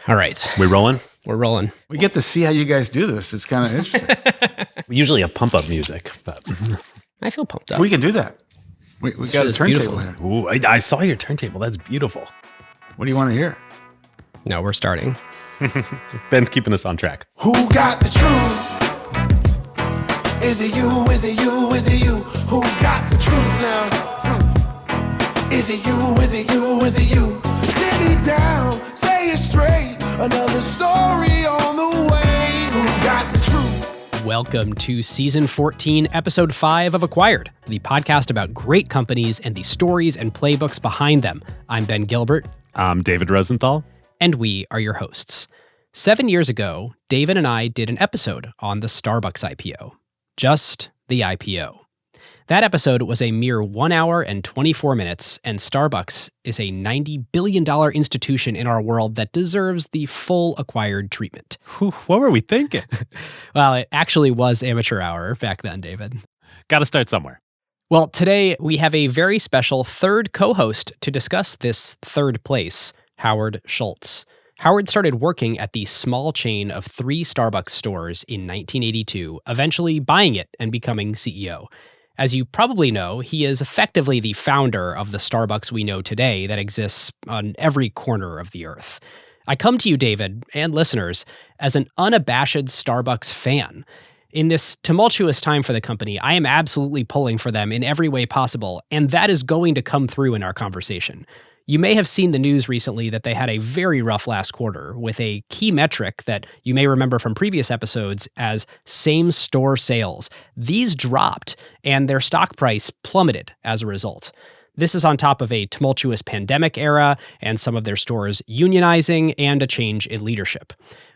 All right. We rolling? We're rolling. We get to see how you guys do this. It's kind of interesting. We usually have pump-up music, but I feel pumped up. We can do that. We got a is turntable beautiful. here. ooh, I saw your turntable. That's beautiful. What do you want to hear? No, we're starting. Ben's keeping us on track. Who got the truth? Is it you? Is it you? Is it you? Who got the truth now? Is it you? Is it you? Is it you? Sit me down, say it straight. Another story on the way. Who got the truth? Welcome to Season 14, Episode 5 of Acquired, the podcast about great companies and the stories and playbooks behind them. I'm Ben Gilbert. I'm David Rosenthal. And we are your hosts. 7 years ago, David and I did an episode on the Starbucks IPO. Just the IPO. That episode was a mere 1 hour and 24 minutes, and Starbucks is a $90 billion institution in our world that deserves the full Acquired treatment. What were we thinking? Well, it actually was amateur hour back then, David. Got to start somewhere. Well, today we have a very special third co-host to discuss this third place, Howard Schultz. Howard started working at the small chain of 3 Starbucks stores in 1982, eventually buying it and becoming CEO. As you probably know, he is effectively the founder of the Starbucks we know today that exists on every corner of the earth. I come to you, David, and listeners, as an unabashed Starbucks fan. In this tumultuous time for the company, I am absolutely pulling for them in every way possible, and that is going to come through in our conversation. You may have seen the news recently that they had a very rough last quarter with a key metric that you may remember from previous episodes as same-store sales. These dropped, and their stock price plummeted as a result. This is on top of a tumultuous pandemic era and some of their stores unionizing and a change in leadership.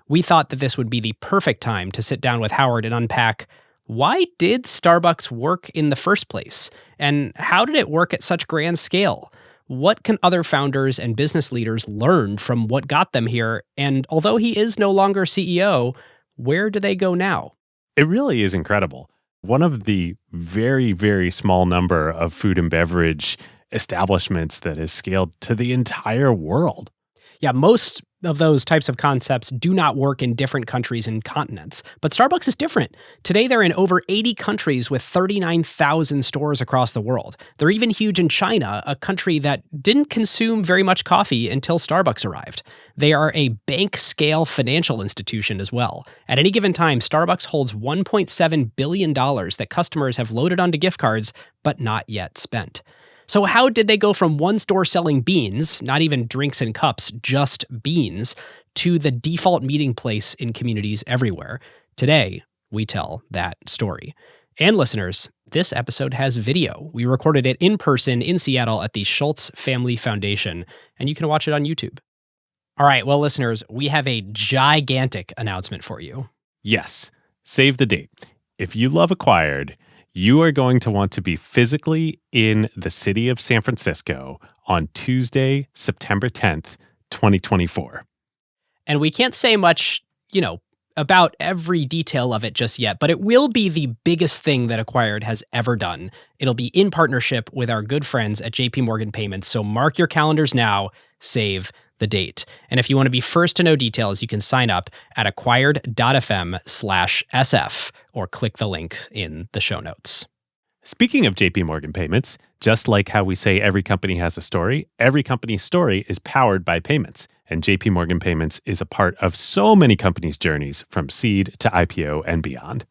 We thought that this would be the perfect time to sit down with Howard and unpack, why did Starbucks work in the first place? And how did it work at such grand scale? What can other founders and business leaders learn from what got them here? And although he is no longer CEO, where do they go now? It really is incredible. One of the very, very small number of food and beverage establishments that has scaled to the entire world. Yeah, most of those types of concepts do not work in different countries and continents. But Starbucks is different. Today, they're in over 80 countries with 39,000 stores across the world. They're even huge in China, a country that didn't consume very much coffee until Starbucks arrived. They are a bank-scale financial institution as well. At any given time, Starbucks holds $1.7 billion that customers have loaded onto gift cards, but not yet spent. So how did they go from one store selling beans, not even drinks and cups, just beans, to the default meeting place in communities everywhere? Today, we tell that story. And listeners, this episode has video. We recorded it in person in Seattle at the Schultz Family Foundation, and you can watch it on YouTube. All right, well, listeners, we have a gigantic announcement for you. Yes, save the date. If you love Acquired, you are going to want to be physically in the city of San Francisco on Tuesday, September 10th, 2024. And we can't say much, about every detail of it just yet, but it will be the biggest thing that Acquired has ever done. It'll be in partnership with our good friends at JPMorgan Payments, so mark your calendars now, save the date. And if you want to be first to know details, you can sign up at acquired.fm/SF or click the links in the show notes. Speaking of JPMorgan Payments, just like how we say every company has a story, every company's story is powered by payments. And JPMorgan Payments is a part of so many companies' journeys from seed to IPO and beyond.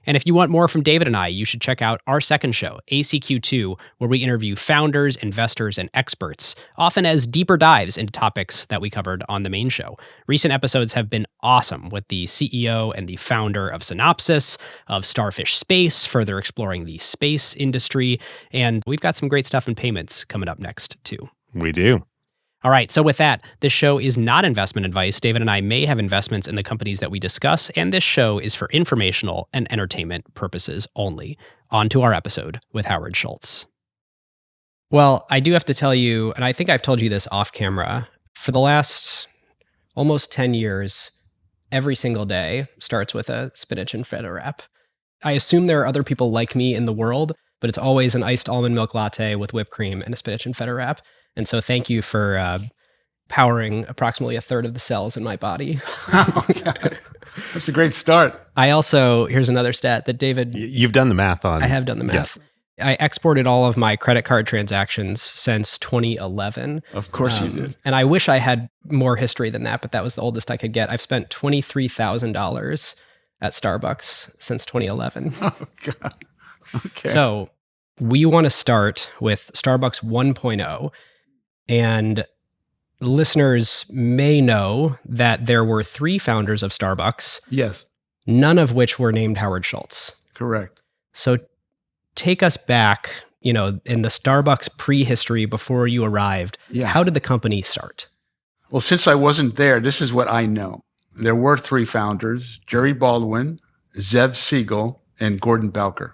And if you want more from David and I, you should check out our second show, ACQ2, where we interview founders, investors, and experts, often as deeper dives into topics that we covered on the main show. Recent episodes have been awesome, with the CEO and the founder of Synopsys, of Starfish Space, further exploring the space industry, and we've got some great stuff in payments coming up next, too. We do. All right, so with that, this show is not investment advice. David and I may have investments in the companies that we discuss, and this show is for informational and entertainment purposes only. On to our episode with Howard Schultz. Well, I do have to tell you, and I think I've told you this off camera, for the last almost 10 years, every single day starts with a spinach and feta wrap. I assume there are other people like me in the world, but it's always an iced almond milk latte with whipped cream and a spinach and feta wrap. And so thank you for powering approximately a third of the cells in my body. Oh, God. That's a great start. I also, here's another stat that David, You've done the math on. I have done the math. Yes. I exported all of my credit card transactions since 2011. Of course you did. And I wish I had more history than that, but that was the oldest I could get. I've spent $23,000 at Starbucks since 2011. Oh, God. Okay. So we want to start with Starbucks 1.0. And listeners may know that there were 3 founders of Starbucks, Yes, none of which were named Howard Schultz. correct. So take us back, in the Starbucks prehistory before you arrived. Yeah. How did the company start? Well, since I wasn't there, this is what I know. There were 3 founders, Jerry Baldwin, Zev Siegel, and Gordon Bowker.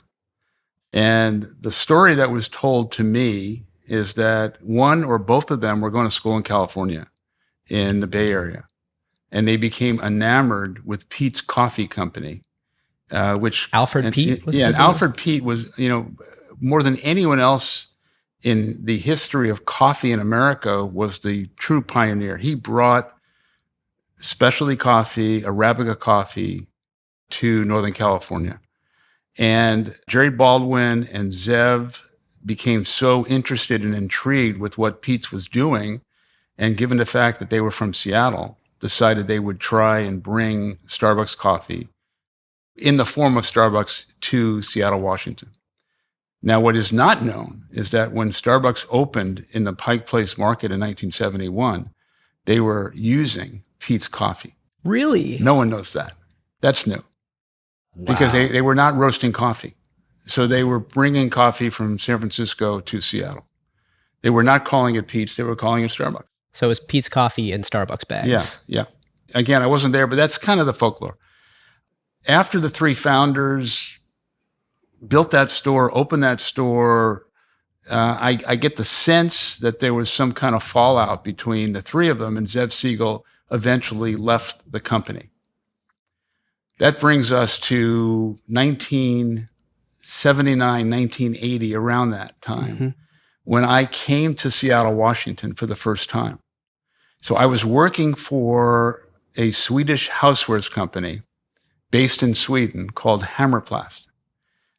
And the story that was told to me is that one or both of them were going to school in California, in the Bay Area. And they became enamored with Peet's Coffee Company, which... Alfred Peet was the and name? Alfred Peet was, more than anyone else in the history of coffee in America, was the true pioneer. He brought specialty coffee, Arabica coffee, to Northern California. And Jerry Baldwin and Zev became so interested and intrigued with what Peet's was doing, and given the fact that they were from Seattle, decided they would try and bring Starbucks coffee in the form of Starbucks to Seattle, Washington. Now, what is not known is that when Starbucks opened in the Pike Place Market in 1971, they were using Peet's coffee. Really? No one knows that. That's new. Because they were not roasting coffee. So they were bringing coffee from San Francisco to Seattle. They were not calling it Peet's, they were calling it Starbucks. So it was Peet's coffee in Starbucks bags. Yeah. Again, I wasn't there, but that's kind of the folklore. After the 3 founders built that store, opened that store, I get the sense that there was some kind of fallout between the 3 of them, and Zev Siegel eventually left the company. That brings us to 1979, 1980, around that time, when I came to Seattle, Washington for the first time. So I was working for a Swedish housewares company based in Sweden called Hammerplast.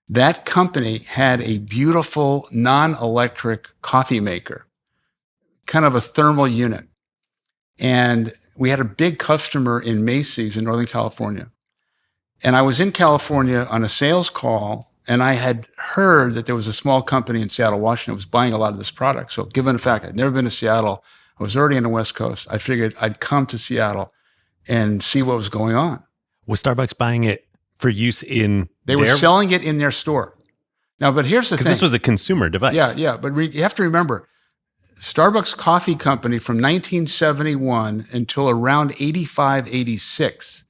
That company had a beautiful non-electric coffee maker, kind of a thermal unit. And we had a big customer in Macy's in Northern California. And I was in California on a sales call, and I had heard that there was a small company in Seattle, Washington, that was buying a lot of this product. So given the fact I'd never been to Seattle, I was already on the West Coast, I figured I'd come to Seattle and see what was going on. Was Starbucks buying it for use in They were selling it in their store. Now, but here's the thing. Because this was a consumer device. Yeah. But you have to remember, Starbucks Coffee Company from 1971 until around 85, 86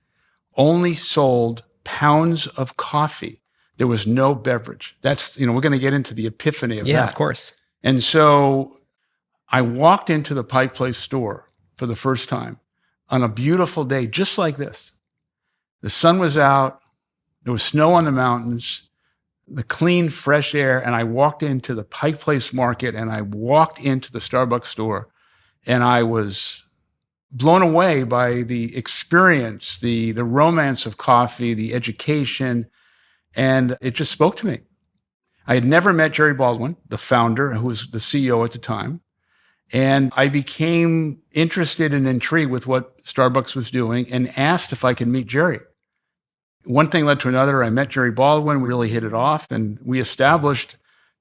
only sold pounds of coffee. There was no beverage. That's, we're going to get into the epiphany of that. Yeah, of course. And so I walked into the Pike Place store for the first time on a beautiful day, just like this. The sun was out. There was snow on the mountains, the clean, fresh air. And I walked into the Pike Place Market, and I walked into the Starbucks store, and I was blown away by the experience, the romance of coffee, the education, and it just spoke to me. I had never met Jerry Baldwin, the founder, who was the CEO at the time, and I became interested and intrigued with what Starbucks was doing and asked if I could meet Jerry. One thing led to another. I met Jerry Baldwin, we really hit it off, and we established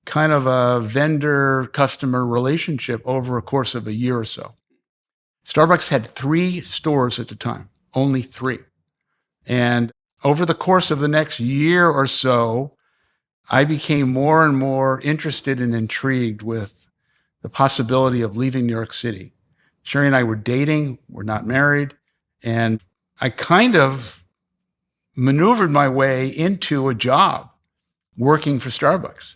kind of a vendor-customer relationship over a course of a year or so. Starbucks had 3 stores at the time, only 3. And over the course of the next year or so, I became more and more interested and intrigued with the possibility of leaving New York City. Sherry and I were dating, we're not married, and I kind of maneuvered my way into a job working for Starbucks.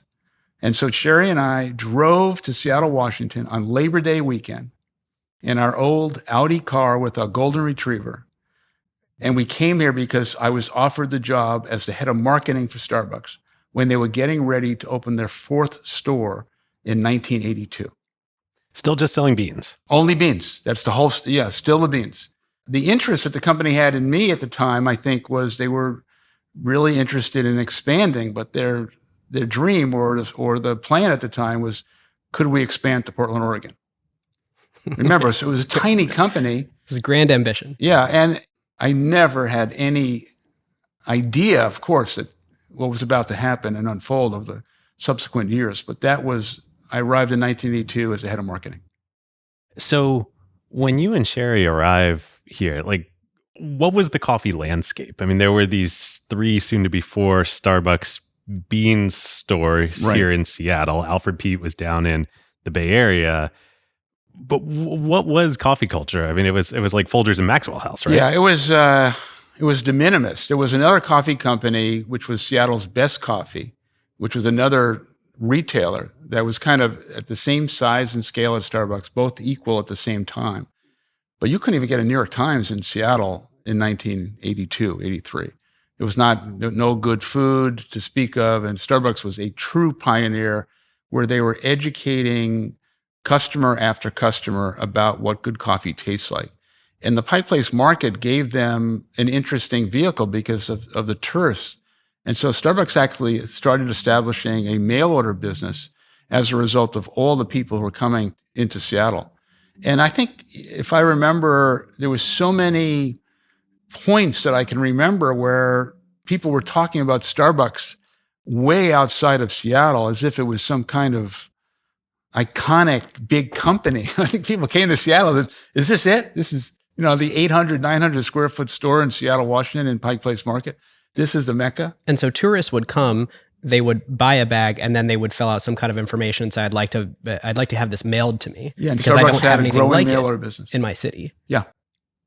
And so Sherry and I drove to Seattle, Washington on Labor Day weekend in our old Audi car with a golden retriever. And we came here because I was offered the job as the head of marketing for Starbucks when they were getting ready to open their 4th store in 1982. Still just selling beans. Only beans. That's the whole, still the beans. The interest that the company had in me at the time, I think, was they were really interested in expanding, but their dream or the plan at the time was, could we expand to Portland, Oregon? Remember, so it was a tiny company. It was a grand ambition. Yeah, and I never had any idea, of course, that what was about to happen and unfold over the subsequent years. But I arrived in 1982 as the head of marketing. So when you and Sherry arrive here, like, what was the coffee landscape? I mean, there were these 3, soon to be 4 Starbucks beans stores here in Seattle. Alfred Peet was down in the Bay Area. But what was coffee culture? I mean, it was like Folgers and Maxwell House, right? Yeah, it was de minimis. There was another coffee company, which was Seattle's Best Coffee, which was another retailer that was kind of at the same size and scale as Starbucks, both equal at the same time. But you couldn't even get a New York Times in Seattle in 1982, 83. It was no good food to speak of, and Starbucks was a true pioneer where they were educating customer after customer about what good coffee tastes like. And the Pike Place market gave them an interesting vehicle because of the tourists. And so Starbucks actually started establishing a mail order business as a result of all the people who were coming into Seattle. And I think, if I remember, there was so many points that I can remember where people were talking about Starbucks way outside of Seattle as if it was some kind of iconic big company. I think people came to Seattle. Is this it? This is, the 800, 900 square foot store in Seattle, Washington, in Pike Place Market. This is the Mecca. And so tourists would come, they would buy a bag, and then they would fill out some kind of information. So I'd like to have this mailed to me. Yeah, and because Starbucks I don't have had a anything growing like mail it order business in my city. Yeah,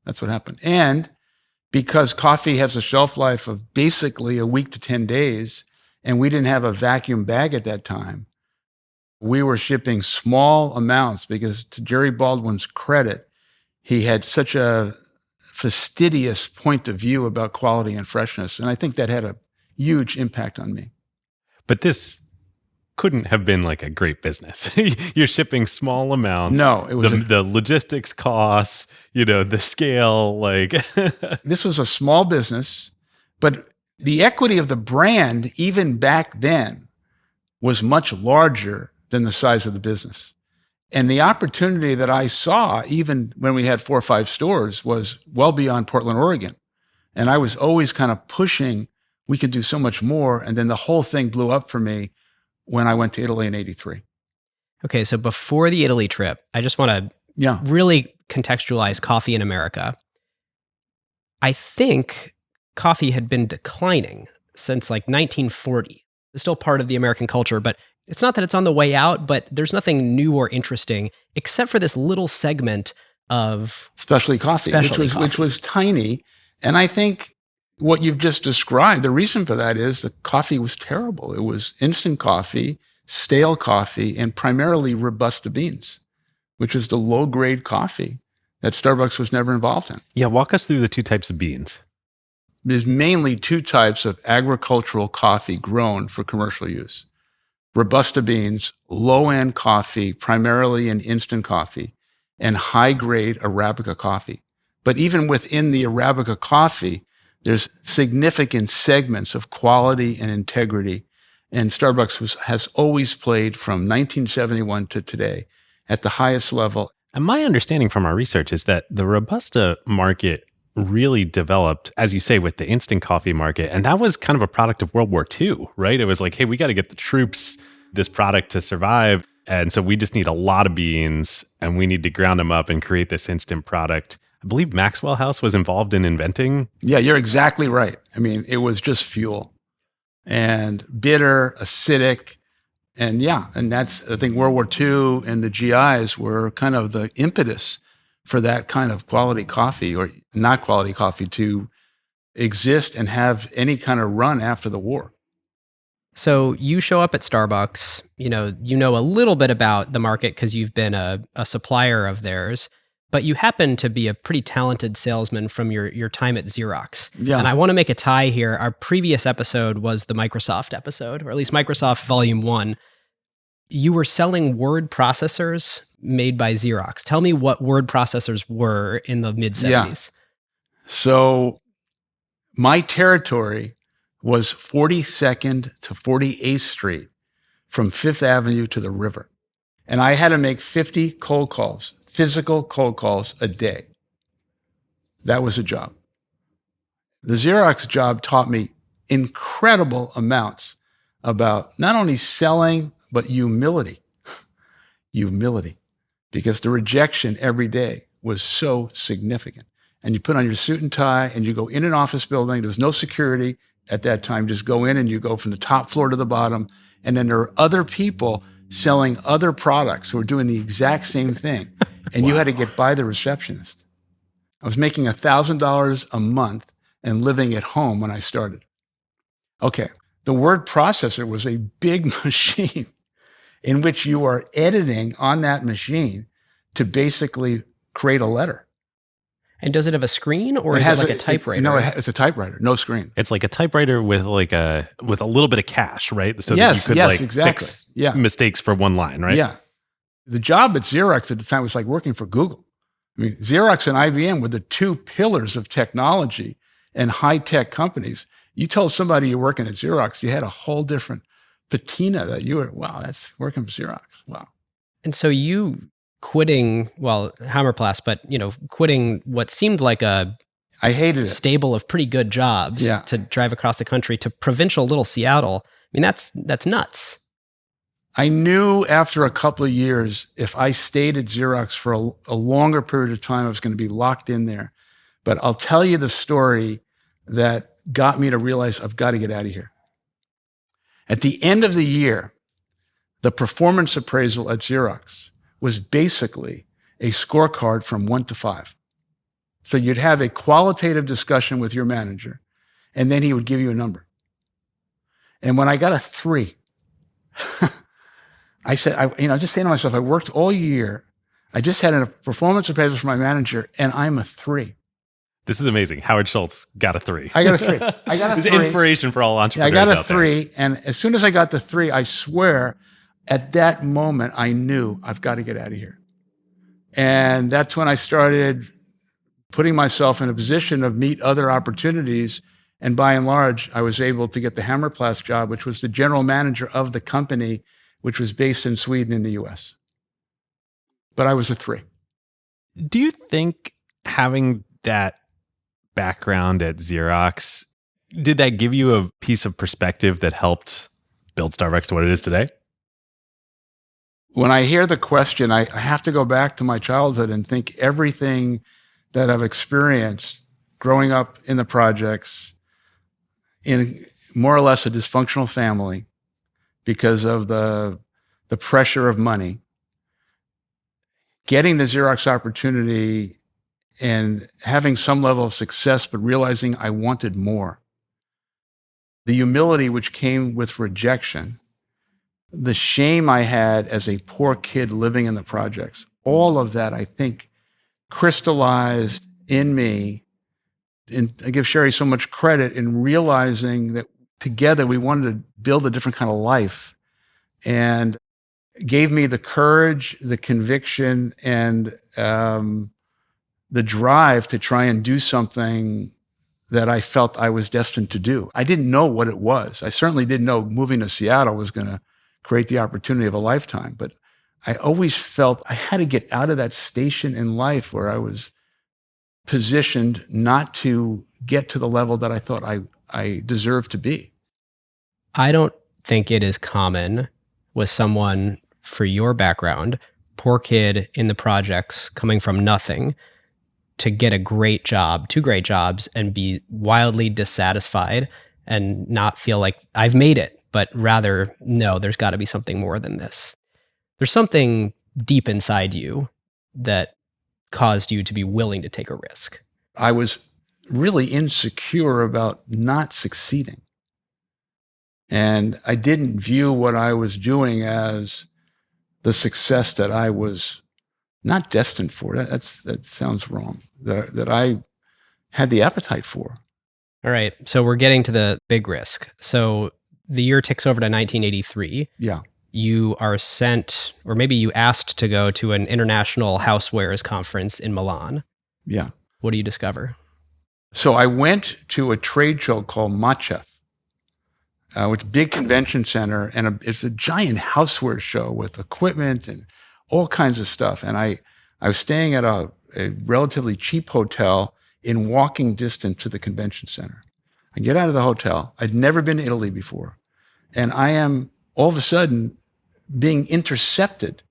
that's what happened. And because coffee has a shelf life of basically a week to 10 days, and we didn't have a vacuum bag at that time, we were shipping small amounts because, to Jerry Baldwin's credit, he had such a fastidious point of view about quality and freshness. And I think that had a huge impact on me. But this couldn't have been like a great business. You're shipping small amounts. No, it was the logistics costs, the scale, like. This was a small business, but the equity of the brand, even back then, was much larger than the size of the business. And the opportunity that I saw, even when we had 4 or 5 stores, was well beyond Portland, Oregon. And I was always kind of pushing, we could do so much more. And then the whole thing blew up for me when I went to Italy in 83. Okay, so before the Italy trip, I just want to really contextualize coffee in America. I think coffee had been declining since like 1940. It's still part of the American culture, but it's not that it's on the way out, but there's nothing new or interesting except for this little segment of specialty coffee, which was tiny. And I think what you've just described, the reason for that is the coffee was terrible. It was instant coffee, stale coffee, and primarily Robusta beans, which is the low-grade coffee that Starbucks was never involved in. Yeah, walk us through the 2 types of beans. There's mainly 2 types of agricultural coffee grown for commercial use. Robusta beans, low-end coffee, primarily in instant coffee, and high-grade Arabica coffee. But even within the Arabica coffee, there's significant segments of quality and integrity. And Starbucks has always played from 1971 to today at the highest level. And my understanding from our research is that the Robusta market really developed, as you say, with the instant coffee market. And that was kind of a product of World War II, right? It was like, hey, we got to get the troops this product to survive. And so we just need a lot of beans and we need to ground them up and create this instant product. I believe Maxwell House was involved in inventing. Yeah, you're exactly right. I mean, it was just fuel and bitter, acidic. And that's, I think World War II and the GIs were kind of the impetus for that kind of quality coffee, or not quality coffee, to exist and have any kind of run after the war. So you show up at Starbucks, you know a little bit about the market because you've been a supplier of theirs, but you happen to be a pretty talented salesman from your time at Xerox. Yeah. And I want to make a tie here. Our previous episode was the Microsoft episode, or at least Microsoft Volume 1. You were selling word processors made by Xerox. Tell me what word processors were in the mid-70s. Yeah. So my territory was 42nd to 48th Street from Fifth Avenue to the river. And I had to make 50 cold calls, physical cold calls a day. That was a job. The Xerox job taught me incredible amounts about not only selling, but humility. Humility. Because the rejection every day was so significant. And you put on your suit and tie and you go in an office building. There was no security at that time. Just go in and you go from the top floor to the bottom. And then there are other people selling other products who are doing the exact same thing. And you had to get by the receptionist. I was making $1,000 a month and living at home when I started. Okay, the word processor was a big machine in which you are editing on that machine to basically create a letter. And does it have a screen or is it like a typewriter? No, it's a typewriter, no screen. It's like a typewriter with a little bit of cache, right? So Yes, that you could exactly. fix Yeah. mistakes for one line, right? Yeah. The job at Xerox at the time was like working for Google. I mean, Xerox and IBM were the two pillars of technology and high-tech companies. You told somebody you're working at Xerox, you had a whole different patina that you were, wow, that's working for Xerox. Wow. And so you quitting, well, Hammerplast, but quitting what seemed like a I hated it. stable of pretty good jobs to drive across the country to provincial little Seattle. I mean, that's nuts. I knew after a couple of years, if I stayed at Xerox for a longer period of time, I was going to be locked in there. But I'll tell you the story that got me to realize I've got to get out of here. At the end of the year, the performance appraisal at Xerox was basically a scorecard from 1 to 5. So you'd have a qualitative discussion with your manager, and then he would give you a number. And when I got a 3, I said, I was just saying to myself, I worked all year. I just had a performance appraisal for my manager, and I'm a 3. This is amazing. Howard Schultz got a 3. I got a 3. I got a 3. It's inspiration for all entrepreneurs I got a out there. 3, and as soon as I got the 3, I swear, at that moment, I knew I've got to get out of here. And that's when I started putting myself in a position of meet other opportunities. And by and large, I was able to get the Hammerplast job, which was the general manager of the company, which was based in Sweden in the US. But I was a 3. Do you think having that background at Xerox, did that give you a piece of perspective that helped build Starbucks to what it is today? When I hear the question, I have to go back to my childhood and think everything that I've experienced growing up in the projects in more or less a dysfunctional family because of the pressure of money, getting the Xerox opportunity and having some level of success, but realizing I wanted more. The humility which came with rejection, the shame I had as a poor kid living in the projects, all of that, I think, crystallized in me. And I give Sherry so much credit in realizing that together we wanted to build a different kind of life, and gave me the courage, the conviction, and the drive to try and do something that I felt I was destined to do. I didn't know what it was. I certainly didn't know moving to Seattle was going to create the opportunity of a lifetime, but I always felt I had to get out of that station in life where I was positioned not to get to the level that I thought I deserved to be. I don't think it is common with someone for your background, poor kid in the projects coming from nothing, to get a great job, 2 great jobs, and be wildly dissatisfied and not feel like I've made it, but rather, no, there's got to be something more than this. There's something deep inside you that caused you to be willing to take a risk. I was really insecure about not succeeding. And I didn't view what I was doing as the success that I was not destined for. That sounds wrong. That I had the appetite for. All right. So we're getting to the big risk. So the year ticks over to 1983. Yeah. you are sent, or maybe you asked to go to an international housewares conference in Milan. Yeah. What do you discover? So I went to a trade show called Matcha, which is a big convention center, and it's a giant houseware show with equipment and all kinds of stuff. And I was staying at a relatively cheap hotel in walking distance to the convention center. I get out of the hotel. I'd never been to Italy before. And I am all of a sudden being intercepted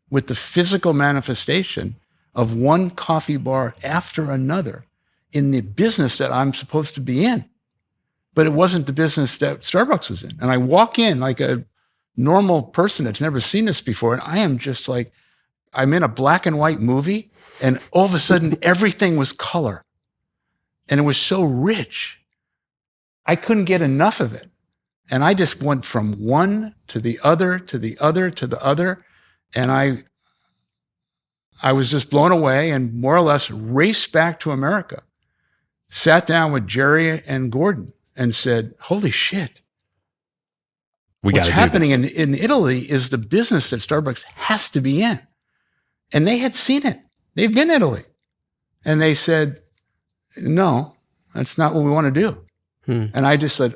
with the physical manifestation of one coffee bar after another in the business that I'm supposed to be in. But it wasn't the business that Starbucks was in. And I walk in like a normal person that's never seen this before. And I am just like, I'm in a black and white movie. And all of a sudden, everything was color. And it was so rich. I couldn't get enough of it. And I just went from one to the other, to the other, to the other. And I was just blown away and more or less raced back to America. Sat down with Jerry and Gordon and said, holy shit. What's happening in Italy is the business that Starbucks has to be in. And they had seen it. They've been in Italy. And they said, no, that's not what we want to do. And I just said,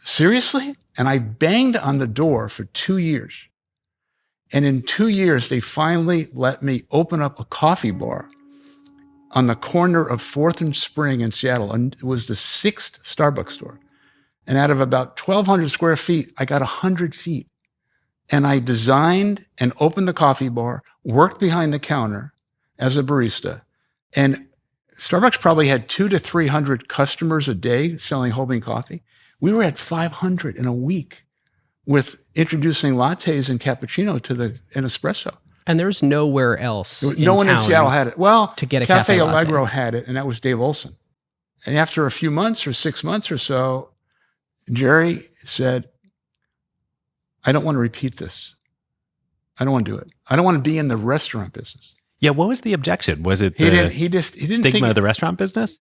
seriously? And I banged on the door for 2 years. And in 2 years, they finally let me open up a coffee bar on the corner of 4th and Spring in Seattle. And it was the 6th Starbucks store. And out of about 1,200 square feet, I got 100 feet. And I designed and opened the coffee bar, worked behind the counter as a barista. And Starbucks probably had 200 to 300 customers a day selling whole bean coffee. We were at 500 in a week with introducing lattes and cappuccino to an espresso. And there's nowhere else no one in Seattle had it. Well, to get a Cafe latte. Allegro had it, and that was Dave Olson. And after a few months or 6 months or so, Jerry said, I don't want to repeat this. I don't want to do it. I don't want to be in the restaurant business. Yeah, what was the objection? Was it He the didn't stigma of the restaurant business?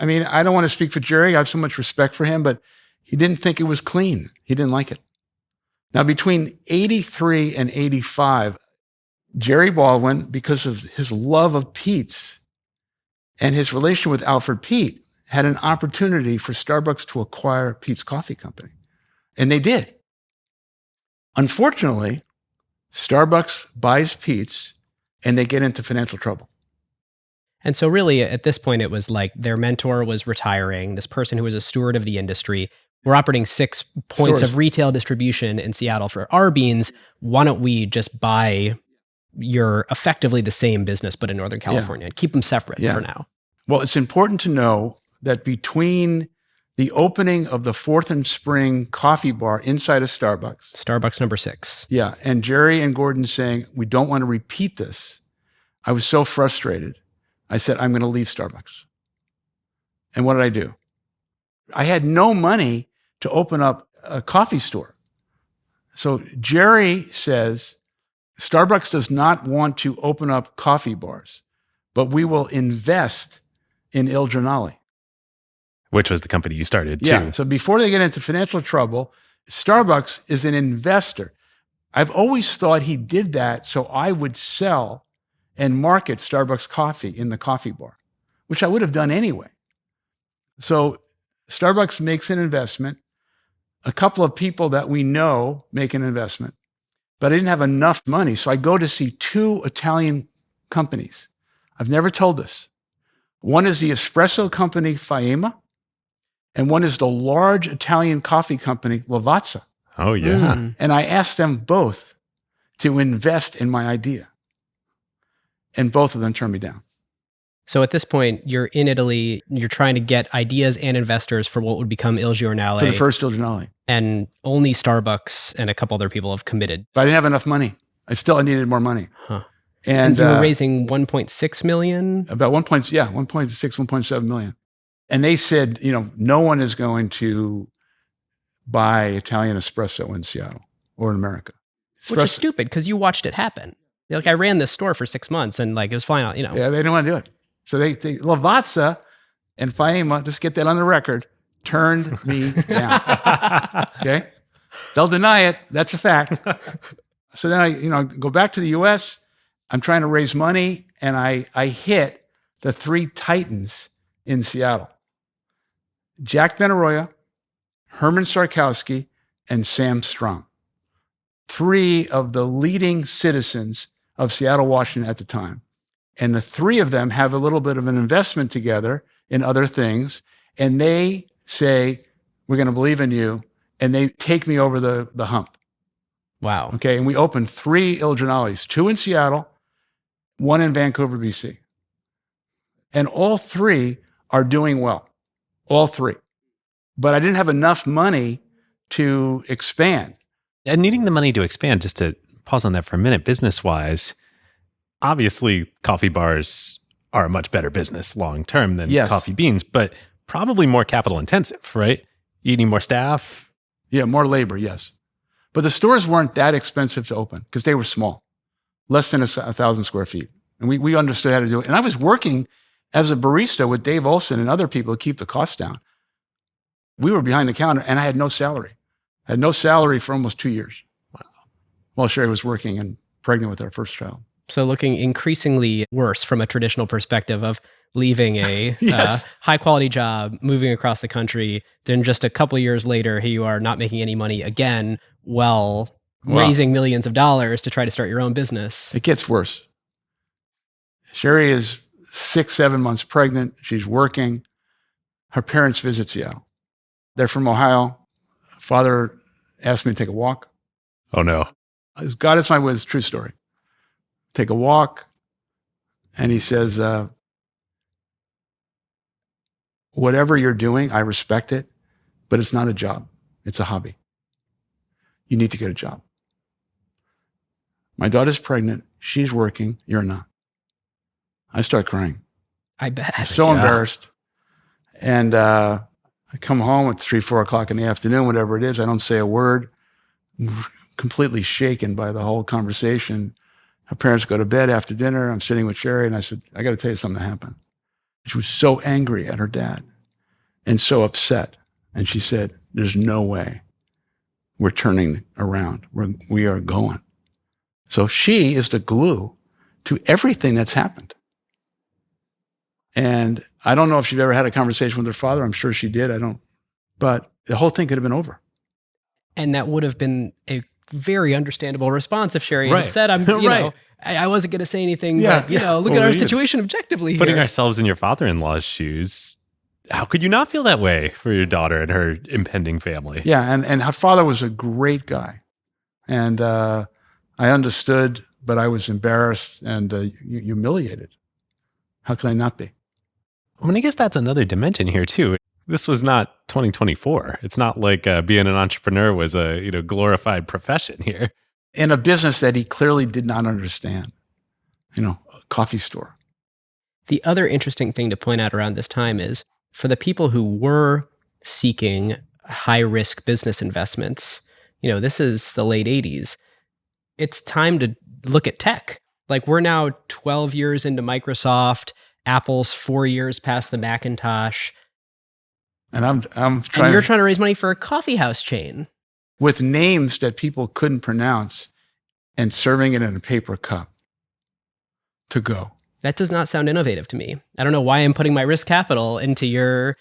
I mean, I don't want to speak for Jerry. I have so much respect for him, but he didn't think it was clean. He didn't like it. Now, between 83 and 85, Jerry Baldwin, because of his love of Peet's and his relation with Alfred Peet, had an opportunity for Starbucks to acquire Peet's Coffee Company. And they did. Unfortunately, Starbucks buys Peet's and they get into financial trouble. And so really at this point, it was like their mentor was retiring, this person who was a steward of the industry. We're operating 6 points of retail distribution in Seattle for our beans. Why don't we just buy your effectively the same business, but in Northern California, and keep them separate for now? Well, it's important to know that between the opening of the 4th and Spring coffee bar inside of Starbucks number 6. Yeah. And Jerry and Gordon saying, we don't want to repeat this. I was so frustrated. I said, I'm going to leave Starbucks. And what did I do? I had no money to open up a coffee store. So Jerry says, Starbucks does not want to open up coffee bars, but we will invest in Il Giornale. Which was the company you started too. Yeah. So before they get into financial trouble, Starbucks is an investor. I've always thought he did that so I would sell and market Starbucks coffee in the coffee bar, which I would have done anyway. So Starbucks makes an investment. A couple of people that we know make an investment, but I didn't have enough money. So I go to see 2 Italian companies. I've never told this. One is the espresso company Faema, and one is the large Italian coffee company Lavazza. Oh, yeah. And I asked them both to invest in my idea. And both of them turned me down. So at this point, you're in Italy, you're trying to get ideas and investors for what would become Il Giornale. For the first Il Giornale. And only Starbucks and a couple other people have committed. But I didn't have enough money. I needed more money. Huh. And you were raising 1.6 million? About 1.7 million. And they said, no one is going to buy Italian espresso in Seattle or in America. Which is stupid because you watched it happen. Like I ran this store for 6 months and like it was fine, Yeah, they didn't want to do it. So they Lavazza and Faema, just get that on the record, turned me down. Okay? They'll deny it. That's a fact. So then I go back to the U.S. I'm trying to raise money, and I hit the three titans in Seattle: Jack Benaroya, Herman Sarkowski, and Sam Strong. Three of the leading citizens of Seattle, Washington at the time. And the three of them have a little bit of an investment together in other things. And they say, we're going to believe in you. And they take me over the hump. Wow. Okay. And we opened 3 Il Giornales, 2 in Seattle, 1 in Vancouver, BC. And all 3 are doing well. All 3. But I didn't have enough money to expand. And needing the money to expand, just to pause on that for a minute, business-wise, obviously coffee bars are a much better business long-term than coffee beans, but probably more capital intensive, right? You need more staff? Yeah, more labor, yes. But the stores weren't that expensive to open because they were small, less than 1,000 square feet. And we understood how to do it. And I was working as a barista with Dave Olson and other people to keep the costs down. We were behind the counter and I had no salary. I had no salary for almost 2 years. Wow. While Sherry was working and pregnant with our first child. So looking increasingly worse from a traditional perspective of leaving a Yes. high-quality job, moving across the country. Then just a couple of years later, here you are not making any money again, raising millions of dollars to try to start your own business. It gets worse. Sherry is 6-7 months pregnant. She's working. Her parents visit Seattle. They're from Ohio. Father asked me to take a walk. Oh, no. As God is my witness, true story. Take a walk. And he says, whatever you're doing, I respect it, but it's not a job. It's a hobby. You need to get a job. My daughter's pregnant. She's working. You're not. I start crying. I bet. So embarrassed. And I come home at 3-4 o'clock in the afternoon, whatever it is. I don't say a word. I'm completely shaken by the whole conversation. Her parents go to bed after dinner. I'm sitting with Sherry, and I said, I got to tell you something that happened. She was so angry at her dad and so upset. And she said, there's no way we're turning around. We are going. So she is the glue to everything that's happened. And I don't know if she'd ever had a conversation with her father. I'm sure she did. But the whole thing could have been over. And that would have been a very understandable response if Sherry Right. had said, I wasn't going to say anything, but look at our situation objectively here. Putting ourselves in your father-in-law's shoes, how could you not feel that way for your daughter and her impending family? Yeah, and her father was a great guy. And I understood, but I was embarrassed and humiliated. How could I not be? I mean, I guess that's another dimension here, too. This was not 2024. It's not like being an entrepreneur was a glorified profession here. In a business that he clearly did not understand, a coffee store. The other interesting thing to point out around this time is for the people who were seeking high-risk business investments, this is the late 80s. It's time to look at tech. Like we're now 12 years into Microsoft, Apple's 4 years past the Macintosh. And I'm trying. And you're trying to raise money for a coffee house chain with names that people couldn't pronounce and serving it in a paper cup to go. That does not sound innovative to me. I don't know why I'm putting my risk capital into your...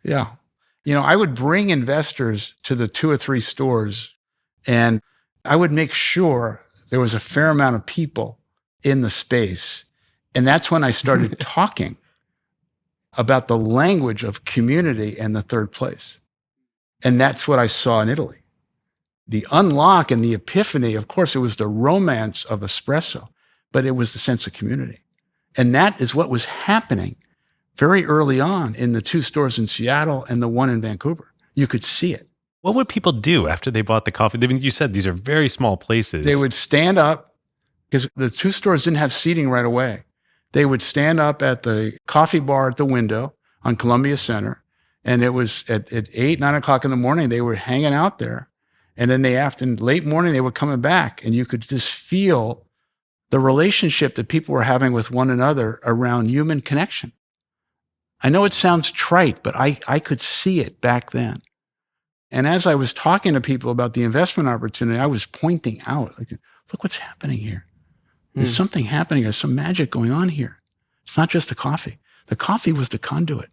Yeah. I would bring investors to the 2 or 3 stores and I would make sure there was a fair amount of people in the space. And that's when I started talking about the language of community and the third place. And that's what I saw in Italy. The unlock and the epiphany, of course, it was the romance of espresso, but it was the sense of community. And that is what was happening very early on in the 2 stores in Seattle and the 1 in Vancouver. You could see it. What would people do after they bought the coffee? I mean, you said these are very small places. They would stand up because the 2 stores didn't have seating right away. They would stand up at the coffee bar at the window on Columbia Center. And it was at 8, 9 o'clock in the morning, they were hanging out there. And then late morning, they were coming back. And you could just feel the relationship that people were having with one another around human connection. I know it sounds trite, but I could see it back then. And as I was talking to people about the investment opportunity, I was pointing out, like, look what's happening here. There's something happening. There's some magic going on here. It's not just the coffee. The coffee was the conduit.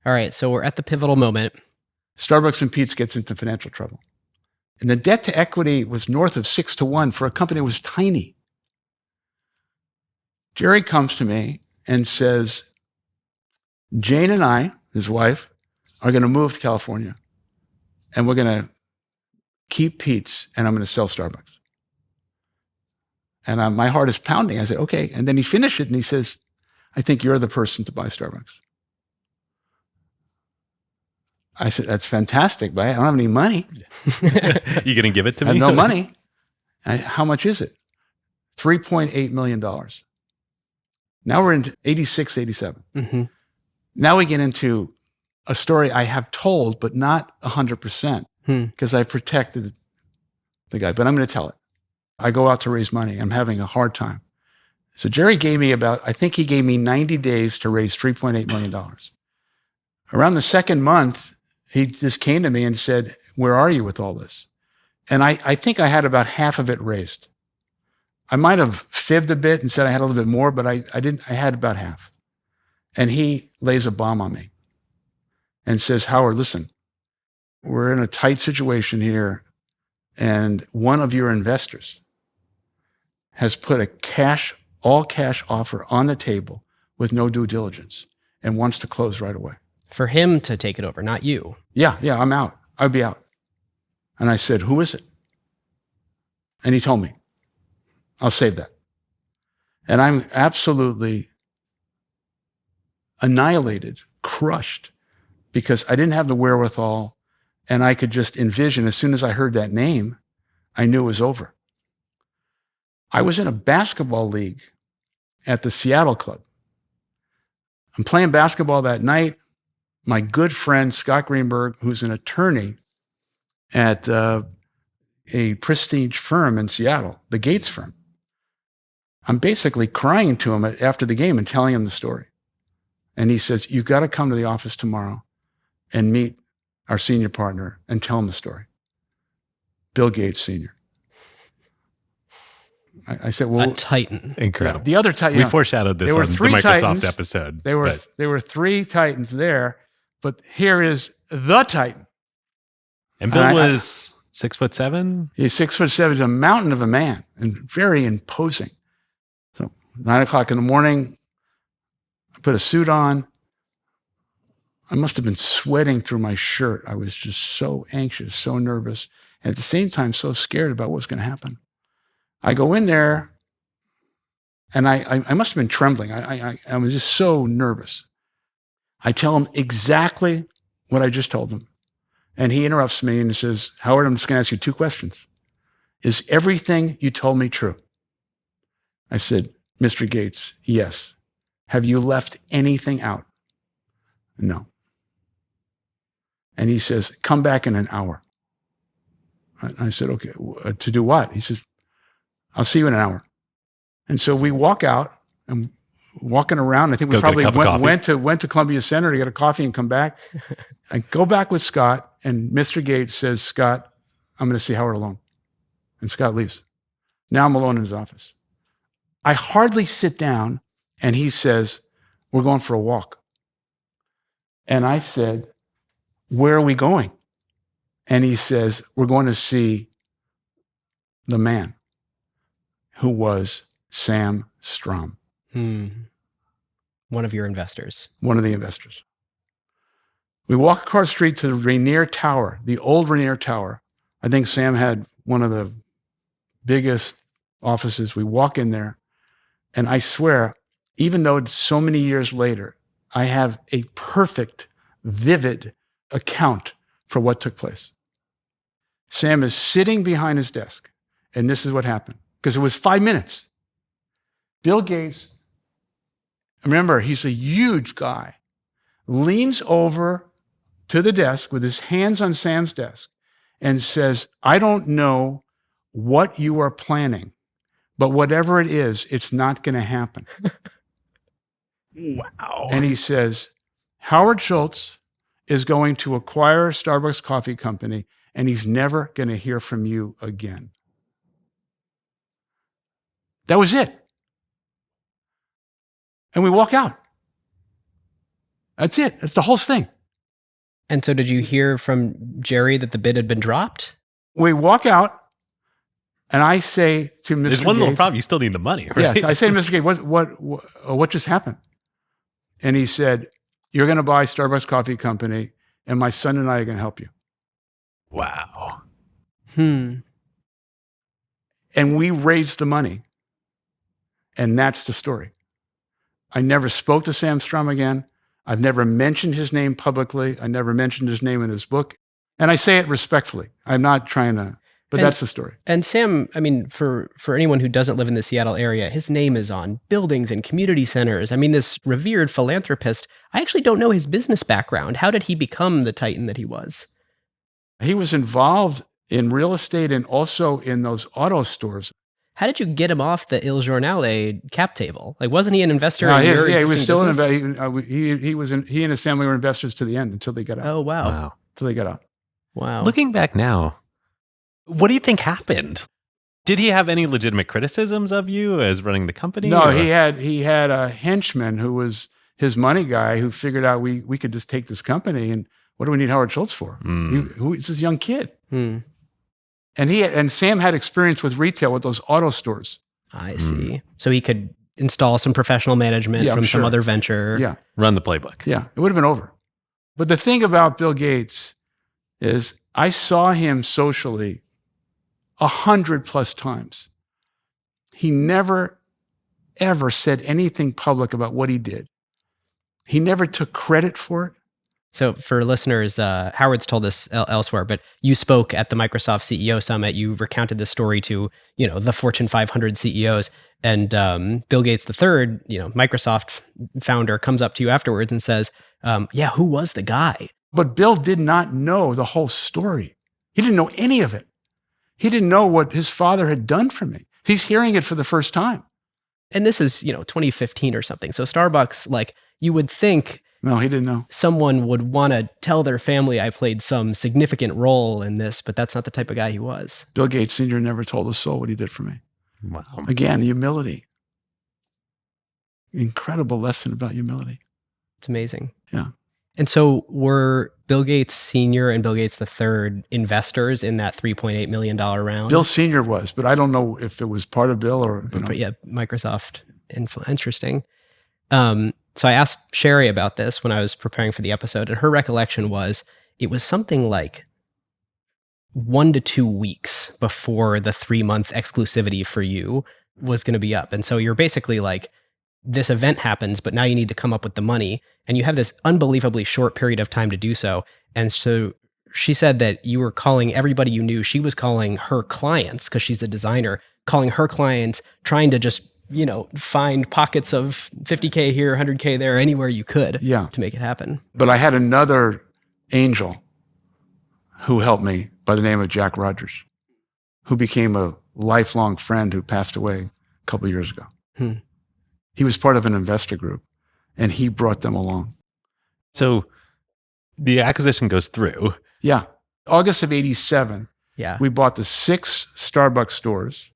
All right, so we're at the pivotal moment. Starbucks and Peet's gets into financial trouble. And the debt to equity was north of 6-1 for a company that was tiny. Jerry comes to me and says, Jane and I, his wife, are going to move to California. And we're going to keep Peet's, and I'm going to sell Starbucks. And my heart is pounding. I said, okay. And then he finished it, and he says, I think you're the person to buy Starbucks. I said, that's fantastic, but I don't have any money. You going to give it to me? I have no money. How much is it? $3.8 million. Now we're into 86, 87. Mm-hmm. Now we get into a story I have told, but not 100%, because I protected the guy. But I'm going to tell it. I go out to raise money. I'm having a hard time. So Jerry gave me I think he gave me 90 days to raise $3.8 million. Around the second month, he just came to me and said, where are you with all this? And I think I had about half of it raised. I might have fibbed a bit and said I had a little bit more, but I didn't. I had about half. And he lays a bomb on me and says, Howard, listen, we're in a tight situation here, and one of your investors has put a all cash offer on the table with no due diligence and wants to close right away. For him to take it over, not you. Yeah, I'm out. I'd be out. And I said, who is it? And he told me. I'll save that. And I'm absolutely annihilated, crushed, because I didn't have the wherewithal, and I could just envision, as soon as I heard that name, I knew it was over. I was in a basketball league at the Seattle club. I'm playing basketball that night. My good friend, Scott Greenberg, who's an attorney at a prestige firm in Seattle, the Gates firm. I'm basically crying to him after the game and telling him the story. And he says, you've got to come to the office tomorrow and meet our senior partner and tell him the story. Bill Gates Sr. I said, well, a titan. Incredible. The other titan. We foreshadowed this on the Microsoft titans. episode. There were three titans there, but here is the titan. And Bill was 6'7"? He's 6'7". He's a mountain of a man and very imposing. So 9:00 in the morning, I put a suit on. I must have been sweating through my shirt. I was just so anxious, so nervous, and at the same time, so scared about what was going to happen. I go in there, and I must have been trembling. I was just so nervous. I tell him exactly what I just told him. And he interrupts me and says, Howard, I'm just going to ask you 2 questions. Is everything you told me true? I said, Mr. Gates, yes. Have you left anything out? No. And he says, come back in an hour. I said, okay, to do what? He says, I'll see you in an hour. And so we walk out and walking around. I think we probably went to Columbia Center to get a coffee and come back. I go back with Scott, and Mr. Gates says, Scott, I'm going to see Howard alone. And Scott leaves. Now I'm alone in his office. I hardly sit down, and he says, we're going for a walk. And I said, where are we going? And he says, we're going to see the man who was Sam Strom. One of your investors. One of the investors. We walk across the street to the Rainier Tower, the old Rainier Tower. I think Sam had one of the biggest offices. We walk in there, and I swear, even though it's so many years later, I have a perfect, vivid account for what took place. Sam is sitting behind his desk, and this is what happened, because it was 5 minutes. Bill Gates, remember, he's a huge guy, leans over to the desk with his hands on Sam's desk and says, I don't know what you are planning, but whatever it is, it's not going to happen. Wow. And he says, Howard Schultz is going to acquire a Starbucks coffee company, and he's never going to hear from you again. That was it. And we walk out. That's it. That's the whole thing. And so did you hear from Jerry that the bid had been dropped? We walk out, and I say to Mr. There's one little Gates, problem. You still need the money, right? Yes, I say to Mr. Gates, what just happened? And he said, you're going to buy Starbucks Coffee Company, and my son and I are going to help you. Wow. And we raised the money. And that's the story. I never spoke to Sam Strum again. I've never mentioned his name publicly. I never mentioned his name in his book. And I say it respectfully. I'm not trying to, but that's the story. And Sam, I mean, for anyone who doesn't live in the Seattle area, his name is on buildings and community centers. I mean, this revered philanthropist, I actually don't know his business background. How did he become the titan that he was? He was involved in real estate and also in those auto stores. How did you get him off the Il Giornale cap table? Like, wasn't he an investor in your he was still business? He and his family were investors to the end until they got out. Oh, wow. Until they got out. Wow. Looking back now, what do you think happened? Did he have any legitimate criticisms of you as running the company? No, or? he had a henchman who was his money guy who figured out we could just take this company, and what do we need Howard Schultz for? Who's this young kid? And Sam had experience with retail with those auto stores. I see. So he could install some professional management from some other venture. Yeah. Run the playbook. Yeah. It would have been over. But the thing about Bill Gates is I saw him socially 100+ times. He never, ever said anything public about what he did. He never took credit for it. So for listeners, Howard's told this elsewhere, but you spoke at the Microsoft CEO Summit. You recounted this story to, the Fortune 500 CEOs. And Bill Gates III, Microsoft founder, comes up to you afterwards and says, who was the guy? But Bill did not know the whole story. He didn't know any of it. He didn't know what his father had done for me. He's hearing it for the first time. And this is, 2015 or something. So Starbucks, like, you would think... No, he didn't know. Someone would want to tell their family I played some significant role in this, but that's not the type of guy he was. Bill Gates Sr. never told a soul what he did for me. Wow. Again, humility. Incredible lesson about humility. It's amazing. Yeah. And so were Bill Gates Sr. and Bill Gates III investors in that $3.8 million round? Bill Sr. was, but I don't know if it was part of Bill or... But yeah, Microsoft. Interesting. So I asked Sherry about this when I was preparing for the episode, and her recollection was it was something like 1 to 2 weeks before the 3-month exclusivity for you was going to be up. And so you're basically like, this event happens, but now you need to come up with the money, and you have this unbelievably short period of time to do so. And so she said that you were calling everybody you knew. She was calling her clients, because she's a designer, calling her clients, trying to just find pockets of 50K here, 100K there, anywhere you could to make it happen. But I had another angel who helped me by the name of Jack Rogers, who became a lifelong friend who passed away a couple of years ago. He was part of an investor group, and he brought them along. So the acquisition goes through. Yeah. August of 87, we bought the 6 Starbucks stores.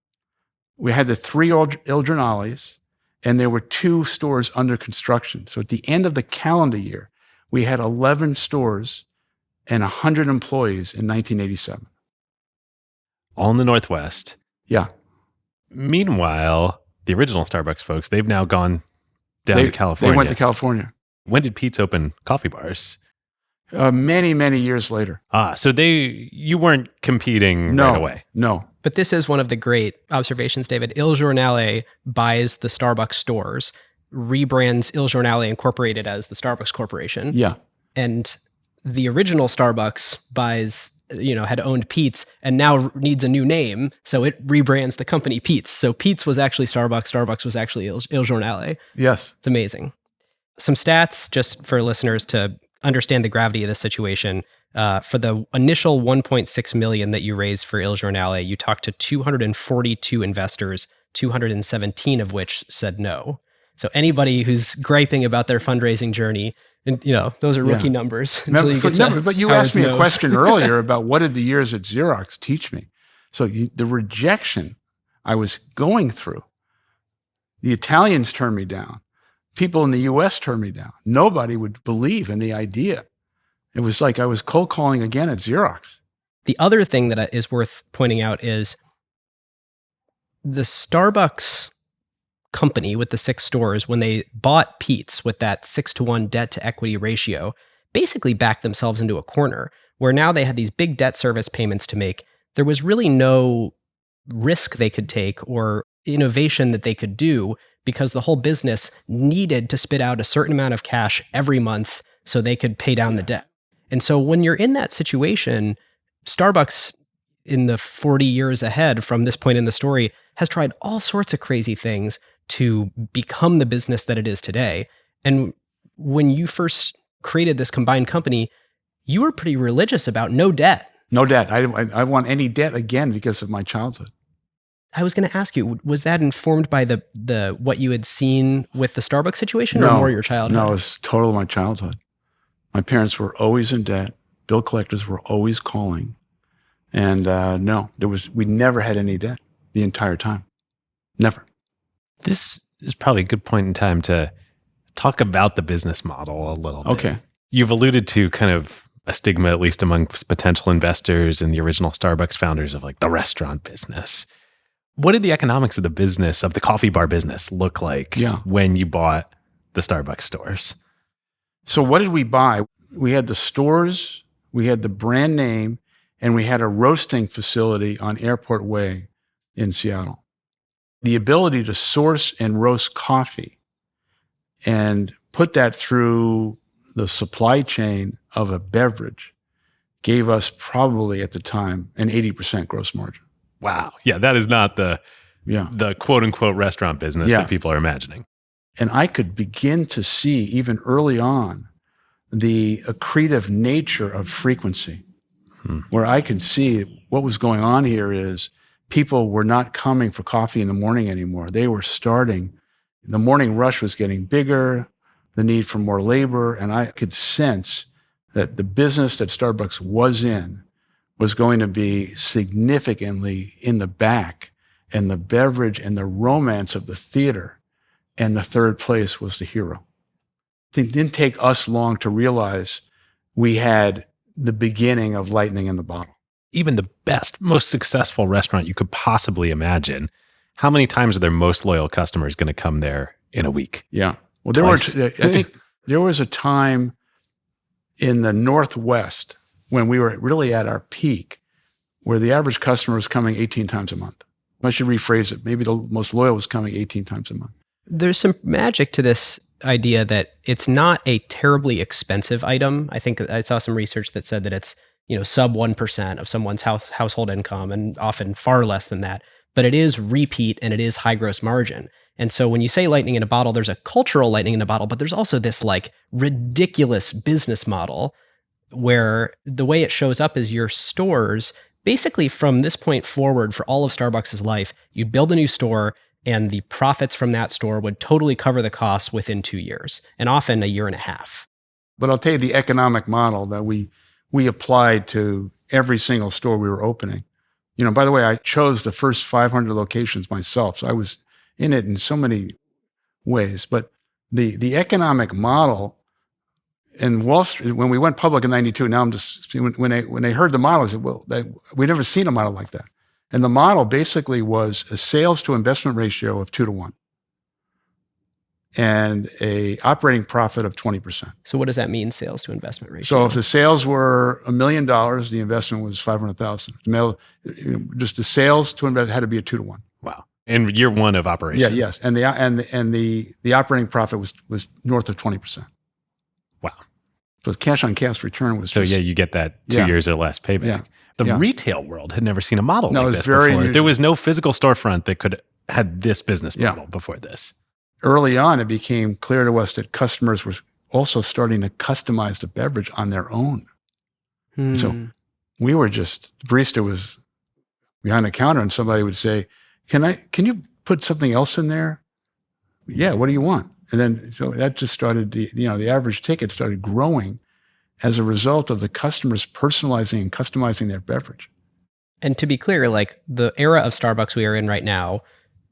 We had the 3 Il Giornales, and there were 2 stores under construction. So at the end of the calendar year, we had 11 stores and 100 employees in 1987. All in the Northwest. Yeah. Meanwhile, the original Starbucks folks, they've now gone down to California. They went to California. When did Peet's open coffee bars? Many, many years later. So you weren't competing right away. No. But this is one of the great observations, David. Il Giornale buys the Starbucks stores, rebrands Il Giornale Incorporated as the Starbucks Corporation. Yeah. And the original Starbucks buys, had owned Peet's and now needs a new name. So it rebrands the company Peet's. So Peet's was actually Starbucks. Starbucks was actually Il Giornale. Yes. It's amazing. Some stats just for listeners to understand the gravity of this situation. For the initial $1.6 million that you raised for Il Giornale, you talked to 242 investors, 217 of which said no. So anybody who's griping about their fundraising journey, And, those are rookie numbers until you get to but you Howard's asked me a nose. question earlier about what did the years at Xerox teach me? So the rejection I was going through, the Italians turned me down. People in the U.S. turned me down. Nobody would believe in the idea. It was like I was cold calling again at Xerox. The other thing that is worth pointing out is the Starbucks company with the 6 stores, when they bought Peet's with that 6-to-1 debt to equity ratio, basically backed themselves into a corner where now they had these big debt service payments to make. There was really no risk they could take or innovation that they could do because the whole business needed to spit out a certain amount of cash every month so they could pay down the debt. And so when you're in that situation, Starbucks in the 40 years ahead from this point in the story has tried all sorts of crazy things to become the business that it is today. And when you first created this combined company, you were pretty religious about no debt. No debt. I want any debt again because of my childhood. I was going to ask you, was that informed by the what you had seen with the Starbucks situation or more your childhood? No, it was total my childhood. My parents were always in debt. Bill collectors were always calling. And we never had any debt the entire time. Never. This is probably a good point in time to talk about the business model a little bit. Okay. You've alluded to kind of a stigma, at least among potential investors and the original Starbucks founders of like the restaurant business. What did the economics of the business, of the coffee bar business, look like when you bought the Starbucks stores? So what did we buy? We had the stores, we had the brand name, and we had a roasting facility on Airport Way in Seattle. The ability to source and roast coffee and put that through the supply chain of a beverage gave us probably at the time an 80% gross margin. Wow. Yeah, that is not the quote unquote restaurant business that people are imagining. And I could begin to see even early on the accretive nature of frequency, where I could see what was going on here is people were not coming for coffee in the morning anymore. They were starting. The morning rush was getting bigger, the need for more labor, and I could sense that the business that Starbucks was in was going to be significantly in the back, and the beverage and the romance of the theater, and the third place was the hero. It didn't take us long to realize we had the beginning of lightning in the bottle. Even the best, most successful restaurant you could possibly imagine, how many times are their most loyal customers going to come there in a week? Yeah. Well, I think there was a time in the Northwest when we were really at our peak where the average customer was coming 18 times a month. I should rephrase it. Maybe the most loyal was coming 18 times a month. There's some magic to this idea that it's not a terribly expensive item. I think I saw some research that said that it's, sub 1% of someone's household income and often far less than that. But it is repeat and it is high gross margin. And so when you say lightning in a bottle, there's a cultural lightning in a bottle, but there's also this like ridiculous business model where the way it shows up is your stores, basically from this point forward for all of Starbucks' life, you build a new store and the profits from that store would totally cover the costs within 2 years and often a year and a half. But I'll tell you the economic model that we applied to every single store we were opening. By the way, I chose the first 500 locations myself. So I was in it in so many ways. But the economic model in Wall Street, when we went public in 92, now I'm just, when they heard the model, I said, well, we'd never seen a model like that. And the model basically was a sales to investment ratio of 2-to-1 and a operating profit of 20%. So what does that mean, sales to investment ratio? So if the sales were $1 million, the investment was $500,000. Just the sales to invest had to be a 2-to-1. Wow. In year one of operation. Yeah, yes. And the operating profit was north of 20%. Wow. So cash on cash return was you get that 2 years or less payback. Yeah. The retail world had never seen a model like this very before. unusual. There was no physical storefront that had this business model before this. Early on, it became clear to us that customers were also starting to customize the beverage on their own. So we were the barista was behind the counter and somebody would say, can you put something else in there? Yeah, what do you want? And then, so that just started, the average ticket started growing as a result of the customers personalizing and customizing their beverage. And to be clear, like the era of Starbucks we are in right now,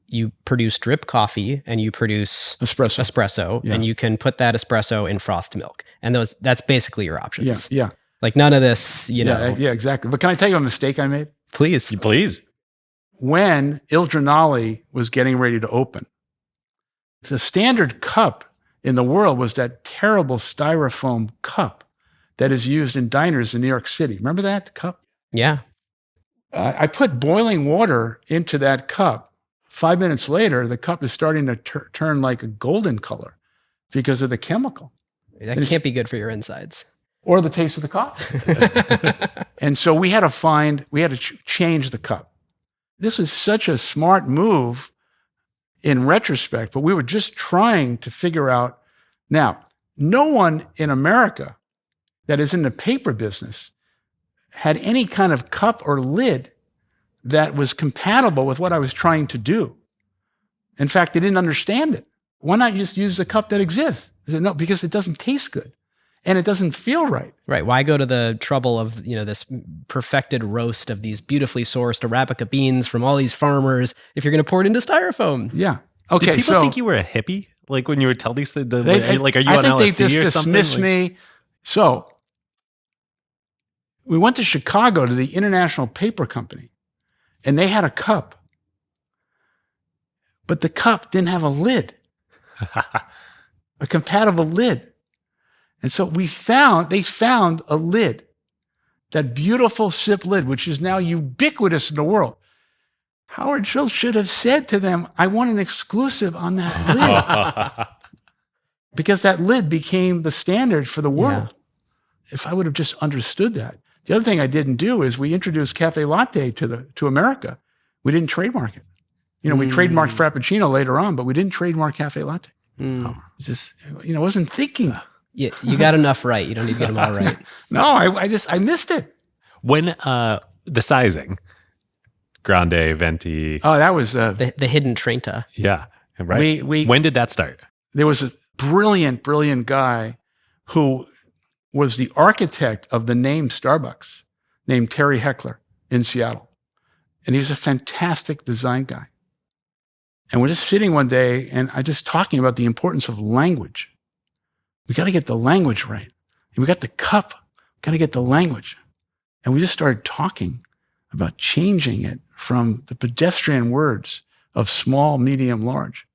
you produce drip coffee and you produce espresso Yeah. and you can put that espresso in frothed milk. And that's basically your options. Yeah. Like none of this, know. Yeah, exactly. But can I tell you a mistake I made? Please. When Il Giornale was getting ready to open, the standard cup in the world was that terrible styrofoam cup that is used in diners in New York City. Remember that cup? Yeah. I put boiling water into that cup. 5 minutes later, the cup is starting to turn like a golden color because of the chemical. That can't be good for your insides. Or the taste of the coffee. And so we had to change the cup. This was such a smart move in retrospect, but we were just trying to figure out. Now, no one in America that is in the paper business had any kind of cup or lid that was compatible with what I was trying to do. In fact, they didn't understand it. Why not just use the cup that exists? I said, no, because it doesn't taste good and it doesn't feel right. Right. Why go to the trouble of, this perfected roast of these beautifully sourced Arabica beans from all these farmers if you're going to pour it into styrofoam? Yeah. Okay. Did people think you were a hippie? Like when you would tell these things, are you on LSD or something? I think they just dismissed me. So we went to Chicago to the International Paper Company, and they had a cup, but the cup didn't have a lid, a compatible lid. And so they found a lid, that beautiful sip lid, which is now ubiquitous in the world. Howard Schultz should have said to them, I want an exclusive on that lid. Because that lid became the standard for the world. Yeah. If I would have just understood that. The other thing I didn't do is we introduced cafe latte to America. We didn't trademark it. We trademarked Frappuccino later on, but we didn't trademark cafe latte. Just, wasn't thinking. Yeah, you got enough right. You don't need to get them all right. No, I missed it. When the sizing, grande, venti. Oh, that was the hidden Trenta. Yeah, right. When did that start? There was a brilliant guy who was the architect of the name Starbucks, named Terry Heckler in Seattle. And he's a fantastic design guy. And we're just sitting one day and I just talking about the importance of language. We got to get the language right. And we got the cup, got to get the language. And we just started talking about changing it from the pedestrian words of small, medium, large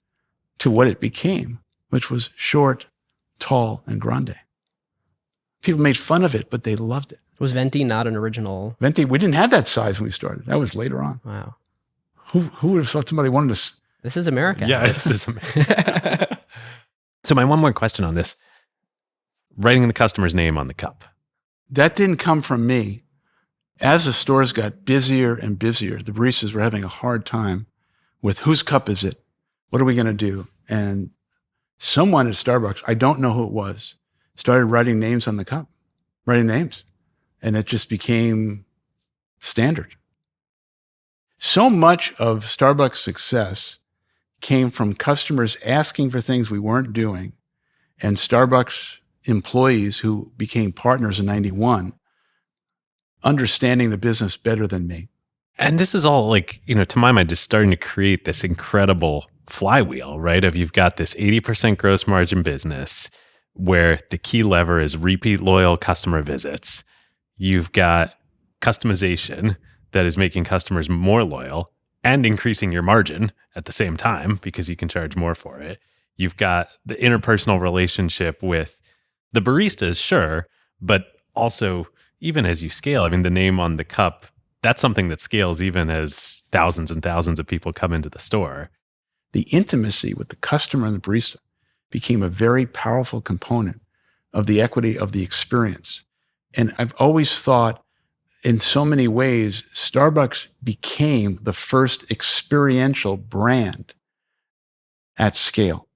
to what it became, which was short, tall, and grande. People made fun of it, but they loved it. Was venti not an original? Venti, we didn't have that size when we started. That was later on. Wow. Who would have thought somebody wanted to... This is America. Yeah, this is America. So my one more question on this. Writing the customer's name on the cup. That didn't come from me. As the stores got busier and busier, the baristas were having a hard time with whose cup is it? What are we going to do? And someone at Starbucks, I don't know who it was, started writing names on the cup, writing names. And it just became standard. So much of Starbucks' success came from customers asking for things we weren't doing, and Starbucks employees who became partners in 91 understanding the business better than me. And this is all to my mind, just starting to create this incredible flywheel, right? Of you've got this 80% gross margin business where the key lever is repeat loyal customer visits. You've got customization that is making customers more loyal and increasing your margin at the same time because you can charge more for it. You've got the interpersonal relationship with the baristas, sure, but also even as you scale, I mean, the name on the cup, that's something that scales even as thousands and thousands of people come into the store. The intimacy with the customer and the barista became a very powerful component of the equity of the experience. And I've always thought, in so many ways, Starbucks became the first experiential brand at scale.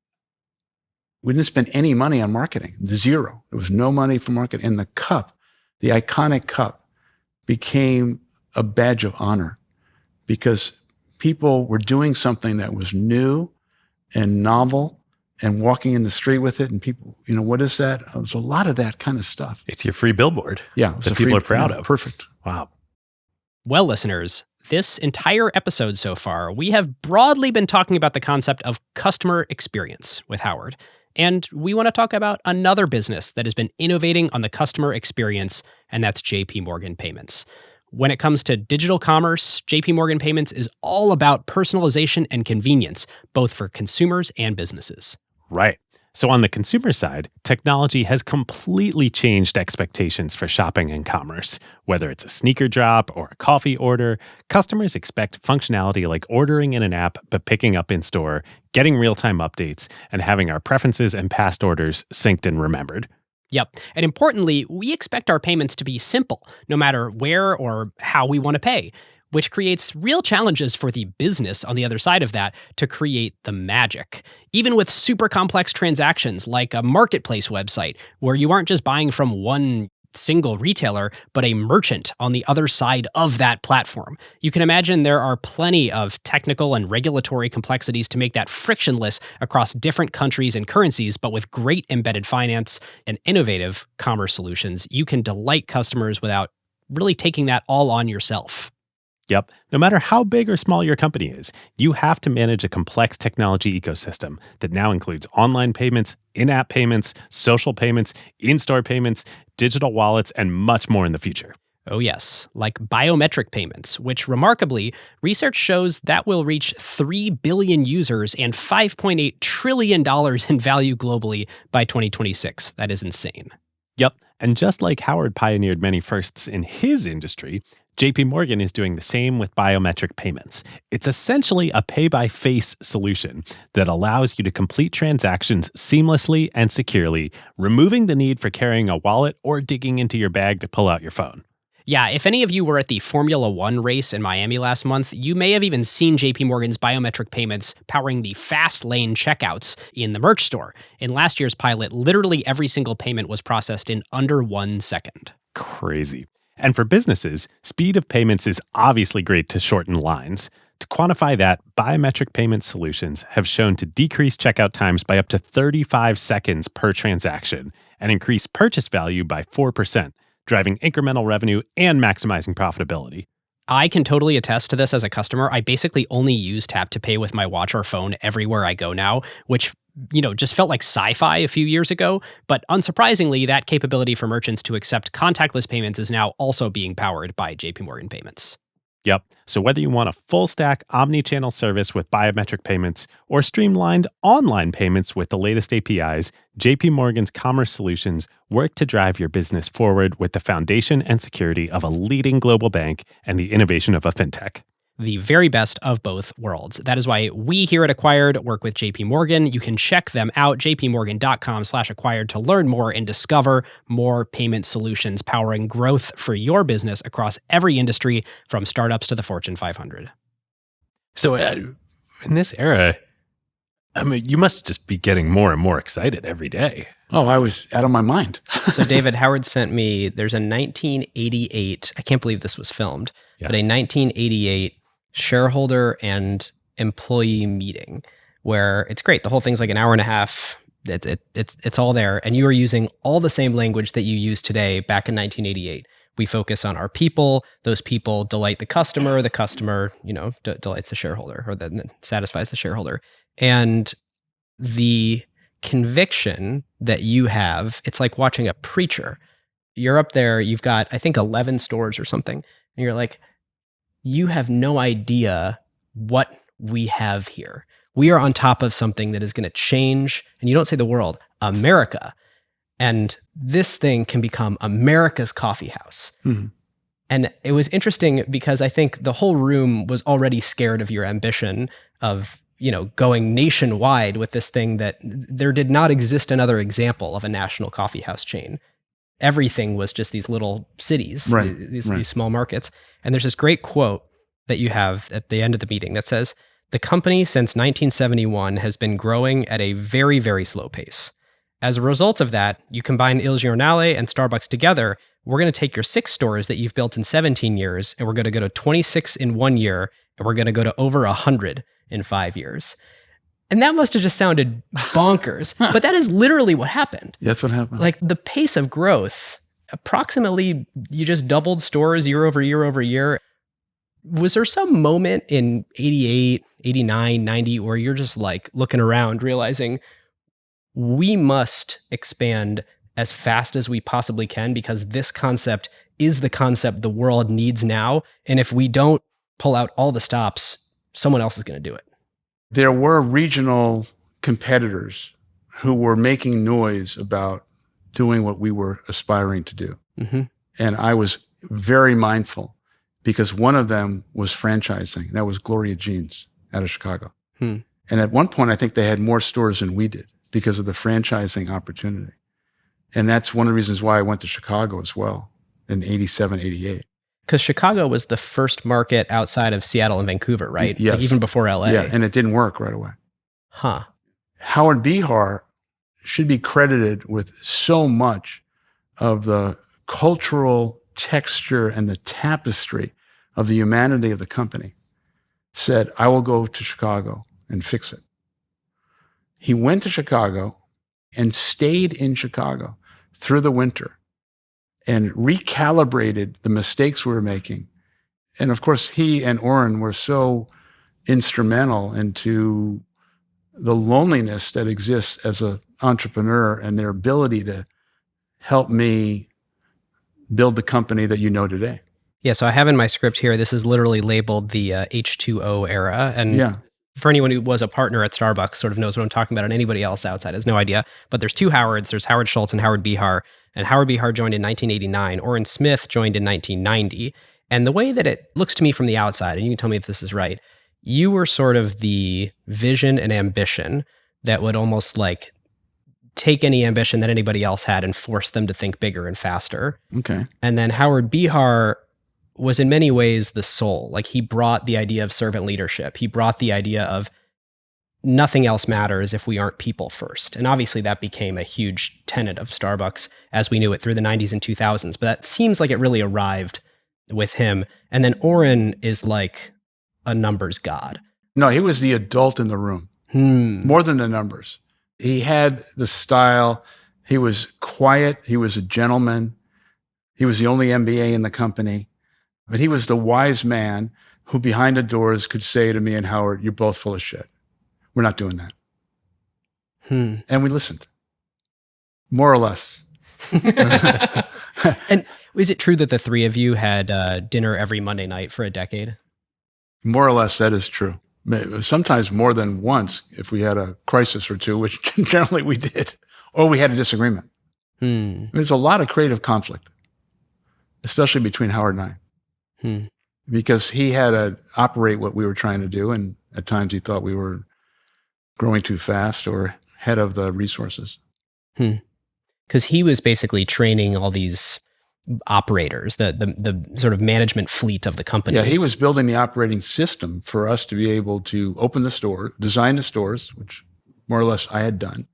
We didn't spend any money on marketing, zero. There was no money for marketing. And the cup, the iconic cup, became a badge of honor because people were doing something that was new and novel and walking in the street with it, and people, what is that? It was a lot of that kind of stuff. It's your free billboard. Yeah. That people are proud of. Perfect. Wow. Well, listeners, this entire episode so far, we have broadly been talking about the concept of customer experience with Howard. And we want to talk about another business that has been innovating on the customer experience, and that's JP Morgan Payments. When it comes to digital commerce, JP Morgan Payments is all about personalization and convenience, both for consumers and businesses. Right. So on the consumer side, technology has completely changed expectations for shopping and commerce. Whether it's a sneaker drop or a coffee order, customers expect functionality like ordering in an app but picking up in store, getting real-time updates, and having our preferences and past orders synced and remembered. Yep. And importantly, we expect our payments to be simple, no matter where or how we want to pay, which creates real challenges for the business on the other side of that to create the magic. Even with super complex transactions like a marketplace website, where you aren't just buying from one single retailer, but a merchant on the other side of that platform. You can imagine there are plenty of technical and regulatory complexities to make that frictionless across different countries and currencies, but with great embedded finance and innovative commerce solutions, you can delight customers without really taking that all on yourself. Yep. No matter how big or small your company is, you have to manage a complex technology ecosystem that now includes online payments, in-app payments, social payments, in-store payments, digital wallets, and much more in the future. Oh yes, like biometric payments, which remarkably, research shows that will reach 3 billion users and $5.8 trillion in value globally by 2026. That is insane. Yep. And just like Howard pioneered many firsts in his industry, JP Morgan is doing the same with biometric payments. It's essentially a pay-by-face solution that allows you to complete transactions seamlessly and securely, removing the need for carrying a wallet or digging into your bag to pull out your phone. Yeah, if any of you were at the Formula One race in Miami last month, you may have even seen JP Morgan's biometric payments powering the fast lane checkouts in the merch store. In last year's pilot, literally every single payment was processed in under 1 second. Crazy. And for businesses, speed of payments is obviously great to shorten lines. To quantify that, biometric payment solutions have shown to decrease checkout times by up to 35 seconds per transaction and increase purchase value by 4%, driving incremental revenue and maximizing profitability. I can totally attest to this as a customer. I basically only use Tap to Pay with my watch or phone everywhere I go now, which just felt like sci-fi a few years ago. But unsurprisingly, that capability for merchants to accept contactless payments is now also being powered by JP Morgan Payments. Yep. So whether you want a full stack omni-channel service with biometric payments or streamlined online payments with the latest APIs, JP Morgan's commerce solutions work to drive your business forward with the foundation and security of a leading global bank and the innovation of a fintech. The very best of both worlds. That is why we here at Acquired work with JP Morgan. You can check them out, jpmorgan.com/acquired, to learn more and discover more payment solutions powering growth for your business across every industry, from startups to the Fortune 500. So in this era, I mean, you must just be getting more and more excited every day. Oh, I was out of my mind. So David, Howard sent me, there's a 1988, I can't believe this was filmed, but a 1988 shareholder and employee meeting where it's great. The whole thing's like an hour and a half. It's all there. And you are using all the same language that you use today back in 1988. We focus on our people. Those people delight the customer delights the shareholder, or then satisfies the shareholder. And the conviction that you have, it's like watching a preacher. You're up there, you've got, I think, 11 stores or something. And you're like, you have no idea what we have here. We are on top of something that is going to change, and you don't say the world, America. And this thing can become America's coffee house. Mm-hmm. And it was interesting because I think the whole room was already scared of your ambition of, going nationwide with this thing that there did not exist another example of a national coffee house chain. Everything was just these little cities, right, these small markets. And there's this great quote that you have at the end of the meeting that says, "The company since 1971 has been growing at a very, very slow pace. As a result of that, you combine Il Giornale and Starbucks together, we're going to take your 6 stores that you've built in 17 years, and we're going to go to 26 in 1 year, and we're going to go to over 100 in 5 years." And that must have just sounded bonkers. But that is literally what happened. That's what happened. Like the pace of growth, approximately you just doubled stores year over year over year. Was there some moment in 88, 89, 90 where you're just like looking around realizing we must expand as fast as we possibly can because this concept is the concept the world needs now. And if we don't pull out all the stops, someone else is going to do it. There were regional competitors who were making noise about doing what we were aspiring to do. Mm-hmm. And I was very mindful because one of them was franchising. That was Gloria Jeans out of Chicago. And at one point, I think they had more stores than we did because of the franchising opportunity. And that's one of the reasons why I went to Chicago as well in 87, 88. Because Chicago was the first market outside of Seattle and Vancouver, right? Yes. Like even before LA. Yeah, and it didn't work right away. Huh. Howard Bihar should be credited with so much of the cultural texture and the tapestry of the humanity of the company. Said, I will go to Chicago and fix it. He went to Chicago and stayed in Chicago through the winter and recalibrated the mistakes we were making. And of course, he and Oren were so instrumental into the loneliness that exists as an entrepreneur and their ability to help me build the company that you know today. Yeah, so I have in my script here, this is literally labeled the H2O era. And Yeah. for anyone who was a partner at Starbucks sort of knows what I'm talking about, and anybody else outside has no idea. But there's two Howards. There's Howard Schultz and Howard Bihar. And Howard Bihar joined in 1989. Oren Smith joined in 1990. And the way that it looks to me from the outside, and you can tell me if this is right, you were sort of the vision and ambition that would almost like take any ambition that anybody else had and force them to think bigger and faster. Okay. And then Howard Bihar was in many ways the soul. Like he brought the idea of servant leadership. He brought the idea of nothing else matters if we aren't people first. And obviously that became a huge tenet of Starbucks as we knew it through the 90s and 2000s. But that seems like it really arrived with him. And then Oren is like a numbers god. No, he was the adult in the room, more than the numbers. He had the style. He was quiet. He was a gentleman. He was the only MBA in the company. But he was the wise man who behind the doors could say to me and Howard, you're both full of shit. We're not doing that. And we listened, more or less. And is it true that the three of you had dinner every Monday night for a decade? More or less, that is true. Sometimes more than once if we had a crisis or two, which generally we did, or we had a disagreement. There's a lot of creative conflict, especially between Howard and I. Because he had to operate what we were trying to do, and at times he thought we were growing too fast or ahead of the resources. Because he was basically training all these operators, the sort of management fleet of the company. Yeah, he was building the operating system for us to be able to open the store, design the stores, which more or less I had done,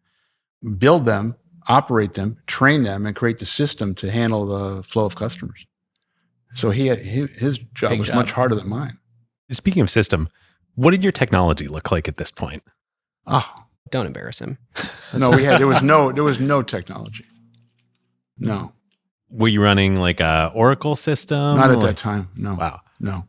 build them, operate them, train them, and create the system to handle the flow of customers. So his job was much harder than mine. Speaking of system, what did your technology look like at this point? Don't embarrass him. No, there was no technology. No. Were you running like a Oracle system? Not at that time. No. Wow. No.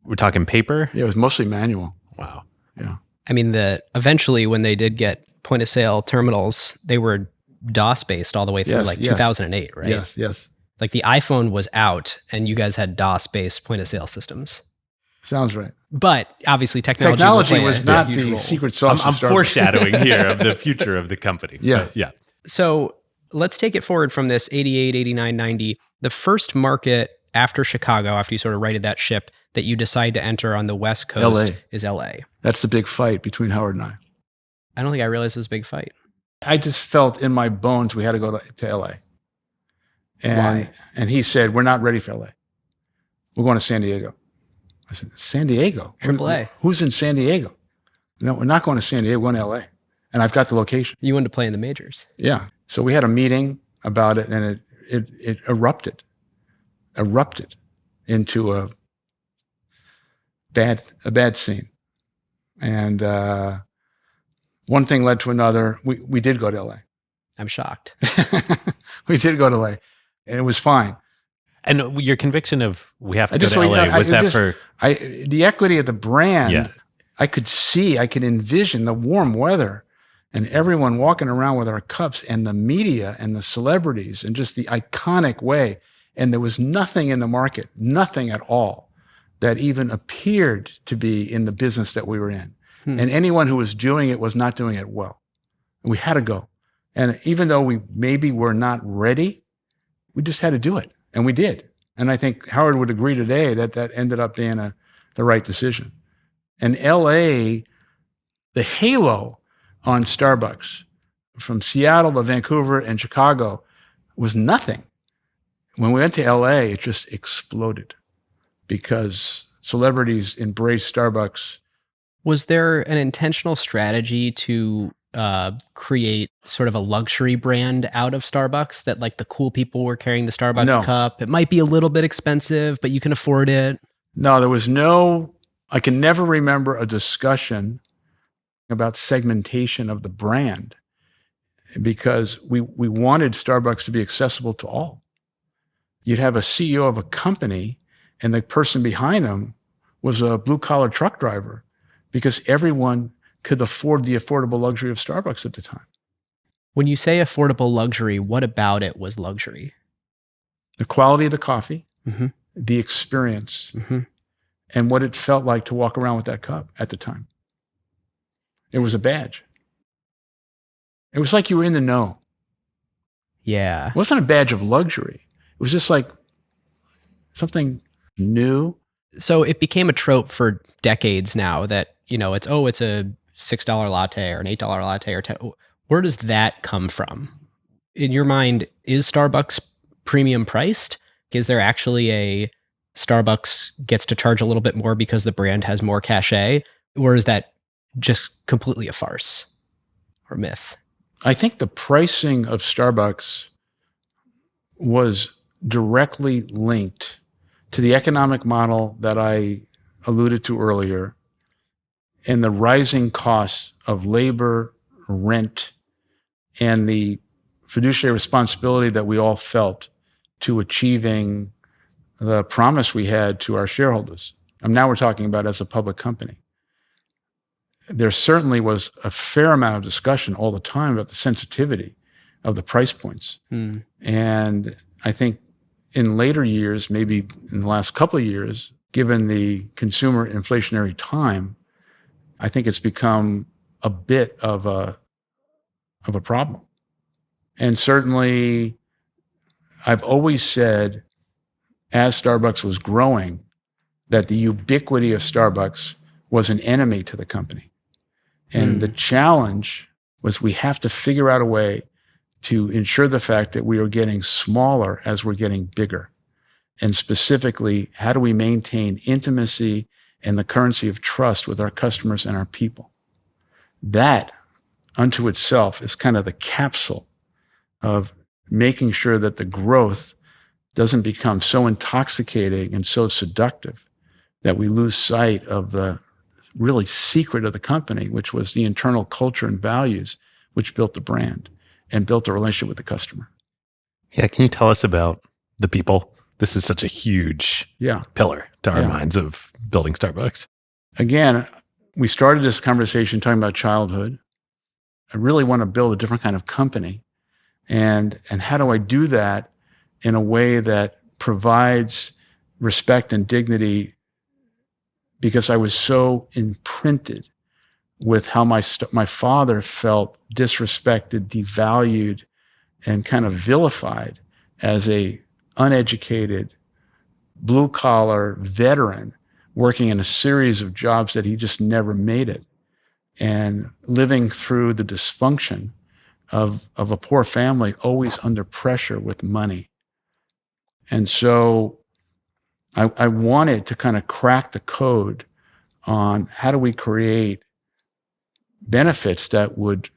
We're talking paper? Yeah, it was mostly manual. Wow. Yeah. I mean, eventually when they did get point of sale terminals, they were DOS based all the way through 2008, right? Yes. Like the iPhone was out and you guys had DOS based point of sale systems. Sounds right. But obviously technology was not the role. secret sauce. I'm foreshadowing here of the future of the company. Yeah. Yeah. So let's take it forward from this 88, 89, 90. The first market after Chicago, after you sort of righted that ship, that you decide to enter on the West Coast is LA. That's the big fight between Howard and I. I don't think I realized it was a big fight. I just felt in my bones we had to go to LA. Why? And he said, we're not ready for LA. We're going to San Diego. I said, San Diego? AAA. Who's in San Diego? No, we're not going to San Diego, we're going to LA. And I've got the location. You wanted to play in the majors. Yeah. So we had a meeting about it, and it erupted into a bad scene. And one thing led to another. We did go to LA. I'm shocked. We did go to LA, and it was fine. And your conviction of we have to go to LA, was that for... the equity of the brand, Yeah. I could envision the warm weather and everyone walking around with our cups and the media and the celebrities and just the iconic way. And there was nothing in the market, nothing at all, that even appeared to be in the business that we were in. And anyone who was doing it was not doing it well. We had to go. And even though we maybe were not ready, we just had to do it. And we did. And I think Howard would agree today that that ended up being the right decision. And LA, the halo on Starbucks from Seattle to Vancouver and Chicago was nothing. When we went to LA, it just exploded because celebrities embraced Starbucks. Was there an intentional strategy to create sort of a luxury brand out of Starbucks, that like the cool people were carrying the Starbucks cup? It might be a little bit expensive, but you can afford it. No, there was I can never remember a discussion about segmentation of the brand because we wanted Starbucks to be accessible to all. You'd have a CEO of a company and the person behind him was a blue-collar truck driver because everyone could afford the affordable luxury of Starbucks at the time. When you say affordable luxury, what about it was luxury? The quality of the coffee, Mm-hmm. the experience, Mm-hmm. and what it felt like to walk around with that cup at the time. It was a badge. It was like you were in the know. Yeah. It wasn't a badge of luxury. It was just like something new. So it became a trope for decades now that, it's a $6 latte or an $8 latte or $10. Where does that come from? In your mind, is Starbucks premium priced? Is there actually a Starbucks gets to charge a little bit more because the brand has more cachet? Or is that just completely a farce or myth? I think the pricing of Starbucks was directly linked to the economic model that I alluded to earlier and the rising costs of labor, rent, and the fiduciary responsibility that we all felt to achieving the promise we had to our shareholders. And now we're talking about as a public company. There certainly was a fair amount of discussion all the time about the sensitivity of the price points. And I think in later years, maybe in the last couple of years, given the consumer inflationary time, I think it's become a bit of a problem. And certainly, I've always said, as Starbucks was growing, that the ubiquity of Starbucks was an enemy to the company. And the challenge was we have to figure out a way to ensure the fact that we are getting smaller as we're getting bigger. And specifically, how do we maintain intimacy and the currency of trust with our customers and our people? That unto itself is kind of the capsule of making sure that the growth doesn't become so intoxicating and so seductive that we lose sight of the really secret of the company, which was the internal culture and values which built the brand and built the relationship with the customer. Yeah, can you tell us about the people? This is such a huge pillar to our minds of building Starbucks. Again, we started this conversation talking about childhood. I really want to build a different kind of company. And how do I do that in a way that provides respect and dignity? Because I was so imprinted with how my father felt disrespected, devalued, and kind of vilified as a uneducated, blue-collar veteran working in a series of jobs that he just never made it, and living through the dysfunction of a poor family, always under pressure with money. And so I wanted to kind of crack the code on how do we create benefits that would,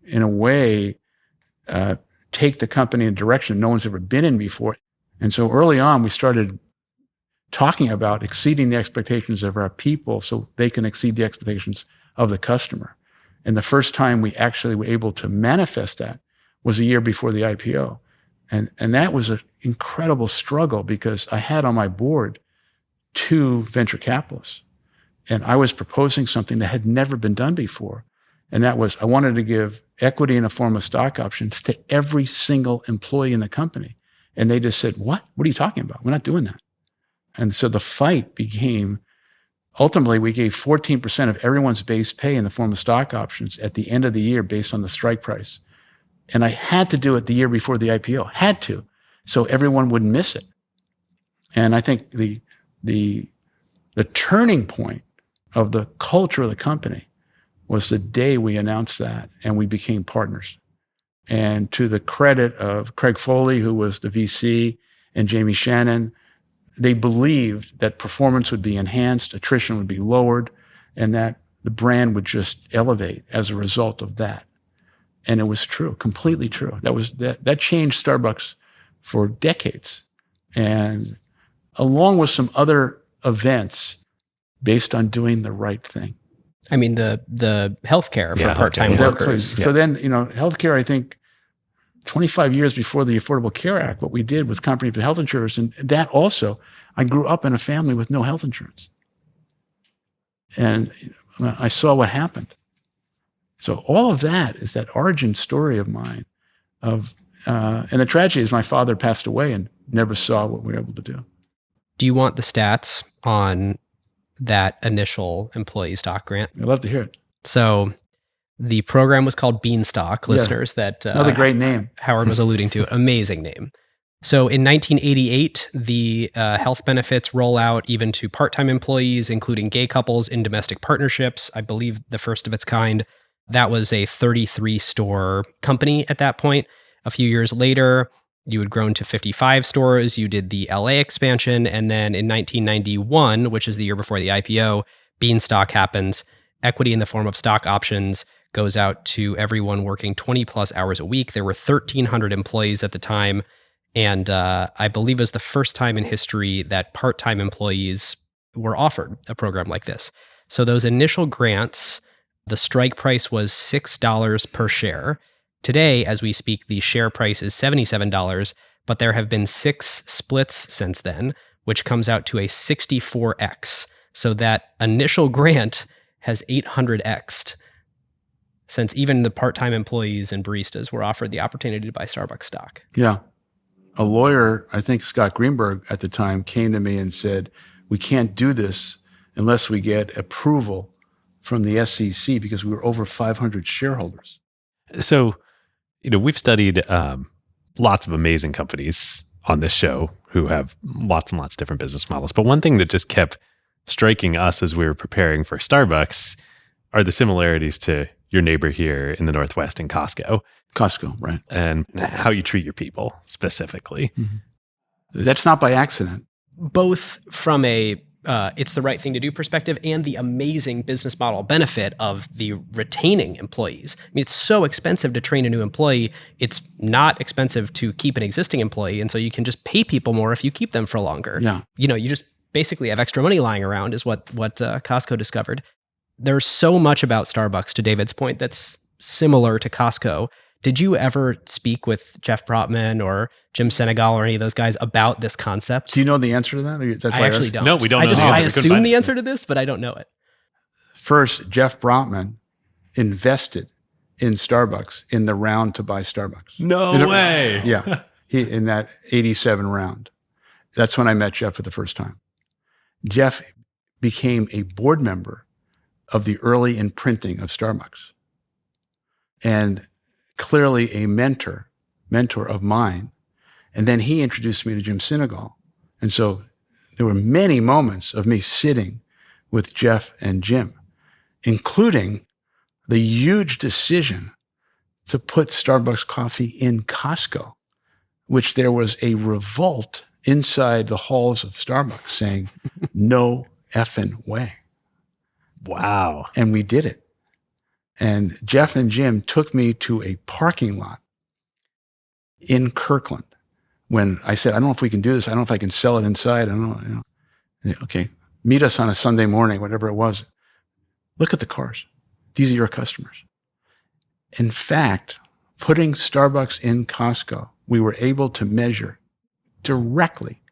in a way, take the company in a direction no one's ever been in before. And so early on, we started talking about exceeding the expectations of our people so they can exceed the expectations of the customer. And the first time we actually were able to manifest that was a year before the IPO. And that was an incredible struggle because I had on my board 2 venture capitalists. And I was proposing something that had never been done before. And that was, I wanted to give equity in the form of stock options to every single employee in the company. And they just said, what? What are you talking about? We're not doing that. And so the fight became, ultimately, we gave 14% of everyone's base pay in the form of stock options at the end of the year based on the strike price. And I had to do it the year before the IPO, had to, so everyone wouldn't miss it. And I think the turning point of the culture of the company was the day we announced that and we became partners. And to the credit of Craig Foley, who was the VC, and Jamie Shannon, they believed that performance would be enhanced, attrition would be lowered, and that the brand would just elevate as a result of that. And it was true, completely true. That changed Starbucks for decades. And along with some other events based on doing the right thing. I mean, the healthcare for part-time workers. So then, healthcare, I think 25 years before the Affordable Care Act, what we did was comprehensive health insurance. And that also, I grew up in a family with no health insurance. And I saw what happened. So all of that is that origin story of mine. And the tragedy is my father passed away and never saw what we were able to do. Do you want the stats on that initial employee stock grant? I'd love to hear it. So the program was called Beanstalk, listeners, that another great name Howard was alluding to. Amazing name. So in 1988, the health benefits roll out even to part-time employees, including gay couples in domestic partnerships. I believe the first of its kind. That was a 33-store company at that point. A few years later, you had grown to 55 stores. You did the LA expansion. And then in 1991, which is the year before the IPO, Beanstalk happens. Equity in the form of stock options goes out to everyone working 20 plus hours a week. There were 1,300 employees at the time. And I believe it was the first time in history that part-time employees were offered a program like this. So those initial grants, the strike price was $6 per share. Today, as we speak, the share price is $77, but there have been 6 splits since then, which comes out to a 64x. So that initial grant has 800x'd since even the part-time employees and baristas were offered the opportunity to buy Starbucks stock. Yeah. A lawyer, I think Scott Greenberg at the time, came to me and said, we can't do this unless we get approval from the SEC because we were over 500 shareholders. So, we've studied lots of amazing companies on this show who have lots and lots of different business models. But one thing that just kept striking us as we were preparing for Starbucks are the similarities to your neighbor here in the Northwest in Costco. Costco, right. And how you treat your people specifically. Mm-hmm. That's not by accident. Both from a it's the right thing to do perspective and the amazing business model benefit of the retaining employees. I mean, it's so expensive to train a new employee. It's not expensive to keep an existing employee. And so you can just pay people more if you keep them for longer. Yeah. You just basically have extra money lying around is what Costco discovered. There's so much about Starbucks, to David's point, that's similar to Costco. Did you ever speak with Jeff Brotman or Jim Senegal or any of those guys about this concept? Do you know the answer to that? That's I actually don't. No, we don't know the answer. I assume the answer to this, but I don't know it. First, Jeff Brotman invested in Starbucks in the round to buy Starbucks. No way. Yeah. In that 87 round. That's when I met Jeff for the first time. Jeff became a board member of the early imprinting of Starbucks. And clearly a mentor of mine. And then he introduced me to Jim Senegal. And so there were many moments of me sitting with Jeff and Jim, including the huge decision to put Starbucks coffee in Costco, which there was a revolt inside the halls of Starbucks saying, no effing way. Wow. And we did it. And Jeff and Jim took me to a parking lot in Kirkland when I said, I don't know if we can do this. I don't know if I can sell it inside. I don't know. Okay, meet us on a Sunday morning, whatever it was. Look at the cars. These are your customers. In fact, putting Starbucks in Costco, we were able to measure directly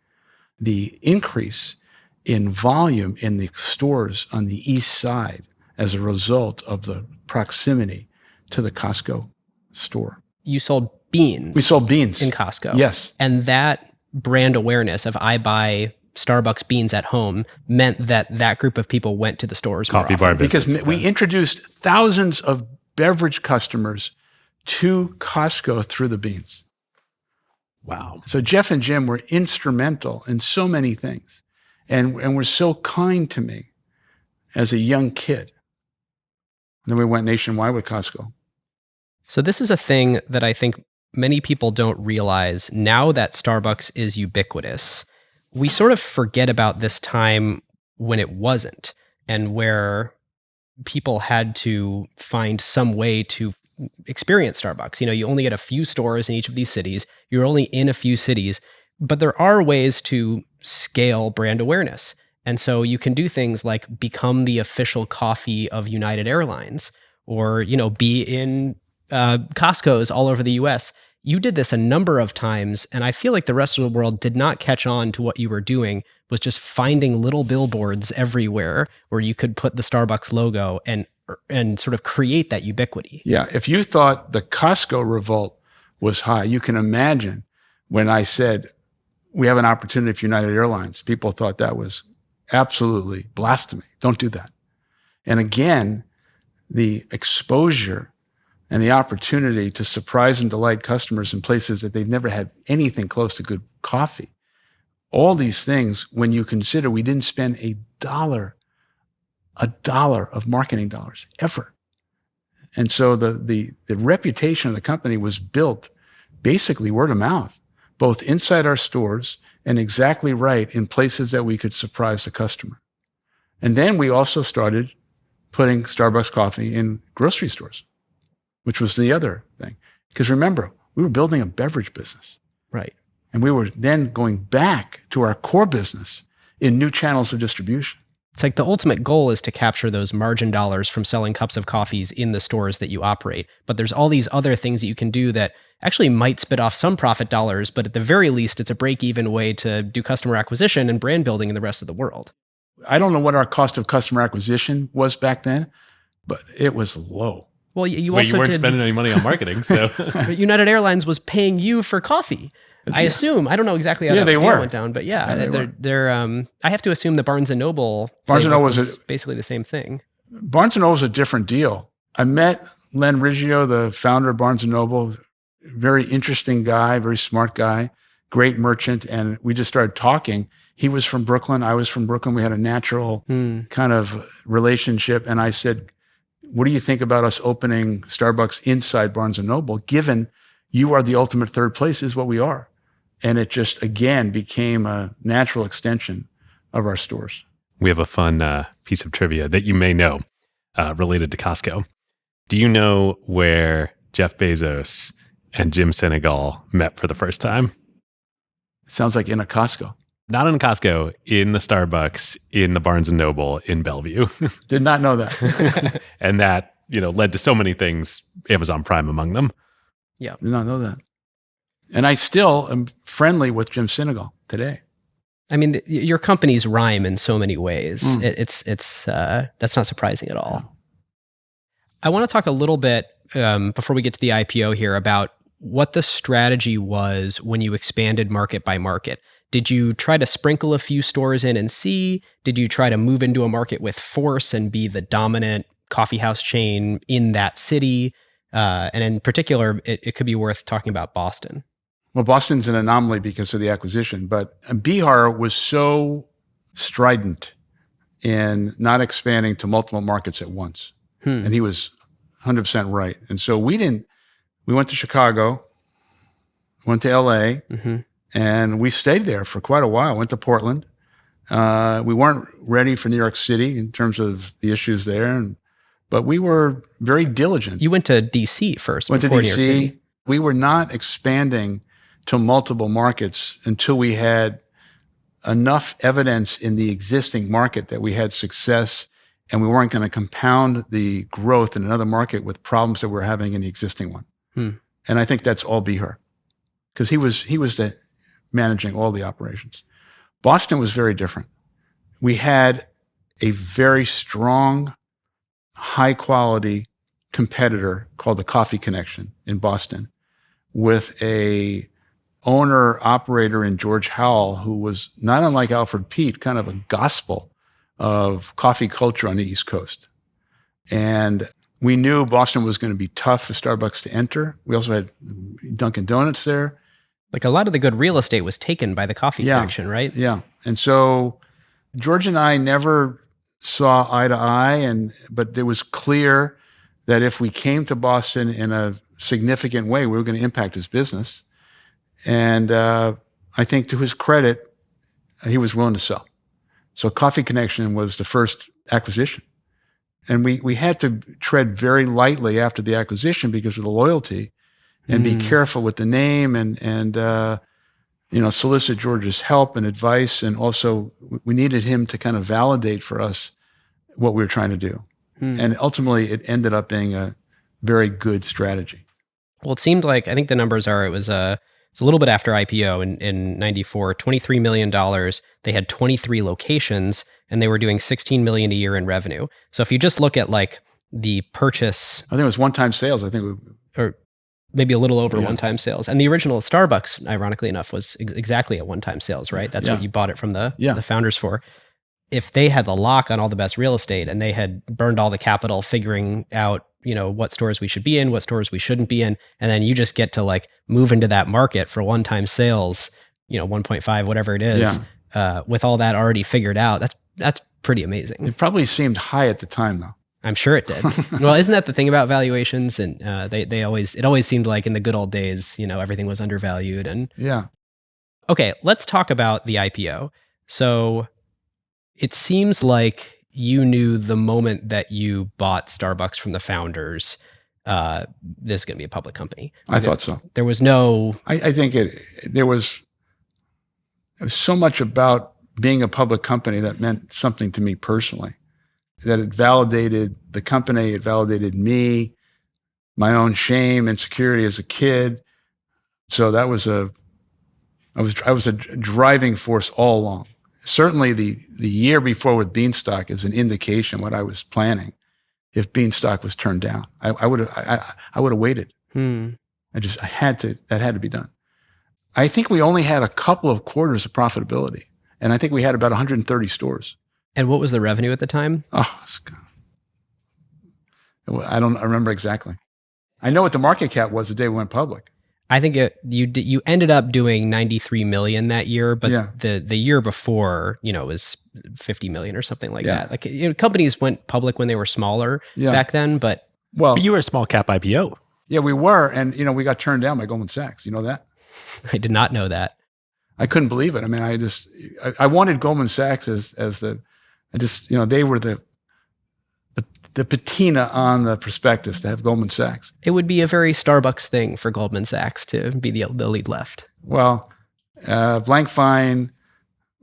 the increase in volume in the stores on the east side as a result of the proximity to the Costco store. You sold beans. We sold beans in Costco. Yes. And that brand awareness of I buy Starbucks beans at home meant that that group of people went to the stores Coffee more bar often. business. Because we introduced thousands of beverage customers to Costco through the beans. Wow. So Jeff and Jim were instrumental in so many things and were so kind to me as a young kid. And then we went nationwide with Costco. So this is a thing that I think many people don't realize now that Starbucks is ubiquitous. We sort of forget about this time when it wasn't and where people had to find some way to experience Starbucks. You know, you only get a few stores in each of these cities. You're only in a few cities, but there are ways to scale brand awareness. And so you can do things like become the official coffee of United Airlines or, you know, be in Costco's all over the US. You did this a number of times, and I feel like the rest of the world did not catch on to what you were doing, was just finding little billboards everywhere where you could put the Starbucks logo and sort of create that ubiquity. Yeah, if you thought the Costco revolt was high, you can imagine when I said, we have an opportunity for United Airlines. People thought that was absolutely blasphemy. Don't do that. And again, the exposure and the opportunity to surprise and delight customers in places that they've never had anything close to good coffee. All these things, when you consider we didn't spend a dollar of marketing dollars ever. And so the reputation of the company was built basically word of mouth, both inside our stores and exactly right in places that we could surprise the customer. And then we also started putting Starbucks coffee in grocery stores, which was the other thing. Because remember, we were building a beverage business. Right. And we were then going back to our core business in new channels of distribution. It's like the ultimate goal is to capture those margin dollars from selling cups of coffees in the stores that you operate. But there's all these other things that you can do that actually might spit off some profit dollars, but at the very least, it's a break-even way to do customer acquisition and brand building in the rest of the world. I don't know what our cost of customer acquisition was back then, but it was low. Well, you Well, also you weren't did, spending any money on marketing, so. but United Airlines was paying you for coffee. I assume. I don't know exactly how that they deal were. went down, but yeah, Yeah, they were. they're I have to assume the Barnes & Noble Barnes & playbook Noble was basically the same thing. Barnes & Noble was a different deal. I met Len Riggio, the founder of Barnes & Noble, very interesting guy, very smart guy, great merchant, and we just started talking. He was from Brooklyn. I was from Brooklyn. We had a natural kind of relationship, and I said, what do you think about us opening Starbucks inside Barnes & Noble, given you are the ultimate third place is what we are? And it just, again, became a natural extension of our stores. We have a fun piece of trivia that you may know related to Costco. Do you know where Jeff Bezos and Jim Senegal met for the first time? Sounds like in a Costco. Not in Costco, in the Starbucks, in the Barnes & Noble in Bellevue. Did not know that. And that, led to so many things, Amazon Prime among them. Yeah. Did not know that. And I still am friendly with Jim Senegal today. I mean, your companies rhyme in so many ways. It's that's not surprising at all. I want to talk a little bit before we get to the IPO here about what the strategy was when you expanded market by market. Did you try to sprinkle a few stores in and see? Did you try to move into a market with force and be the dominant coffeehouse chain in that city? And in particular, it could be worth talking about Boston. Well, Boston's an anomaly because of the acquisition, but Bihar was so strident in not expanding to multiple markets at once. And he was 100% right. And so we went to Chicago, went to LA, and we stayed there for quite a while. Went to Portland. We weren't ready for New York City in terms of the issues there, but we were very diligent. You went to DC first. Went to before New York City. DC. We were not expanding to multiple markets until we had enough evidence in the existing market that we had success and we weren't going to compound the growth in another market with problems that we're having in the existing one. And I think that's all be her, because he was managing all the operations. Boston was very different. We had a very strong, high quality competitor called the Coffee Connection in Boston, with a owner operator in George Howell, who was not unlike Alfred Peet, kind of a gospel of coffee culture on the East Coast. And we knew Boston was going to be tough for Starbucks to enter. We also had Dunkin' Donuts there. Like a lot of the good real estate was taken by the Coffee Connection, right? Yeah. And so George and I never saw eye to eye, but it was clear that if we came to Boston in a significant way, we were going to impact his business. And I think to his credit, he was willing to sell. So Coffee Connection was the first acquisition. And we had to tread very lightly after the acquisition because of the loyalty, and be careful with the name and solicit George's help and advice. And also we needed him to kind of validate for us what we were trying to do. And ultimately it ended up being a very good strategy. Well, it seemed like, I think the numbers are, it's a little bit after IPO in 94, $23 million. They had 23 locations and they were doing $16 million a year in revenue. So if you just look at like the purchase, I think it was one-time sales. Or maybe a little over one-time sales. And the original Starbucks, ironically enough, was exactly at one-time sales, right? That's what you bought it from the founders for. If they had the lock on all the best real estate and they had burned all the capital figuring out, what stores we should be in, what stores we shouldn't be in, and then you just get to like move into that market for one-time sales, 1.5, whatever it is, with all that already figured out, that's pretty amazing. It probably seemed high at the time though. I'm sure it did. Well, isn't that the thing about valuations? And it always seemed like in the good old days, everything was undervalued. And okay, let's talk about the IPO. So it seems like you knew the moment that you bought Starbucks from the founders, this is going to be a public company. I thought so. There was no... I think there was so much about being a public company that meant something to me personally, that it validated the company, it validated me, my own shame and security as a kid. So that was I was a driving force all along. Certainly the year before with Beanstalk is an indication what I was planning. If Beanstalk was turned down, I would have waited. That had to be done. I think we only had a couple of quarters of profitability, and I think we had about 130 stores. And what was the revenue at the time? Oh, I don't remember exactly. I know what the market cap was the day we went public. I think you ended up doing 93 million that year, but the year before, it was 50 million or something like that. Like companies went public when they were smaller back then, but you were a small cap IPO. Yeah, we were, and we got turned down by Goldman Sachs. You know that? I did not know that. I couldn't believe it. I mean, I wanted Goldman Sachs they were the patina on the prospectus to have Goldman Sachs. It would be a very Starbucks thing for Goldman Sachs to be the lead left. Well, Blank Fine,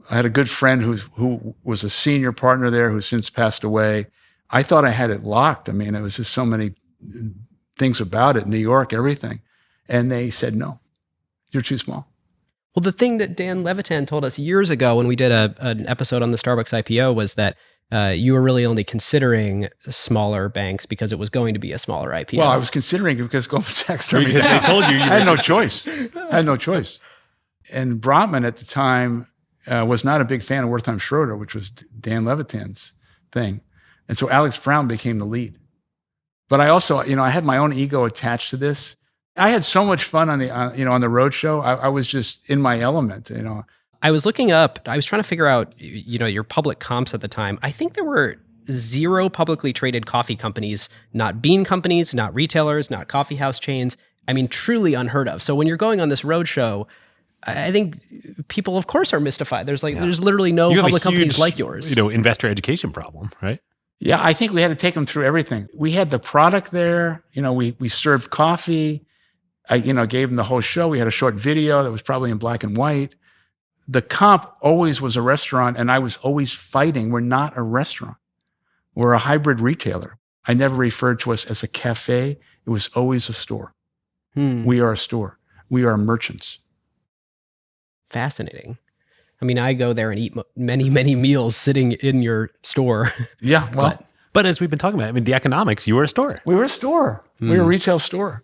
I had a good friend who was a senior partner there who's since passed away. I thought I had it locked. I mean, it was just so many things about it, New York, everything. And they said, no, you're too small. Well, the thing that Dan Levitan told us years ago when we did an episode on the Starbucks IPO was that you were really only considering smaller banks because it was going to be a smaller IPO. Well, I was considering it because Goldman Sachs turned me down. They told you. I had no choice. And Brotman at the time was not a big fan of Wertheim Schroeder, which was Dan Levitan's thing. And so Alex Brown became the lead. But I also, I had my own ego attached to this. I had so much fun on the road show. I was just in my element, I was looking up, I was trying to figure out, your public comps at the time. I think there were 0 publicly traded coffee companies, not bean companies, not retailers, not coffee house chains. I mean, truly unheard of. So when you're going on this road show, I think people, of course, are mystified. There's literally no public companies like yours. Investor education problem, right? Yeah, I think we had to take them through everything. We had the product there. We served coffee. I gave them the whole show. We had a short video that was probably in black and white. The comp always was a restaurant, and I was always fighting. We're not a restaurant. We're a hybrid retailer. I never referred to us as a cafe. It was always a store. We are a store. We are merchants. Fascinating. I mean, I go there and eat many, many meals sitting in your store. Yeah, well. But as we've been talking about, I mean, the economics, you were a store. We were a store. We were a retail store.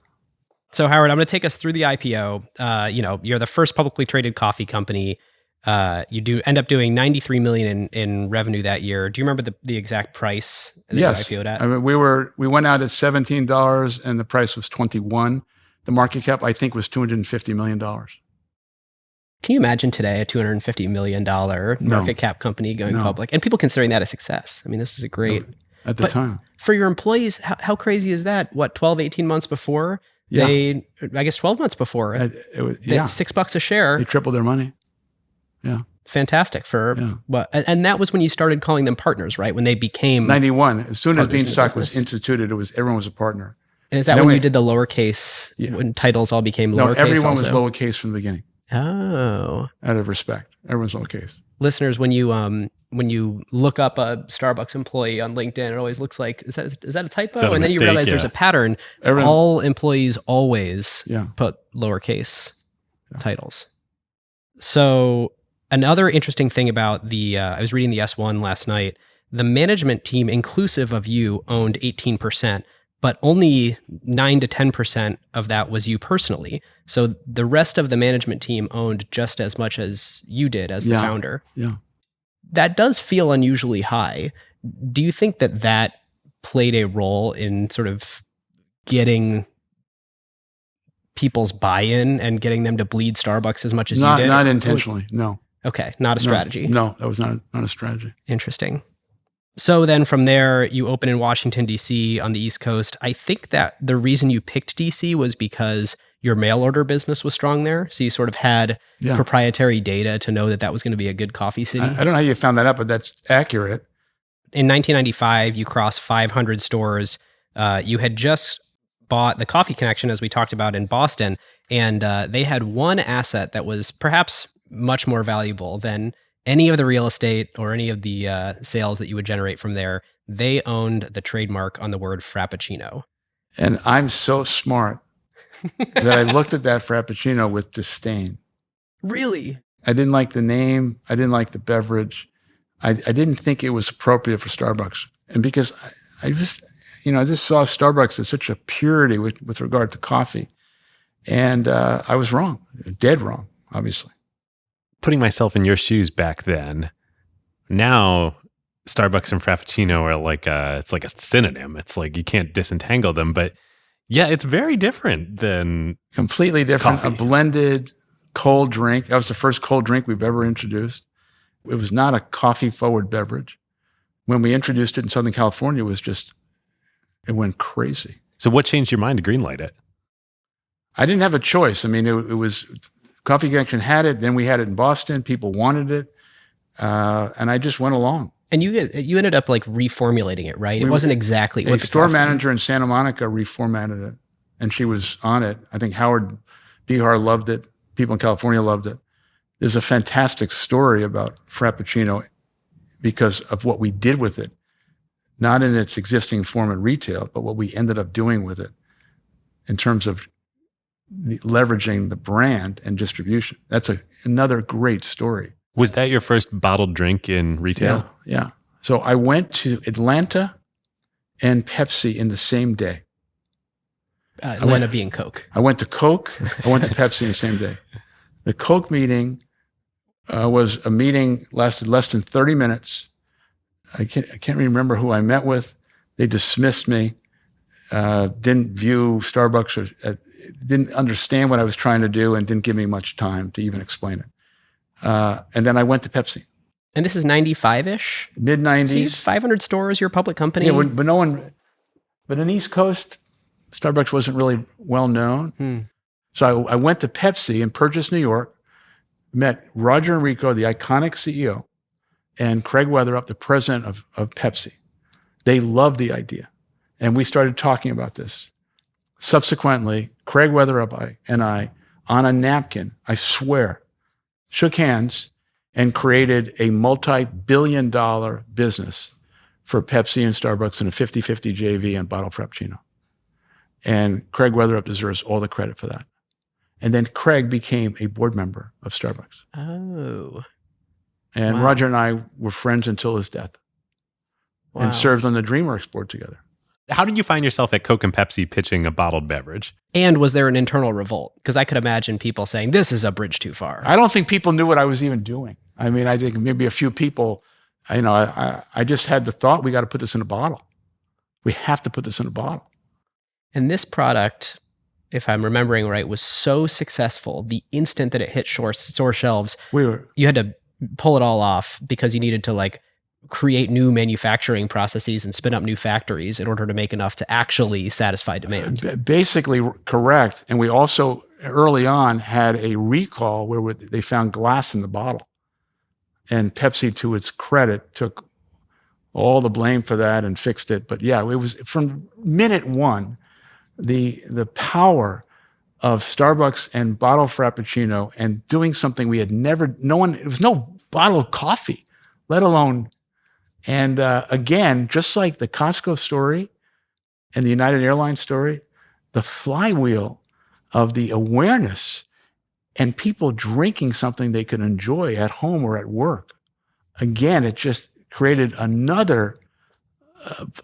So Howard, I'm going to take us through the IPO. You're the first publicly traded coffee company. You do end up doing $93 million in revenue that year. Do you remember the exact price that Yes. you IPO'd at? I mean, we went out at $17 and the price was $21. The market cap, I think, was $250 million. Can you imagine today a $250 million market cap company going public and people considering that a success? I mean, this is a great... At the time. For your employees, how crazy is that? What, 12, 18 months before? I guess 12 months before. It was, $6 a share. They tripled their money. Yeah. Fantastic for what? And that was when you started calling them partners, right? When they became 91. As soon as partners in the Beanstalk was business. instituted, everyone was a partner. And is that when you did the lowercase, when titles all became lowercase? No, everyone was also? lowercase from the beginning. Oh. Out of respect. Everyone's lowercase. Listeners, when you look up a Starbucks employee on LinkedIn, it always looks like, is that a typo? Is that a and then you mistake? realize there's a pattern. All employees always put lowercase titles. So another interesting thing about I was reading the S1 last night, the management team, inclusive of you, owned 18%, but only 9 to 10% of that was you personally. So the rest of the management team owned just as much as you did as the founder. Yeah. That does feel unusually high. Do you think that played a role in sort of getting people's buy-in and getting them to bleed Starbucks as much as you did? Not intentionally, no. Okay, not a strategy. No, that was not a strategy. Interesting. So then from there, you open in Washington, D.C. on the East Coast. I think that the reason you picked D.C. was because your mail order business was strong there. So you sort of had proprietary data to know that was going to be a good coffee city. I don't know how you found that out, but that's accurate. In 1995, you crossed 500 stores. You had just bought the Coffee Connection, as we talked about, in Boston. And they had one asset that was perhaps much more valuable than any of the real estate or any of the sales that you would generate from there. They owned the trademark on the word Frappuccino. And I'm so smart that I looked at that Frappuccino with disdain. Really? I didn't like the name. I didn't like the beverage. I didn't think it was appropriate for Starbucks. And because I just saw Starbucks as such a purity with regard to coffee. And I was wrong, dead wrong, obviously. Putting myself in your shoes back then, now Starbucks and Frappuccino are it's like a synonym. It's like you can't disentangle them, but yeah, it's very different than completely different. coffee. A blended cold drink. That was the first cold drink we've ever introduced. It was not a coffee forward beverage. When we introduced it in Southern California, it went crazy. So what changed your mind to greenlight it? I didn't have a choice. I mean, it was Coffee Connection had it. Then we had it in Boston. People wanted it. And I just went along. And you ended up reformulating it, right? It wasn't exactly what the store manager in Santa Monica reformatted it, and she was on it. I think Howard Bihar loved it. People in California loved it. There's a fantastic story about Frappuccino because of what we did with it, not in its existing form in retail, but what we ended up doing with it in terms of leveraging the brand and distribution. That's another great story. Was that your first bottled drink in retail? Yeah. So I went to Atlanta and Pepsi in the same day. Atlanta being Coke. I went to Coke. I went to Pepsi in the same day. The Coke meeting was a meeting, lasted less than 30 minutes. I can't remember who I met with. They dismissed me. Didn't view Starbucks didn't understand what I was trying to do and didn't give me much time to even explain it. And then I went to Pepsi. And this is 95-ish? Mid-90s. 500 stores, you're a public company? Yeah, but in East Coast, Starbucks wasn't really well known. So I went to Pepsi in Purchase, New York, met Roger Enrico, the iconic CEO, and Craig Weatherup, the president of Pepsi. They loved the idea. And we started talking about this. Subsequently, Craig Weatherup and I, on a napkin, I swear, shook hands and created a multi-billion-dollar business for Pepsi and Starbucks in a 50-50 JV on bottle Frappuccino. And Craig Weatherup deserves all the credit for that. And then Craig became a board member of Starbucks. Oh. And Wow. Roger and I were friends until his death. Wow. And served on the DreamWorks board together. How did you find yourself at Coke and Pepsi pitching a bottled beverage? And was there an internal revolt? Because I could imagine people saying, this is a bridge too far. I don't think people knew what I was even doing. I mean, I think maybe a few people, I just had the thought, we got to put this in a bottle. We have to put this in a bottle. And this product, if I'm remembering right, was so successful the instant that it hit store shelves, you had to pull it all off because you needed to like create new manufacturing processes and spin up new factories in order to make enough to actually satisfy demand. Basically correct. And we also early on had a recall where they found glass in the bottle. And Pepsi, to its credit, took all the blame for that and fixed it. But yeah, it was from minute one, the power of Starbucks and bottle Frappuccino and doing something we had never, it was no bottled coffee, let alone. And again, just like the Costco story and the United Airlines story, the flywheel of the awareness and people drinking something they could enjoy at home or at work. Again, it just created another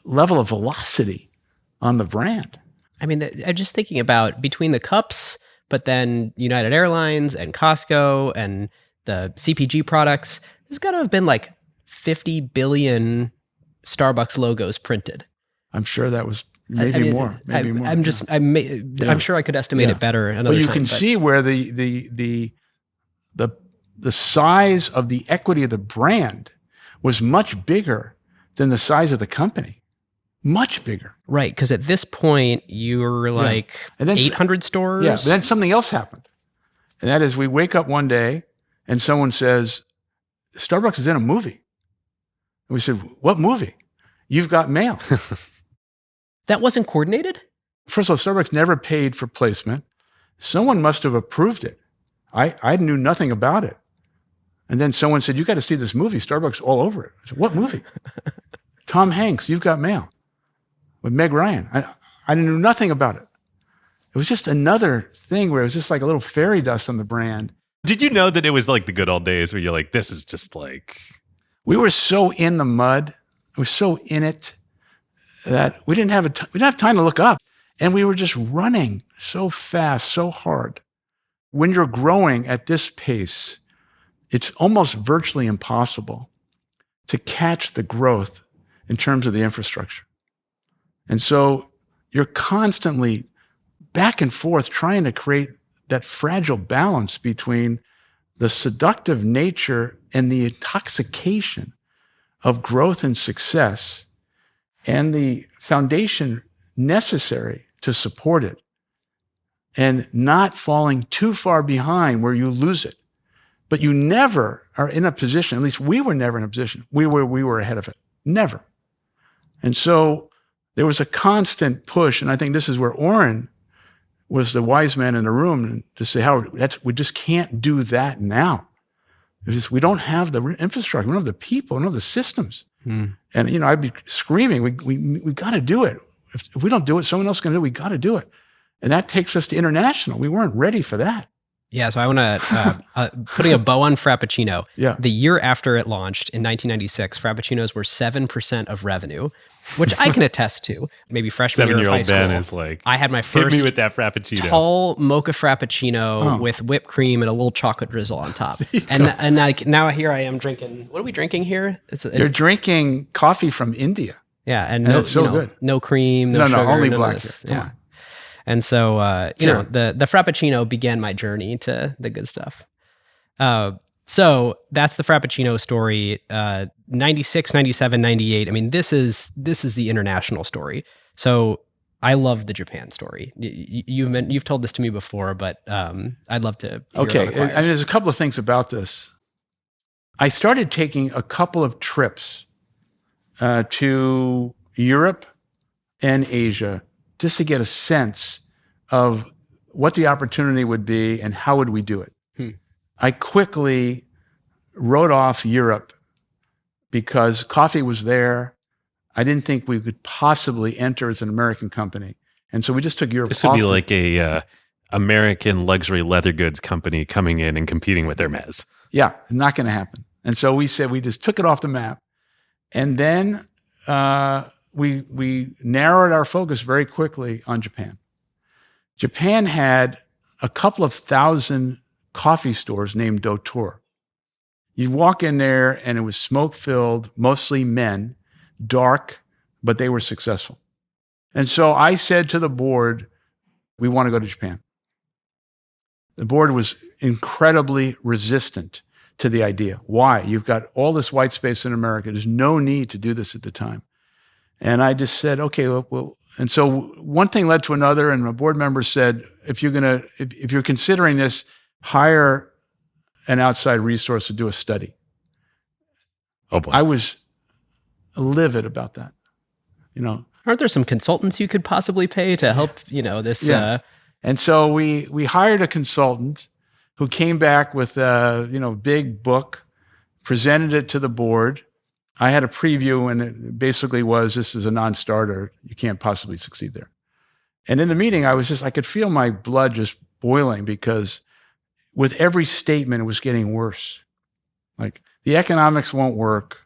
level of velocity on the brand. I mean, I'm just thinking about between the cups, but then United Airlines and Costco and the CPG products, there's got to have been like 50 billion Starbucks logos printed. I'm sure that was maybe more. I'm sure I could estimate it better. But you can see where the size of the equity of the brand was much bigger than the size of the company. Much bigger. Right, because at this point, you were like and then, 800 stores. Yeah, but then something else happened. And that is we wake up one day and someone says, Starbucks is in a movie. And we said, what movie? You've Got Mail. That wasn't coordinated? First of all, Starbucks never paid for placement. Someone must have approved it. I knew nothing about it. And then someone said, you got to see this movie. Starbucks all over it. I said, what movie? Tom Hanks, You've Got Mail. With Meg Ryan. I knew nothing about it. It was just another thing where it was just like a little fairy dust on the brand. Did you know that it was like the good old days where you're like, this is just like... We were so in the mud. We were so in it that we didn't have time to look up. And we were just running so fast, so hard. When you're growing at this pace, it's almost virtually impossible to catch the growth in terms of the infrastructure. And so you're constantly back and forth trying to create that fragile balance between the seductive nature and the intoxication of growth and success and the foundation necessary to support it and not falling too far behind where you lose it. But you never are in a position, at least we were never in a position, we were ahead of it. Never. And so there was a constant push, and I think this is where Oren was the wise man in the room to say, Howard, we just can't do that now. We don't have the infrastructure, we don't have the people, we don't have the systems. And I'd be screaming, we got to do it. If we don't do it, someone else is going to do it. We got to do it. And that takes us to international. We weren't ready for that. Yeah, so I want to, putting a bow on Frappuccino. Yeah. The year after it launched in 1996, Frappuccinos were 7% of revenue, which I can attest to. Maybe freshman year of high school. 7-year-old Ben is like, I had my first hit me with that Frappuccino. Tall mocha Frappuccino with whipped cream and a little chocolate drizzle on top. And like now here I am drinking, what are we drinking here? You're drinking coffee from India. Yeah, and no, it's so good. No cream, no sugar. No, only black. Yeah. And so, the Frappuccino began my journey to the good stuff. So that's the Frappuccino story. 96, 97, 98. I mean, this is the international story. So I love the Japan story. You've told this to me before, but I'd love to. Okay, and there's a couple of things about this. I started taking a couple of trips to Europe and Asia just to get a sense of what the opportunity would be and how would we do it. I quickly wrote off Europe because coffee was there, I didn't think we could possibly enter as an American company. And so we just took Europe This would off be the- like a American luxury leather goods company coming in and competing with Hermes. Yeah, not going to happen. And so we said we just took it off the map. And then we narrowed our focus very quickly on Japan. Japan had a couple of thousand coffee stores named Dotor. You'd walk in there and it was smoke-filled, mostly men, dark, but they were successful. And so I said to the board, we want to go to Japan. The board was incredibly resistant to the idea. Why? You've got all this white space in America. There's no need to do this at the time. And I just said, okay, well, and so one thing led to another, and a board member said, if you're considering this, hire an outside resource to do a study. Oh boy. I was livid about that. Aren't there some consultants you could possibly pay to help, this? Yeah. And so we hired a consultant who came back with a big book, presented it to the board. I had a preview, and it basically was, this is a non-starter. You can't possibly succeed there. And in the meeting, I could feel my blood just boiling, because with every statement, it was getting worse. Like, the economics won't work.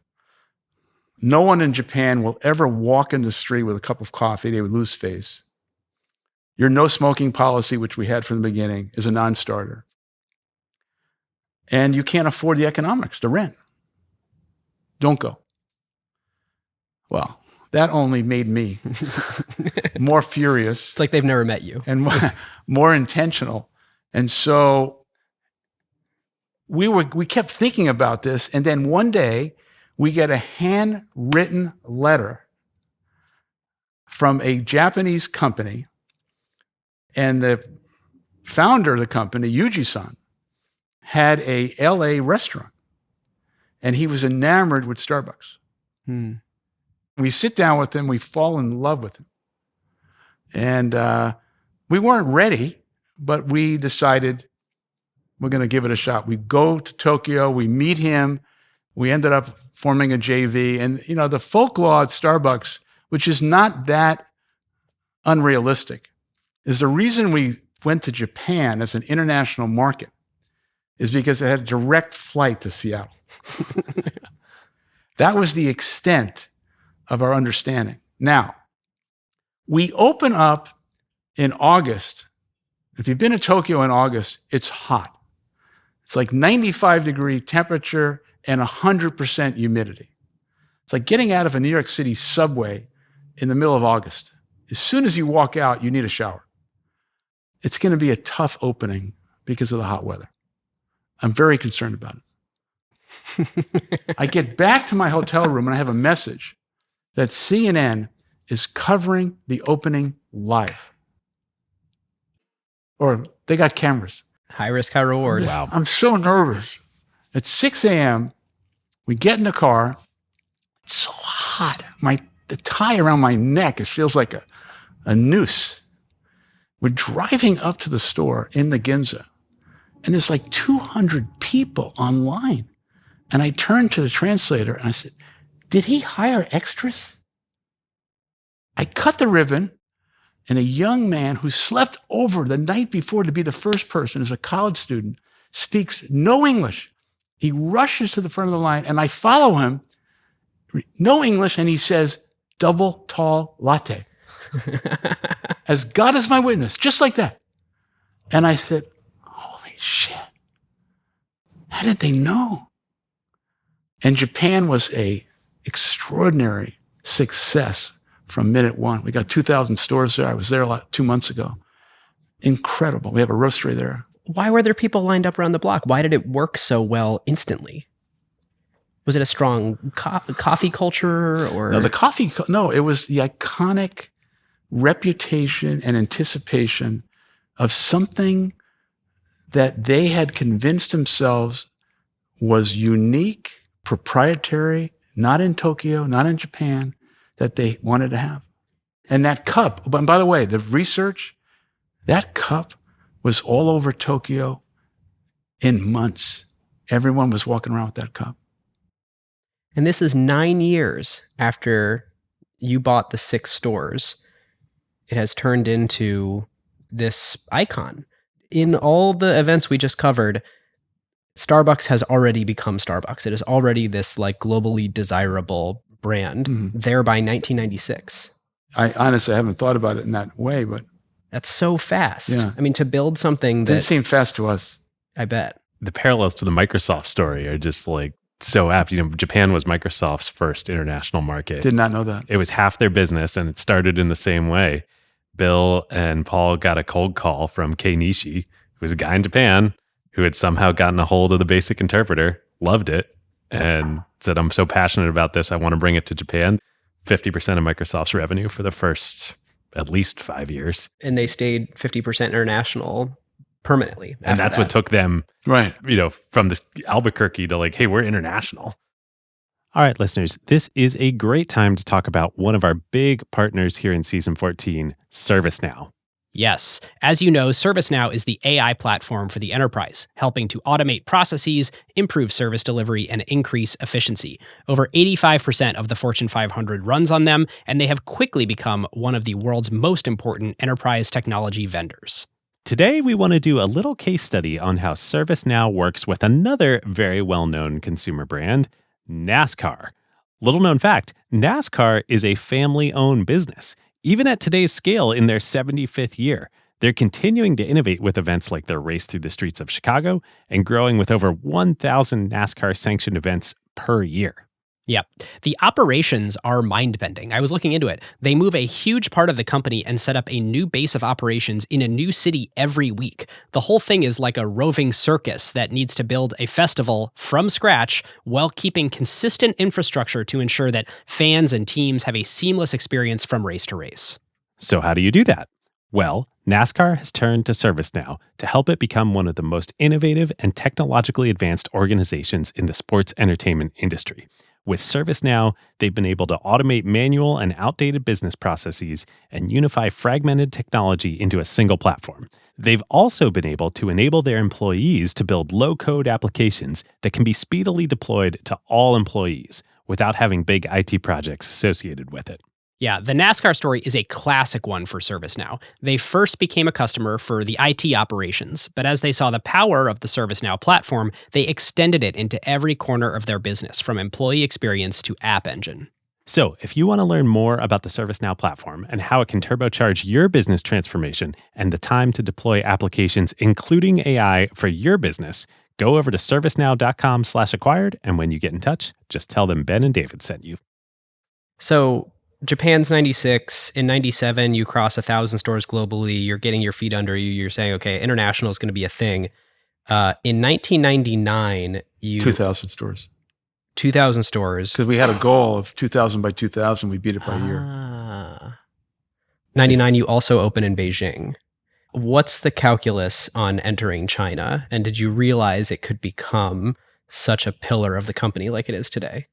No one in Japan will ever walk in the street with a cup of coffee. They would lose face. Your no smoking policy, which we had from the beginning, is a non-starter. And you can't afford the economics, the rent. Don't go. Well, that only made me more furious. It's like they've never met you. And more intentional. And so we kept thinking about this. And then one day we get a handwritten letter from a Japanese company. And the founder of the company, Yuji-san, had a LA restaurant. And he was enamored with Starbucks. We sit down with him, we fall in love with him. And we weren't ready, but we decided we're going to give it a shot. We go to Tokyo, we meet him, we ended up forming a JV. And, the folklore at Starbucks, which is not that unrealistic, is the reason we went to Japan as an international market is because it had a direct flight to Seattle. That was the extent of our understanding. Now, we open up in August. If you've been to Tokyo in August, it's hot. It's like 95-degree temperature and 100% humidity. It's like getting out of a New York City subway in the middle of August. As soon as you walk out, you need a shower. It's going to be a tough opening because of the hot weather. I'm very concerned about it. I get back to my hotel room and I have a message that CNN is covering the opening live. Or they got cameras. High risk, high reward. Wow. I'm so nervous. At 6 a.m., we get in the car. It's so hot. The tie around my neck, it feels like a noose. We're driving up to the store in the Ginza, and there's like 200 people online. And I turned to the translator and I said, did he hire extras? I cut the ribbon, and a young man who slept over the night before to be the first person, as a college student, speaks no English. He rushes to the front of the line, and I follow him, no English, and he says, double tall latte. As God is my witness, just like that. And I said, holy shit. How did they know? And Japan was a extraordinary success from minute one. We got 2,000 stores there. I was there 2 months ago. Incredible. We have a roastery there. Why were there people lined up around the block? Why did it work so well instantly? Was it a strong coffee culture, or? No, it was the iconic reputation and anticipation of something that they had convinced themselves was unique, proprietary, not in Tokyo, not in Japan, that they wanted to have. And that cup, but by the way, the research, that cup was all over Tokyo in months. Everyone was walking around with that cup. And this is 9 years after you bought the 6 stores, it has turned into this icon. In all the events we just covered, Starbucks has already become Starbucks. It is already this like globally desirable brand there by 1996. I honestly haven't thought about it in that way, but that's so fast. Yeah. I mean, to build something that didn't seem fast to us. I bet. The parallels to the Microsoft story are just like so apt. You know, Japan was Microsoft's first international market. Did not know that. It was half their business, and it started in the same way. Bill and Paul got a cold call from Kei Nishi, who was a guy in Japan who had somehow gotten a hold of the basic interpreter, loved it, and said, I'm so passionate about this, I want to bring it to Japan. 50% of Microsoft's revenue for the first at least 5 years. And they stayed 50% international permanently. And that's what took them, Right. you know, from this Albuquerque to like, hey, we're international. All right, listeners, this is a great time to talk about one of our big partners here in season 14, ServiceNow. Yes. As you know, ServiceNow is the AI platform for the enterprise, helping to automate processes, improve service delivery, and increase efficiency. Over 85% of the Fortune 500 runs on them, and they have quickly become one of the world's most important enterprise technology vendors. Today, we want to do a little case study on how ServiceNow works with another very well-known consumer brand, NASCAR. Little known fact, NASCAR is a family-owned business. Even at today's scale in their 75th year, they're continuing to innovate with events like their race through the streets of Chicago and growing with over 1,000 NASCAR-sanctioned events per year. Yep. The operations are mind-bending. I was looking into it. They move a huge part of the company and set up a new base of operations in a new city every week. The whole thing is like a roving circus that needs to build a festival from scratch while keeping consistent infrastructure to ensure that fans and teams have a seamless experience from race to race. So how do you do that? Well, NASCAR has turned to ServiceNow to help it become one of the most innovative and technologically advanced organizations in the sports entertainment industry. With ServiceNow, they've been able to automate manual and outdated business processes and unify fragmented technology into a single platform. They've also been able to enable their employees to build low-code applications that can be speedily deployed to all employees without having big IT projects associated with it. Yeah, the NASCAR story is a classic one for ServiceNow. They first became a customer for the IT operations, but as they saw the power of the ServiceNow platform, they extended it into every corner of their business, from employee experience to app engine. So, if you want to learn more about the ServiceNow platform and how it can turbocharge your business transformation and the time to deploy applications, including AI, for your business, go over to servicenow.com/acquired, and when you get in touch, just tell them Ben and David sent you. So Japan's 96. In 97, you cross 1,000 stores globally. You're getting your feet under you. You're saying, okay, international is going to be a thing. In 1999, 2,000 stores. 2,000 stores. Because we had a goal of 2,000 by 2,000. We beat it by a year. 99, you also open in Beijing. What's the calculus on entering China? And did you realize it could become such a pillar of the company like it is today?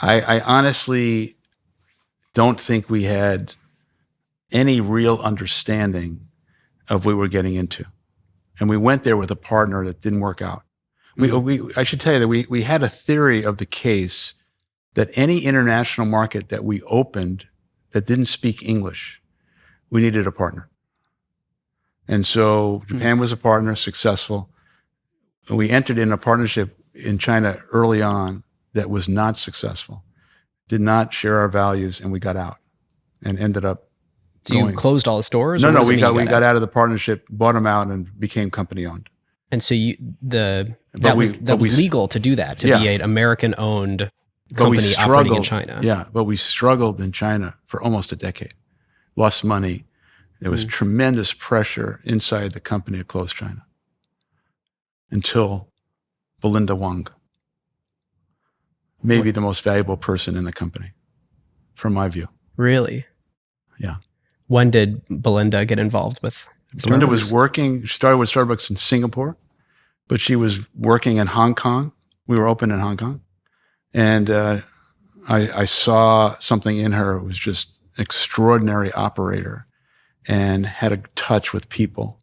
I honestly don't think we had any real understanding of what we were getting into. And we went there with a partner that didn't work out. I should tell you that we had a theory of the case that any international market that we opened that didn't speak English, we needed a partner. And so Japan was a partner, successful. And we entered in a partnership in China early on that was not successful, did not share our values, and we got out and ended up So you closed all the stores? No, we got out of the partnership, bought them out, and became company owned. And so that was legal to do that, to be an American-owned company operating in China. Yeah, but we struggled in China for almost a decade. Lost money. There was tremendous pressure inside the company to close China until Belinda Wang, maybe the most valuable person in the company, from my view. Really? Yeah. When did Belinda get involved with Starbucks? Belinda was working, started with Starbucks in Singapore, but she was working in Hong Kong. We were open in Hong Kong. And I saw something in her who was just an extraordinary operator and had a touch with people.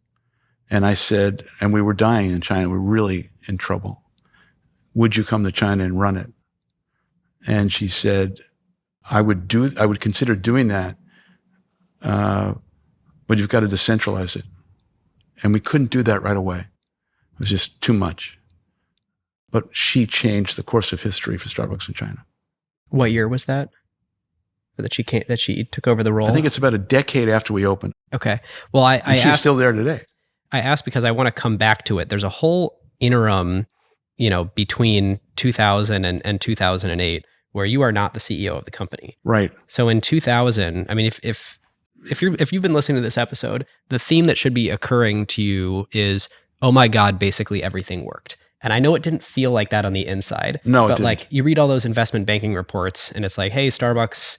And I said, and we were dying in China, we were really in trouble. Would you come to China and run it? And she said, I would consider doing that, but you've got to decentralize it. And we couldn't do that right away. It was just too much. But she changed the course of history for Starbucks in China. What year was that? That she took over the role? I think it's about a decade after we opened. Okay. Well, she's still there today. I asked because I want to come back to it. There's a whole interim, between 2000 and 2008, where you are not the CEO of the company. Right. So in 2000, I mean, if you've been listening to this episode, the theme that should be occurring to you is, oh my God, basically everything worked. And I know it didn't feel like that on the inside. No, but it didn't. You read all those investment banking reports, and it's like, hey, Starbucks.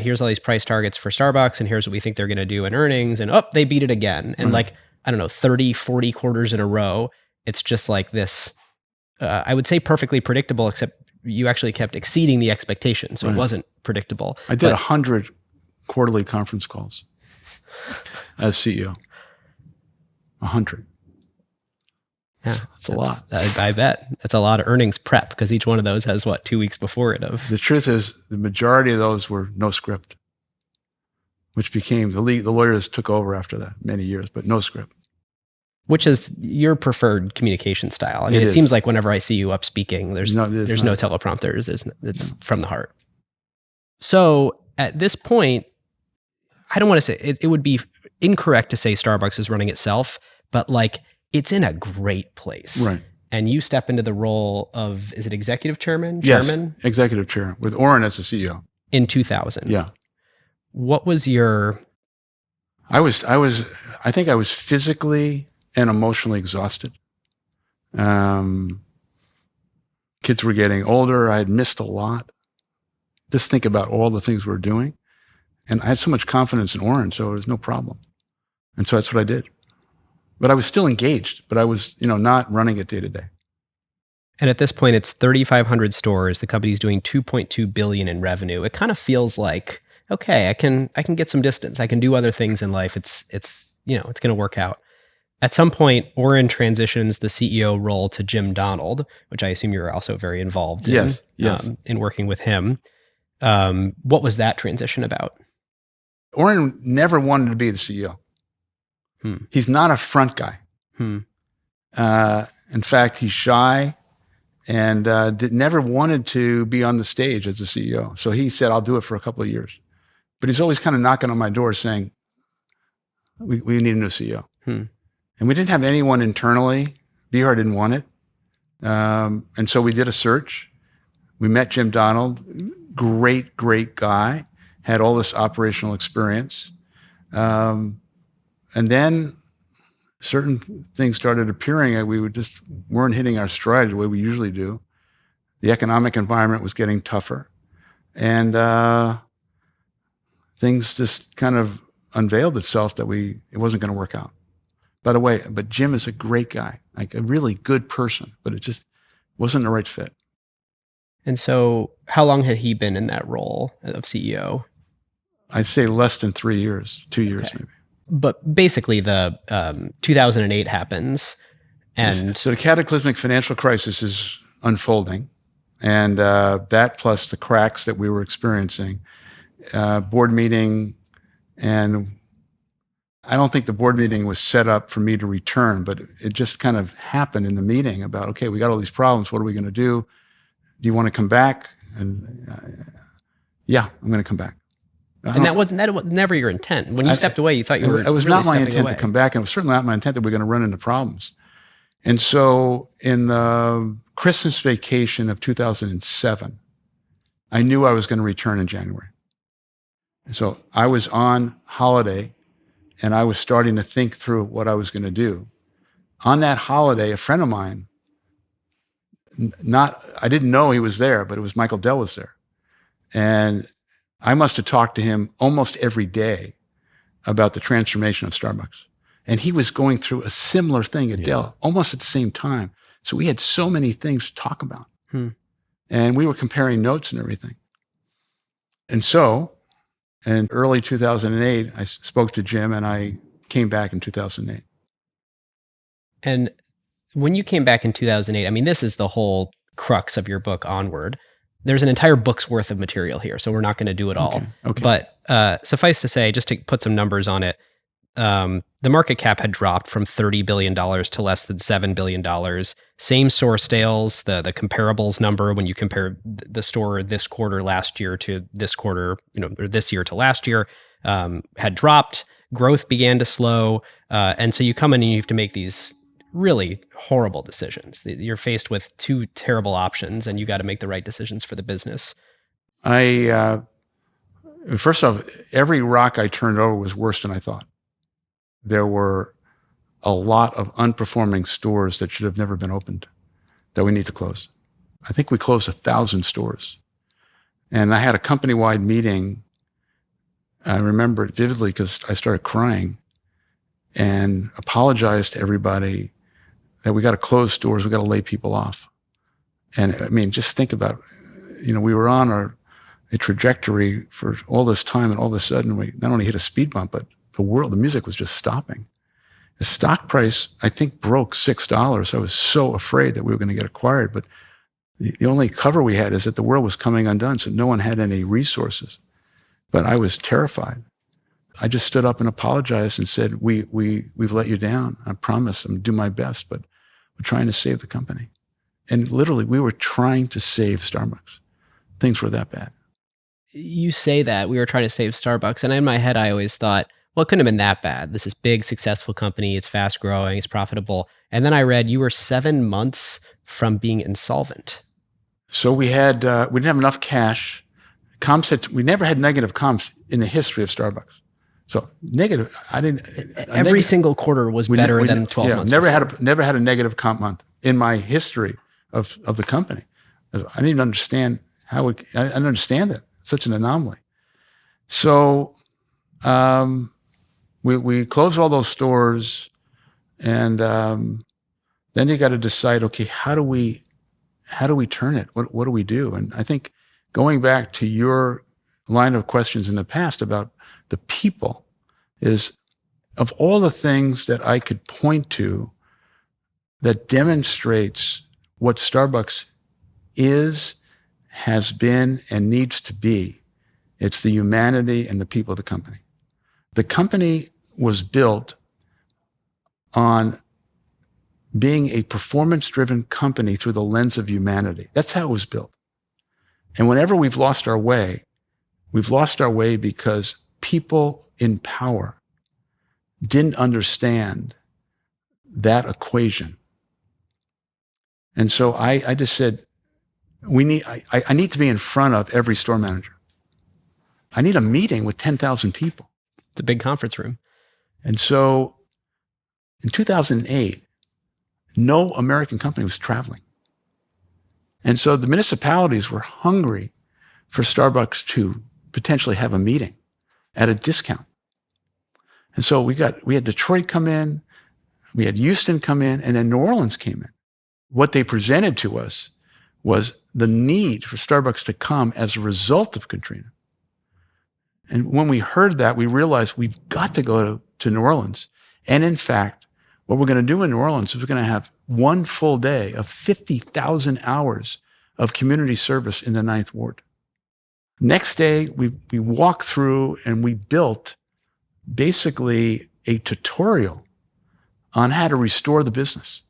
Here's all these price targets for Starbucks, and here's what we think they're going to do in earnings, and they beat it again. And 30, 40 quarters in a row, it's just like this, I would say perfectly predictable, except you actually kept exceeding the expectation. So it wasn't predictable. I did 100 quarterly conference calls as CEO. 100. Yeah, that's a lot. I bet. That's a lot of earnings prep, because each one of those has 2 weeks before it of. The truth is, the majority of those were no script, which became the lawyers took over after that many years, but no script. Which is your preferred communication style. I mean, it seems like whenever I see you up speaking, there's no teleprompters. It's from the heart. So at this point, I don't want to say it would be incorrect to say Starbucks is running itself, but it's in a great place. Right. And you step into the role of, is it executive chairman? Yes, executive chair, with Oren as the CEO. In 2000. Yeah. What was your... I think I was physically and emotionally exhausted. Kids were getting older. I had missed a lot. Just think about all the things we were doing. And I had so much confidence in Oren, so it was no problem. And so that's what I did. But I was still engaged, but I was, not running it day to day. And at this point, it's 3,500 stores. The company's doing $2.2 billion in revenue. It kind of feels like, okay, I can get some distance. I can do other things in life. It's going to work out. At some point, Oren transitions the CEO role to Jim Donald, which I assume you were also very involved in. Yes. In working with him. What was that transition about? Oren never wanted to be the CEO. He's not a front guy. In fact, he's shy and never wanted to be on the stage as a CEO. So he said, I'll do it for a couple of years. But he's always kind of knocking on my door saying, we need a new CEO. And we didn't have anyone internally. Bihar didn't want it. And so we did a search. We met Jim Donald, great guy, had all this operational experience. And then certain things started appearing. We weren't hitting our stride the way we usually do. The economic environment was getting tougher. And things just kind of unveiled itself that it wasn't going to work out. By the way, but Jim is a great guy, like a really good person, but it just wasn't the right fit. And so how long had he been in that role of CEO? I'd say less than 3 years, 2 years maybe. But basically, the 2008 happens, and so the cataclysmic financial crisis is unfolding, and that plus the cracks that we were experiencing, board meeting, and I don't think the board meeting was set up for me to return, but it just kind of happened in the meeting about, okay, we got all these problems. What are we going to do? Do you want to come back? And yeah, I'm going to come back. And that was never your intent. When you stepped away, you thought you were. It was really not my intent away. To come back, and it was certainly not my intent that we're going to run into problems. And so, in the Christmas vacation of 2007, I knew I was going to return in January. And so I was on holiday, and I was starting to think through what I was going to do. On that holiday, a friend of mine, I didn't know he was there, but it was Michael Dell was there, and I must have talked to him almost every day about the transformation of Starbucks. And he was going through a similar thing at Dell, almost at the same time. So we had so many things to talk about. And we were comparing notes and everything. And so in early 2008, I spoke to Jim, and I came back in 2008. And when you came back in 2008, I mean, this is the whole crux of your book, Onward. there's an entire book's worth of material here, so we're not going to do it all. Okay. But suffice to say, just to put some numbers on it, the market cap had dropped from $30 billion to less than $7 billion. Same store sales, the comparables number, when you compare the store this quarter last year to this quarter, or this year to last year, had dropped. Growth began to slow. And so you come in and you have to make these really horrible decisions. You're faced with two terrible options, and you got to make the right decisions for the business. First off, every rock I turned over was worse than I thought. There were a lot of unperforming stores that should have never been opened that we need to close. I think we closed 1,000 stores. And I had a company-wide meeting. I remember it vividly because I started crying and apologized to everybody that we got to close stores, we got to lay people off. And I mean, just think about, we were on a trajectory for all this time, and all of a sudden we not only hit a speed bump, but the music was just stopping. The stock price, I think, broke $6. I was so afraid that we were going to get acquired, but the only cover we had is that the world was coming undone, so no one had any resources. But I was terrified. I just stood up and apologized and said, we've let you down. I promise I'm going to do my best, but we're trying to save the company. And literally, we were trying to save Starbucks. Things were that bad. You say that we were trying to save Starbucks, and in my head, I always thought, well, it couldn't have been that bad. This is big, successful company. It's fast growing. It's profitable. And then I read you were 7 months from being insolvent. So we didn't have enough cash. We never had negative comps in the history of Starbucks. So negative, Every single quarter was better than 12 months. Never had a negative comp month in my history of the company. I didn't understand I didn't understand it. Such an anomaly. So we closed all those stores, and then you got to decide, okay, how do we turn it? What do we do? And I think going back to your line of questions in the past about the people is, of all the things that I could point to that demonstrates what Starbucks is, has been, and needs to be, it's the humanity and the people of the company. The company was built on being a performance-driven company through the lens of humanity. That's how it was built. And whenever we've lost our way because people in power didn't understand that equation. And so I just said, I need to be in front of every store manager. I need a meeting with 10,000 people. It's a big conference room. And so in 2008, no American company was traveling. And so the municipalities were hungry for Starbucks to potentially have a meeting at a discount. And so we had Detroit come in, we had Houston come in, and then New Orleans came in. What they presented to us was the need for Starbucks to come as a result of Katrina. And when we heard that, we realized we've got to go to New Orleans. And in fact, what we're going to do in New Orleans is we're going to have one full day of 50,000 hours of community service in the 9th Ward. Next day, we walked through and we built basically a tutorial on how to restore the business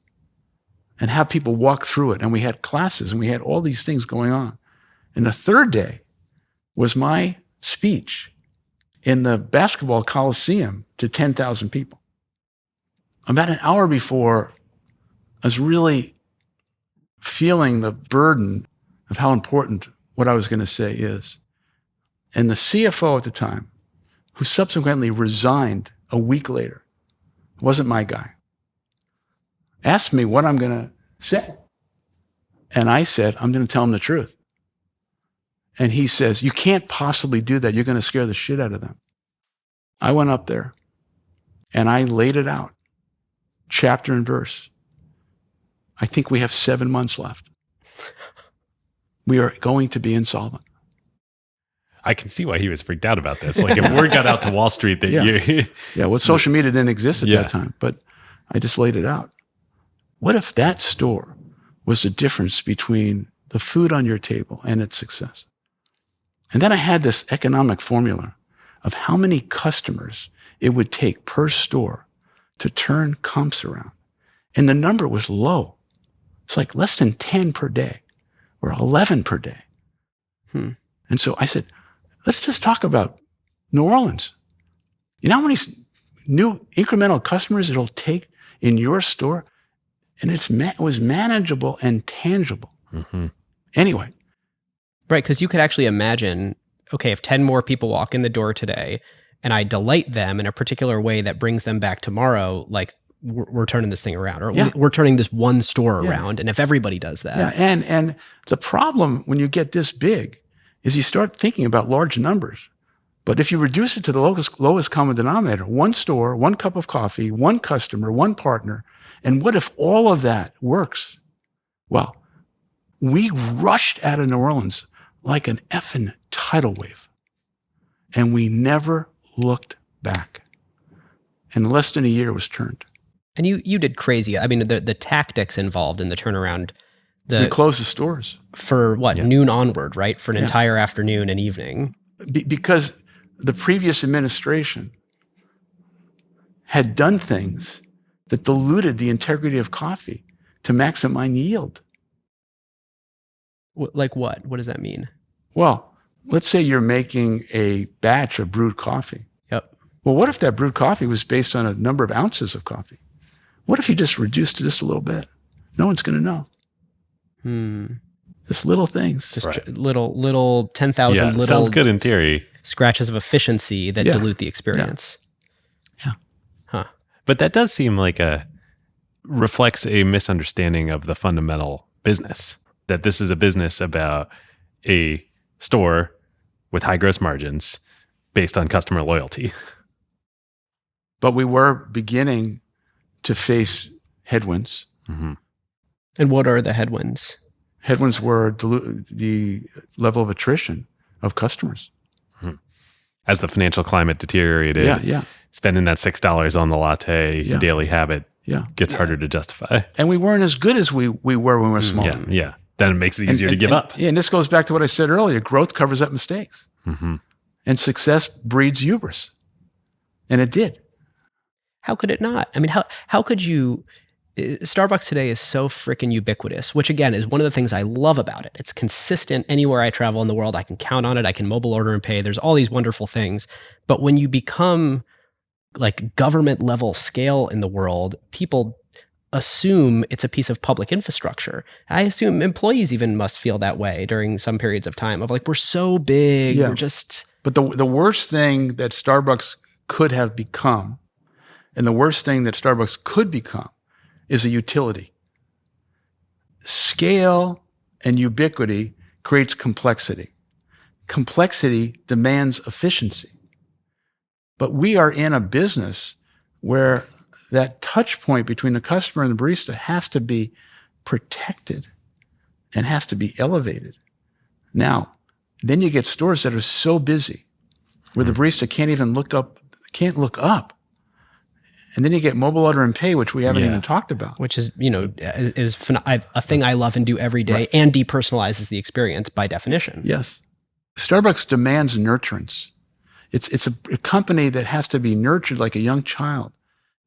and have people walk through it. And we had classes and we had all these things going on. And the third day was my speech in the basketball coliseum to 10,000 people. About an hour before, I was really feeling the burden of how important what I was going to say is. And the CFO at the time, who subsequently resigned a week later, wasn't my guy, asked me what I'm going to say. And I said, I'm going to tell him the truth. And he says, you can't possibly do that. You're going to scare the shit out of them. I went up there and I laid it out, chapter and verse. I think we have 7 months left. We are going to be insolvent. I can see why he was freaked out about this. Like if word got out to Wall Street that social media didn't exist at that time, but I just laid it out. What if that store was the difference between the food on your table and its success. And then I had this economic formula of how many customers it would take per store to turn comps around. And the number was low. It's like less than 10 per day or 11 per day. And so I said, let's just talk about New Orleans. You know how many new incremental customers it'll take in your store? And it was manageable and tangible. Anyway. Right, because you could actually imagine, okay, if 10 more people walk in the door today and I delight them in a particular way that brings them back tomorrow, like we're turning this thing around, or we're turning this one store around. And if everybody does that. Yeah, and the problem when you get this big is you start thinking about large numbers. But if you reduce it to the lowest common denominator, one store, one cup of coffee, one customer, one partner, and what if all of that works? Well, we rushed out of New Orleans like an effing tidal wave, and we never looked back. And in less than a year, it was turned. And you did crazy. I mean, the tactics involved in the turnaround. We closed the stores. For what, noon onward, right? For an entire afternoon and evening. Because the previous administration had done things that diluted the integrity of coffee to maximize yield. Like what? What does that mean? Well, let's say you're making a batch of brewed coffee. Yep. Well, what if that brewed coffee was based on a number of ounces of coffee? What if you just reduced it just a little bit? No one's going to know. Just little things. Just little 10,000 little. Sounds good in theory. Scratches of efficiency that dilute the experience. Yeah. Huh. But that does seem like reflects a misunderstanding of the fundamental business. That this is a business about a store with high gross margins based on customer loyalty. But we were beginning to face headwinds. And what are the headwinds? Headwinds were the level of attrition of customers. As the financial climate deteriorated, spending that $6 on the latte, daily habit, gets harder to justify. And we weren't as good as we were when we were small. Yeah. Then it makes it easier to give up. And this goes back to what I said earlier. Growth covers up mistakes. And success breeds hubris. And it did. How could it not? I mean, how could you... Starbucks today is so freaking ubiquitous, which again is one of the things I love about it. It's consistent anywhere I travel in the world. I can count on it. I can mobile order and pay. There's all these wonderful things. But when you become like government level scale in the world, people assume it's a piece of public infrastructure. I assume employees even must feel that way during some periods of time of like, we're so big, we're just... But the worst thing that Starbucks could have become, and the worst thing that Starbucks could become, is a utility. Scale and ubiquity creates complexity. Complexity demands efficiency. But we are in a business where that touch point between the customer and the barista has to be protected and has to be elevated. Now, then you get stores that are so busy where the barista can't look up. And then you get mobile order and pay, which we haven't even talked about. Which is, a thing I love and do every day and depersonalizes the experience by definition. Yes. Starbucks demands nurturance. It's a company that has to be nurtured like a young child.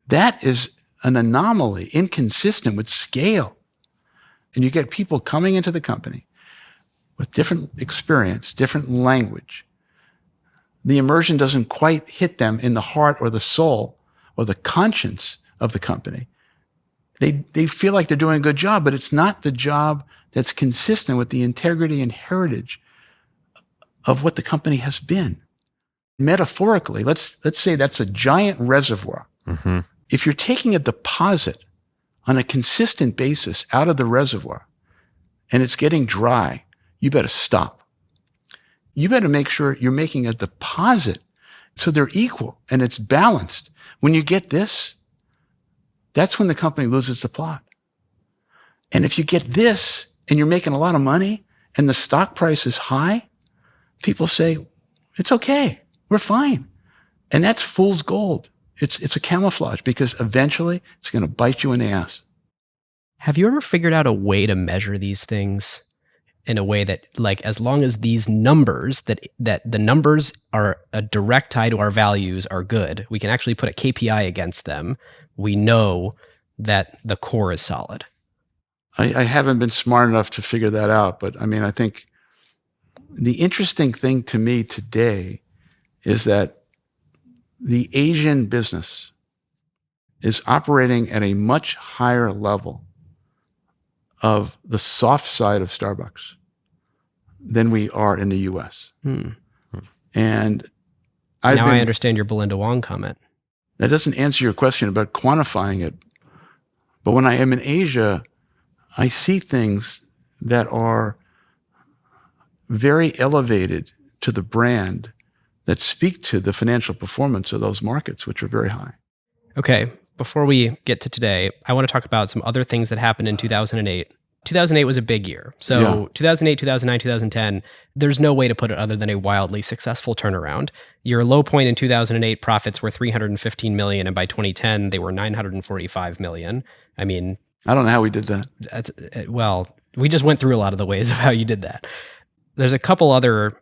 That is an anomaly, inconsistent with scale. And you get people coming into the company with different experience, different language. The immersion doesn't quite hit them in the heart or the soul or the conscience of the company. They feel like they're doing a good job, but it's not the job that's consistent with the integrity and heritage of what the company has been. Metaphorically, let's say that's a giant reservoir. If you're taking a deposit on a consistent basis out of the reservoir and it's getting dry, you better stop. You better make sure you're making a deposit so they're equal and it's balanced. When you get this, that's when the company loses the plot. And if you get this and you're making a lot of money and the stock price is high, people say, it's okay, we're fine. And that's fool's gold. It's a camouflage because eventually it's going to bite you in the ass. Have you ever figured out a way to measure these things? in a way that, like, as long as these numbers, that the numbers are a direct tie to our values, are good, we can actually put a KPI against them. We know that the core is solid. I haven't been smart enough to figure that out, but I mean, I think the interesting thing to me today is that the Asian business is operating at a much higher level of the soft side of Starbucks than we are in the US. And I understand your Belinda Wong comment. That doesn't answer your question about quantifying it. But when I am in Asia, I see things that are very elevated to the brand that speak to the financial performance of those markets, which are very high. Okay, before we get to today, I want to talk about some other things that happened in 2008. 2008 was a big year. So 2008, 2009, 2010, there's no way to put it other than a wildly successful turnaround. Your low point in 2008, profits were $315 million, and by 2010, they were $945 million. I mean, I don't know how we did that. Well, we just went through a lot of the ways of how you did that. There's a couple other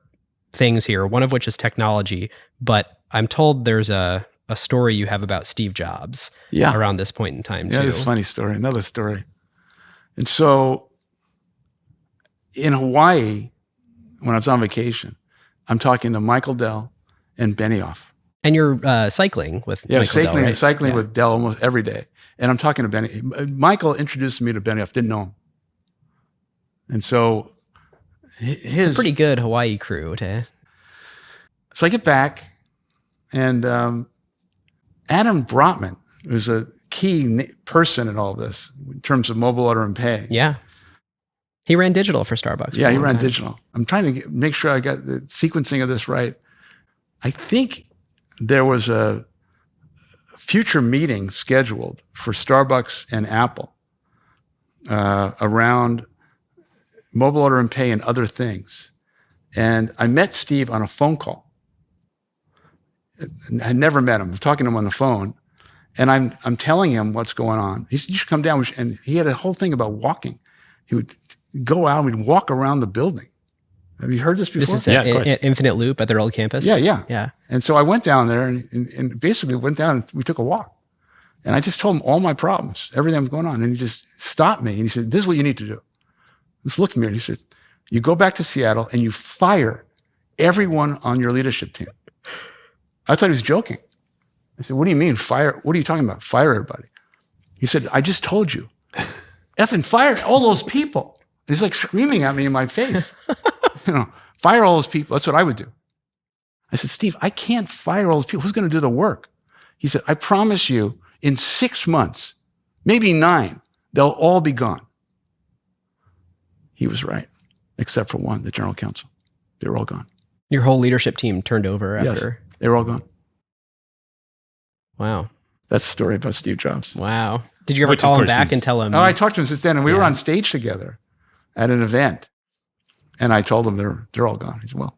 things here, one of which is technology, but I'm told there's a story you have about Steve Jobs around this point in time, too. Yeah, it's a funny story, another story. And so in Hawaii, when I was on vacation, I'm talking to Michael Dell and Benioff. And you're cycling with Michael Dell, right? cycling with Dell almost every day. And I'm talking to Benny. Michael introduced me to Benioff, didn't know him. And so it's a pretty good Hawaii crew. So I get back, and Adam Brotman, who's a key person in all of this in terms of mobile order and pay. Yeah. He ran digital for Starbucks. Yeah, he ran digital. I'm trying to make sure I got the sequencing of this right. I think there was a future meeting scheduled for Starbucks and Apple around mobile order and pay and other things. And I met Steve on a phone call. I had never met him. I was talking to him on the phone, and I'm telling him what's going on. He said, "You should come down." And he had a whole thing about walking. He would go out and we'd walk around the building. Have you heard this before? This is an Infinite Loop at their old campus? Yeah. And so I went down there and basically went down and we took a walk. And I just told him all my problems, everything that was going on. And he just stopped me and he said, "This is what you need to do." He just looked at me and he said, "You go back to Seattle and you fire everyone on your leadership team." I thought he was joking. I said, "What do you mean fire? What are you talking about? Fire everybody?" He said, "I just told you. Effing fire all those people." He's like screaming at me in my face. Fire all those people. That's what I would do. I said, "Steve, I can't fire all those people. Who's going to do the work?" He said, "I promise you, in 6 months, maybe 9, they'll all be gone." He was right, except for one, the general counsel. They were all gone. Your whole leadership team turned over after? Yes, they were all gone. Wow. That's the story about Steve Jobs. Wow. Did you ever call him back and tell him? Oh, I talked to him since then, and we were on stage together at an event. And I told him they're all gone. He said, "Well,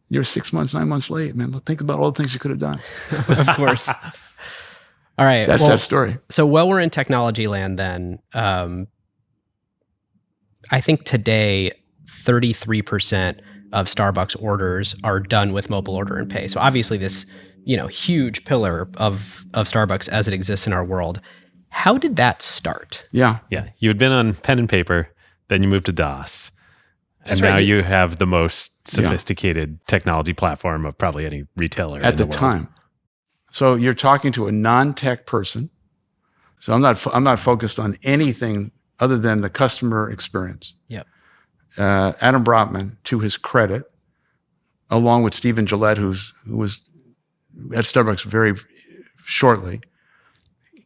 you're 6 months, 9 months late, man. Think about all the things you could have done." Of course. All right. That's that story. So while we're in technology land then, I think today 33% of Starbucks orders are done with mobile order and pay. So obviously this, huge pillar of Starbucks as it exists in our world. How did that start? Yeah. You had been on pen and paper, then you moved to DOS. And now you have the most sophisticated technology platform of probably any retailer at the world. time. So you're talking to a non-tech person. So I'm not focused on anything other than the customer experience. Yep. Adam Brotman, to his credit, along with Stephen Gillette, who was at Starbucks very shortly,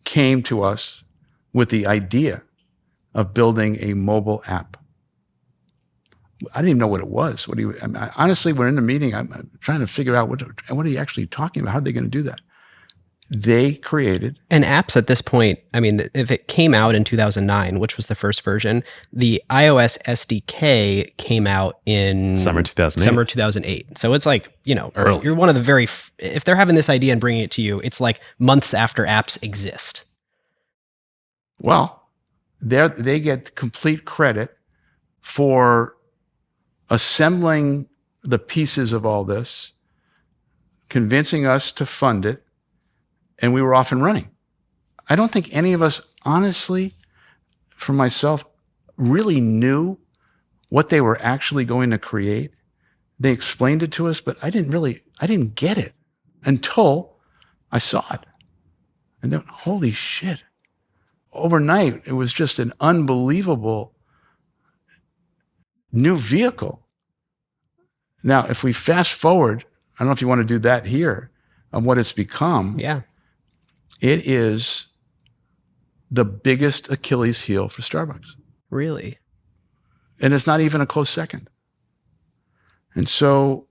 came to us with the idea of building a mobile app. I didn't even know what it was. Honestly, we're in the meeting. I'm trying to figure out what are you actually talking about? How are they going to do that? They created. And apps at this point, I mean, if it came out in 2009, which was the first version, the iOS SDK came out in Summer 2008. So it's like, early. You're one of the if they're having this idea and bringing it to you, it's like months after apps exist. Well, they get complete credit for assembling the pieces of all this, convincing us to fund it, and we were off and running. I don't think any of us, honestly, for myself, really knew what they were actually going to create. They explained it to us, but I didn't get it until I saw it. And then, holy shit. Overnight, it was just an unbelievable new vehicle. Now, if we fast forward, I don't know if you want to do that here, of what it's become. Yeah. It is the biggest Achilles heel for Starbucks. Really? And it's not even a close second. And so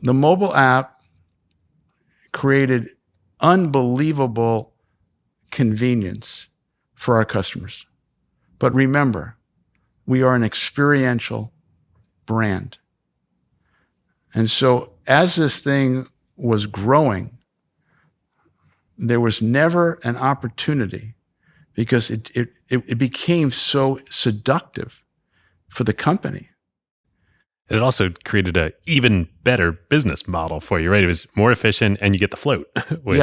the mobile app created unbelievable convenience for our customers. But remember, we are an experiential brand. And so as this thing was growing, there was never an opportunity, because it became so seductive for the company. It also created an even better business model for you, right? It was more efficient, and you get the float with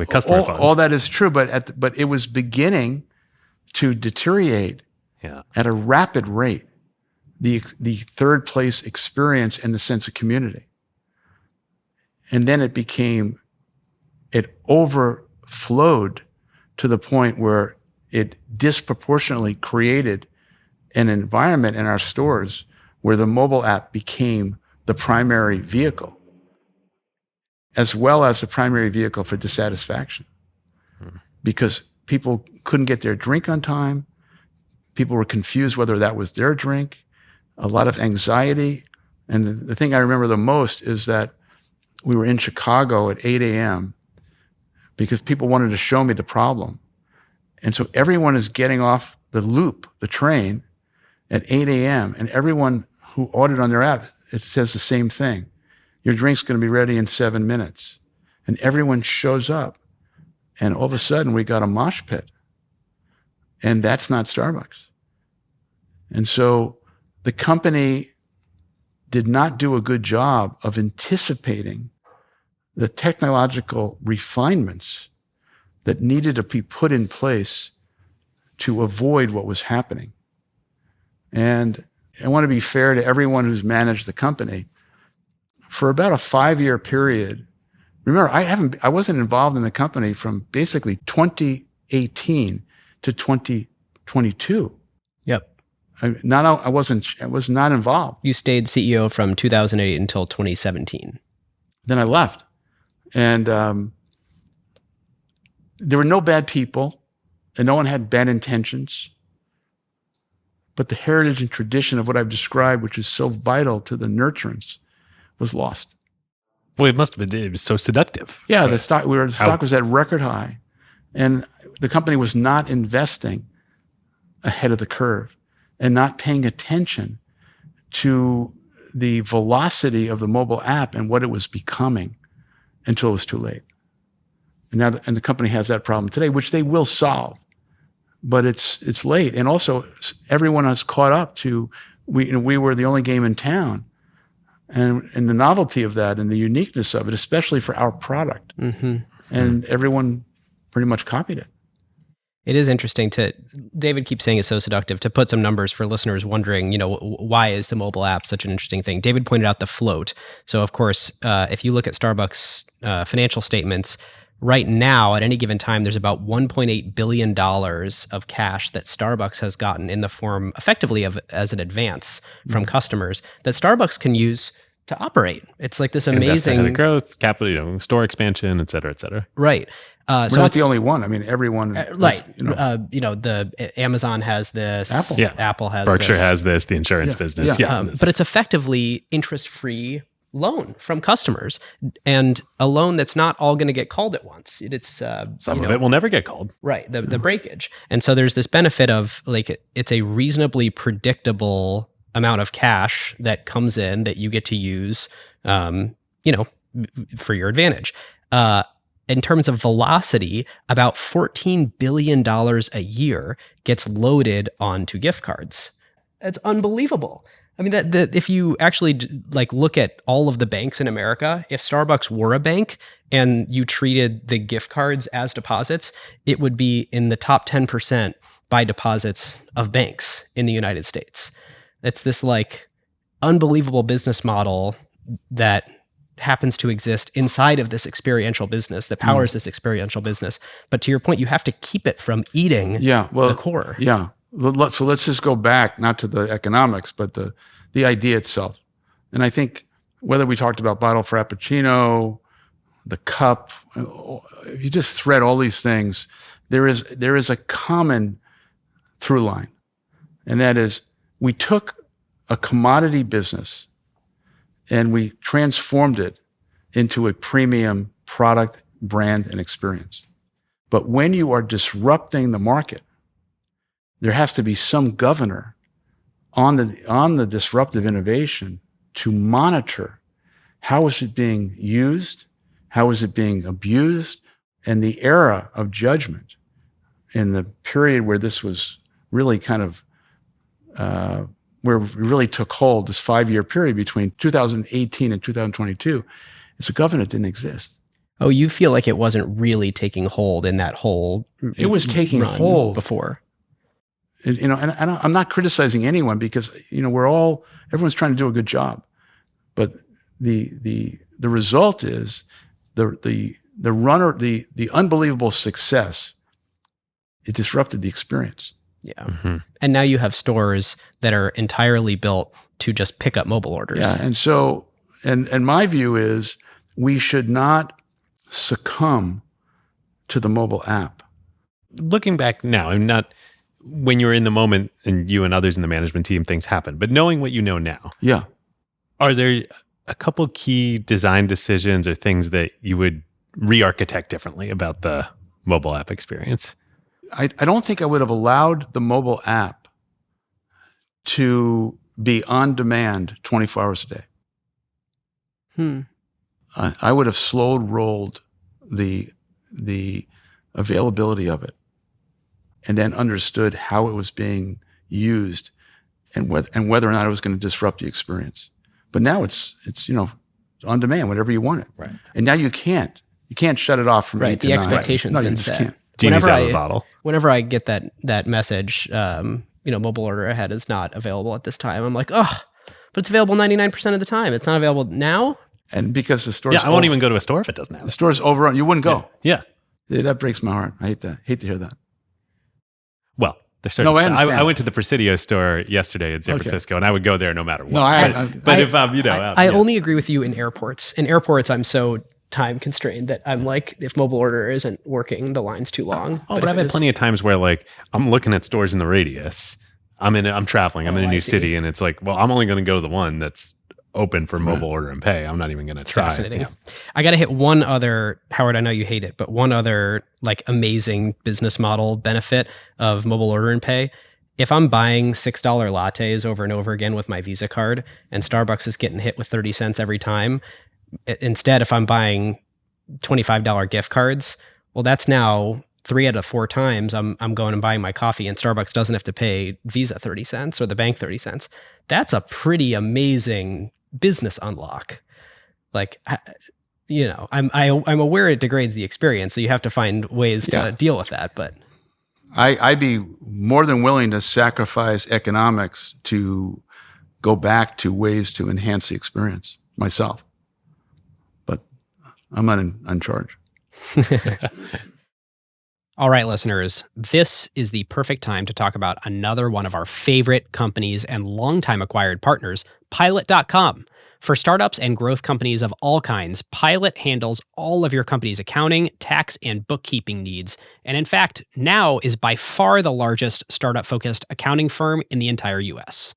customer funds. All that is true, but it was beginning to deteriorate at a rapid rate. The third place experience and the sense of community, and then it overflowed to the point where it disproportionately created an environment in our stores where the mobile app became the primary vehicle, as well as the primary vehicle for dissatisfaction. Because people couldn't get their drink on time. People were confused whether that was their drink, a lot of anxiety. And the thing I remember the most is that we were in Chicago at 8 a.m. because people wanted to show me the problem. And so everyone is getting off the loop, the train, at 8 a.m. And everyone who ordered on their app, it says the same thing. Your drink's going to be ready in 7 minutes. And everyone shows up. And all of a sudden, we got a mosh pit. And that's not Starbucks. And so the company did not do a good job of anticipating the technological refinements that needed to be put in place to avoid what was happening. And I want to be fair to everyone who's managed the company. For about a 5-year period, remember, I wasn't involved in the company from basically 2018 to 2022. Yep. I was not involved. You stayed CEO from 2008 until 2017. Then I left. And there were no bad people, and no one had bad intentions. But the heritage and tradition of what I've described, which is so vital to the nurturance, was lost. Well, it was so seductive. Yeah, the stock was at record high, and the company was not investing ahead of the curve and not paying attention to the velocity of the mobile app and what it was becoming until it was too late. And the company has that problem today, which they will solve, but it's late. And also, everyone has caught up to we were the only game in town. And the novelty of that and the uniqueness of it, especially for our product. Mm-hmm. And everyone pretty much copied it. It is interesting David keeps saying it's so seductive, to put some numbers for listeners wondering, why is the mobile app such an interesting thing? David pointed out the float. So of course, if you look at Starbucks financial statements, right now, at any given time, there's about $1.8 billion of cash that Starbucks has gotten in the form, effectively, as an advance from customers that Starbucks can use to operate. It's like this amazing growth, capital, store expansion, et cetera, et cetera. Right. We're not the only one. I mean, everyone. Right. The Amazon has this. Apple. Yeah. Apple has Berkshire this. has this. The insurance business. Yeah. But it's effectively interest-free loan from customers, and a loan that's not all going to get called at once. It's some of it will never get called. Right, the breakage. And so there's this benefit of it's a reasonably predictable amount of cash that comes in that you get to use, for your advantage. In terms of velocity, about $14 billion a year gets loaded onto gift cards. That's unbelievable. I mean, that if you actually like look at all of the banks in America, if Starbucks were a bank and you treated the gift cards as deposits, it would be in the top 10% by deposits of banks in the United States. It's this like unbelievable business model that happens to exist inside of this experiential business that powers this experiential business. But to your point, you have to keep it from eating the core. Yeah. So let's just go back, not to the economics, but the idea itself. And I think whether we talked about bottle frappuccino, the cup, if you just thread all these things, there is a common through line. And that is, we took a commodity business and we transformed it into a premium product, brand, and experience. But when you are disrupting the market, there has to be some governor on the disruptive innovation to monitor how is it being used, how is it being abused, and the era of judgment in the period where this was really kind of where it really took hold, this 5-year period between 2018 and 2022, is a government didn't exist. Oh, you feel like it wasn't really taking hold in that whole It was taking hold before. And I'm not criticizing anyone because everyone's trying to do a good job, but the result is the unbelievable success. It disrupted the experience. Yeah, and now you have stores that are entirely built to just pick up mobile orders. Yeah, and so and my view is we should not succumb to the mobile app. Looking back now, I'm not. When you're in the moment and you and others in the management team, things happen. But knowing what you know now, are there a couple key design decisions or things that you would re-architect differently about the mobile app experience? I don't think I would have allowed the mobile app to be on demand 24 hours a day. I would have slowed rolled the availability of it, and then understood how it was being used and whether or not it was going to disrupt the experience. But now it's on demand whenever you want it. Right. And now you can't shut it off from 8 to 9. The expectation's No, you been just set. can't. Genie's out of the bottle. Whenever I get that message, mobile order ahead is not available at this time, I'm like, oh, but it's available 99% of the time. It's not available now. And because the store's I won't even go to a store if it doesn't have the it. store's overrun. You wouldn't go. Yeah. That breaks my heart. I hate that. Hate to hear that. Well, there's certain No, I stuff. understand. I went to the Presidio store yesterday in San Francisco, and I would go there no matter what. No, I only agree with you in airports. In airports, I'm so time constrained that I'm like, if mobile order isn't working, the line's too long. But I've had plenty of times where like I'm looking at stores in the radius. I'm traveling. I'm in a new city, and it's like, well, I'm only going to go to the one that's open for mobile order and pay. I'm not even going to try. Fascinating. Yeah. I got to hit one other, Howard, I know you hate it, but one other like amazing business model benefit of mobile order and pay. If I'm buying $6 lattes over and over again with my Visa card and Starbucks is getting hit with 30 cents every time, instead, if I'm buying $25 gift cards, well, that's now 3 out of 4 times I'm going and buying my coffee and Starbucks doesn't have to pay Visa 30 cents or the bank 30 cents. That's a pretty amazing business unlock. Like, I'm aware it degrades the experience, so you have to find ways to deal with that. But I'd be more than willing to sacrifice economics to go back to ways to enhance the experience myself. But I'm not in charge. All right, listeners, this is the perfect time to talk about another one of our favorite companies and longtime acquired partners, Pilot.com. For startups and growth companies of all kinds, Pilot handles all of your company's accounting, tax, and bookkeeping needs. And in fact, now is by far the largest startup-focused accounting firm in the entire US.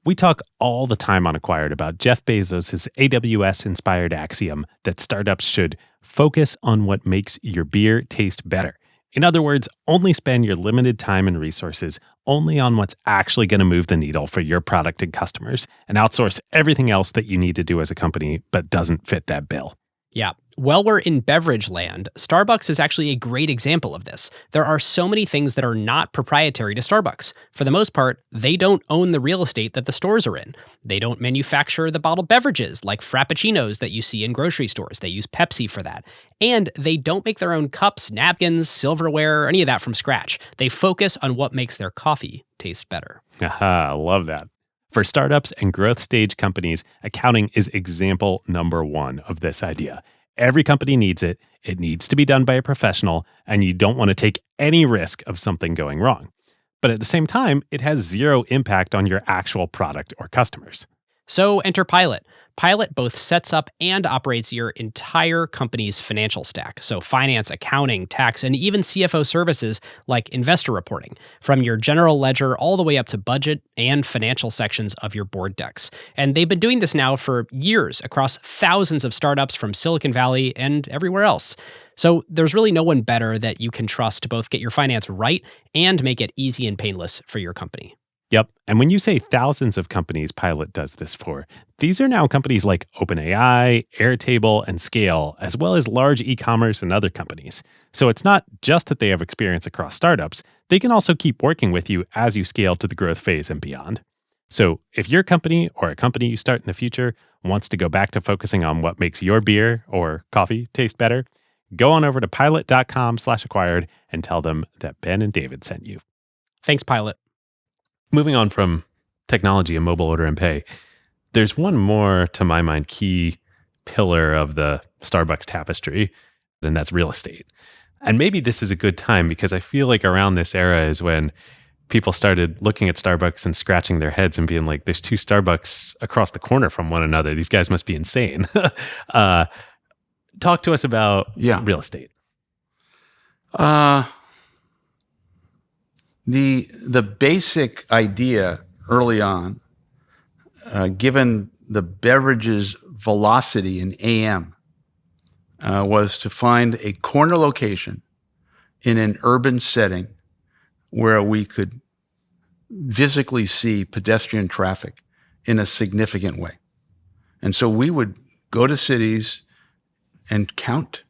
We talk all the time on Acquired about Jeff Bezos' AWS-inspired axiom that startups should focus on what makes your beer taste better. In other words, only spend your limited time and resources only on what's actually going to move the needle for your product and customers, and outsource everything else that you need to do as a company but doesn't fit that bill. Yeah. While we're in beverage land, Starbucks is actually a great example of this. There are so many things that are not proprietary to Starbucks. For the most part, they don't own the real estate that the stores are in. They don't manufacture the bottled beverages like frappuccinos that you see in grocery stores. They use Pepsi for that. And they don't make their own cups, napkins, silverware, any of that from scratch. They focus on what makes their coffee taste better. Aha, I love that. For startups and growth stage companies, accounting is example number one of this idea. Every company needs it. It needs to be done by a professional, and you don't want to take any risk of something going wrong. But at the same time, it has zero impact on your actual product or customers. So enter Pilot. Pilot both sets up and operates your entire company's financial stack. So finance, accounting, tax, and even CFO services like investor reporting, from your general ledger all the way up to budget and financial sections of your board decks. And they've been doing this now for years across thousands of startups from Silicon Valley and everywhere else. So there's really no one better that you can trust to both get your finance right and make it easy and painless for your company. Yep. And when you say thousands of companies Pilot does this for, these are now companies like OpenAI, Airtable, and Scale, as well as large e-commerce and other companies. So it's not just that they have experience across startups, they can also keep working with you as you scale to the growth phase and beyond. So if your company or a company you start in the future wants to go back to focusing on what makes your beer or coffee taste better, go on over to pilot.com/acquired and tell them that Ben and David sent you. Thanks, Pilot. Moving on from technology and mobile order and pay, there's one more, to my mind, key pillar of the Starbucks tapestry, and that's real estate. And maybe this is a good time because I feel like around this era is when people started looking at Starbucks and scratching their heads and being like, there's two Starbucks across the corner from one another. These guys must be insane. Talk to us about real estate. The basic idea early on, given the beverage's velocity in AM, was to find a corner location in an urban setting where we could physically see pedestrian traffic in a significant way. And so we would go to cities and count,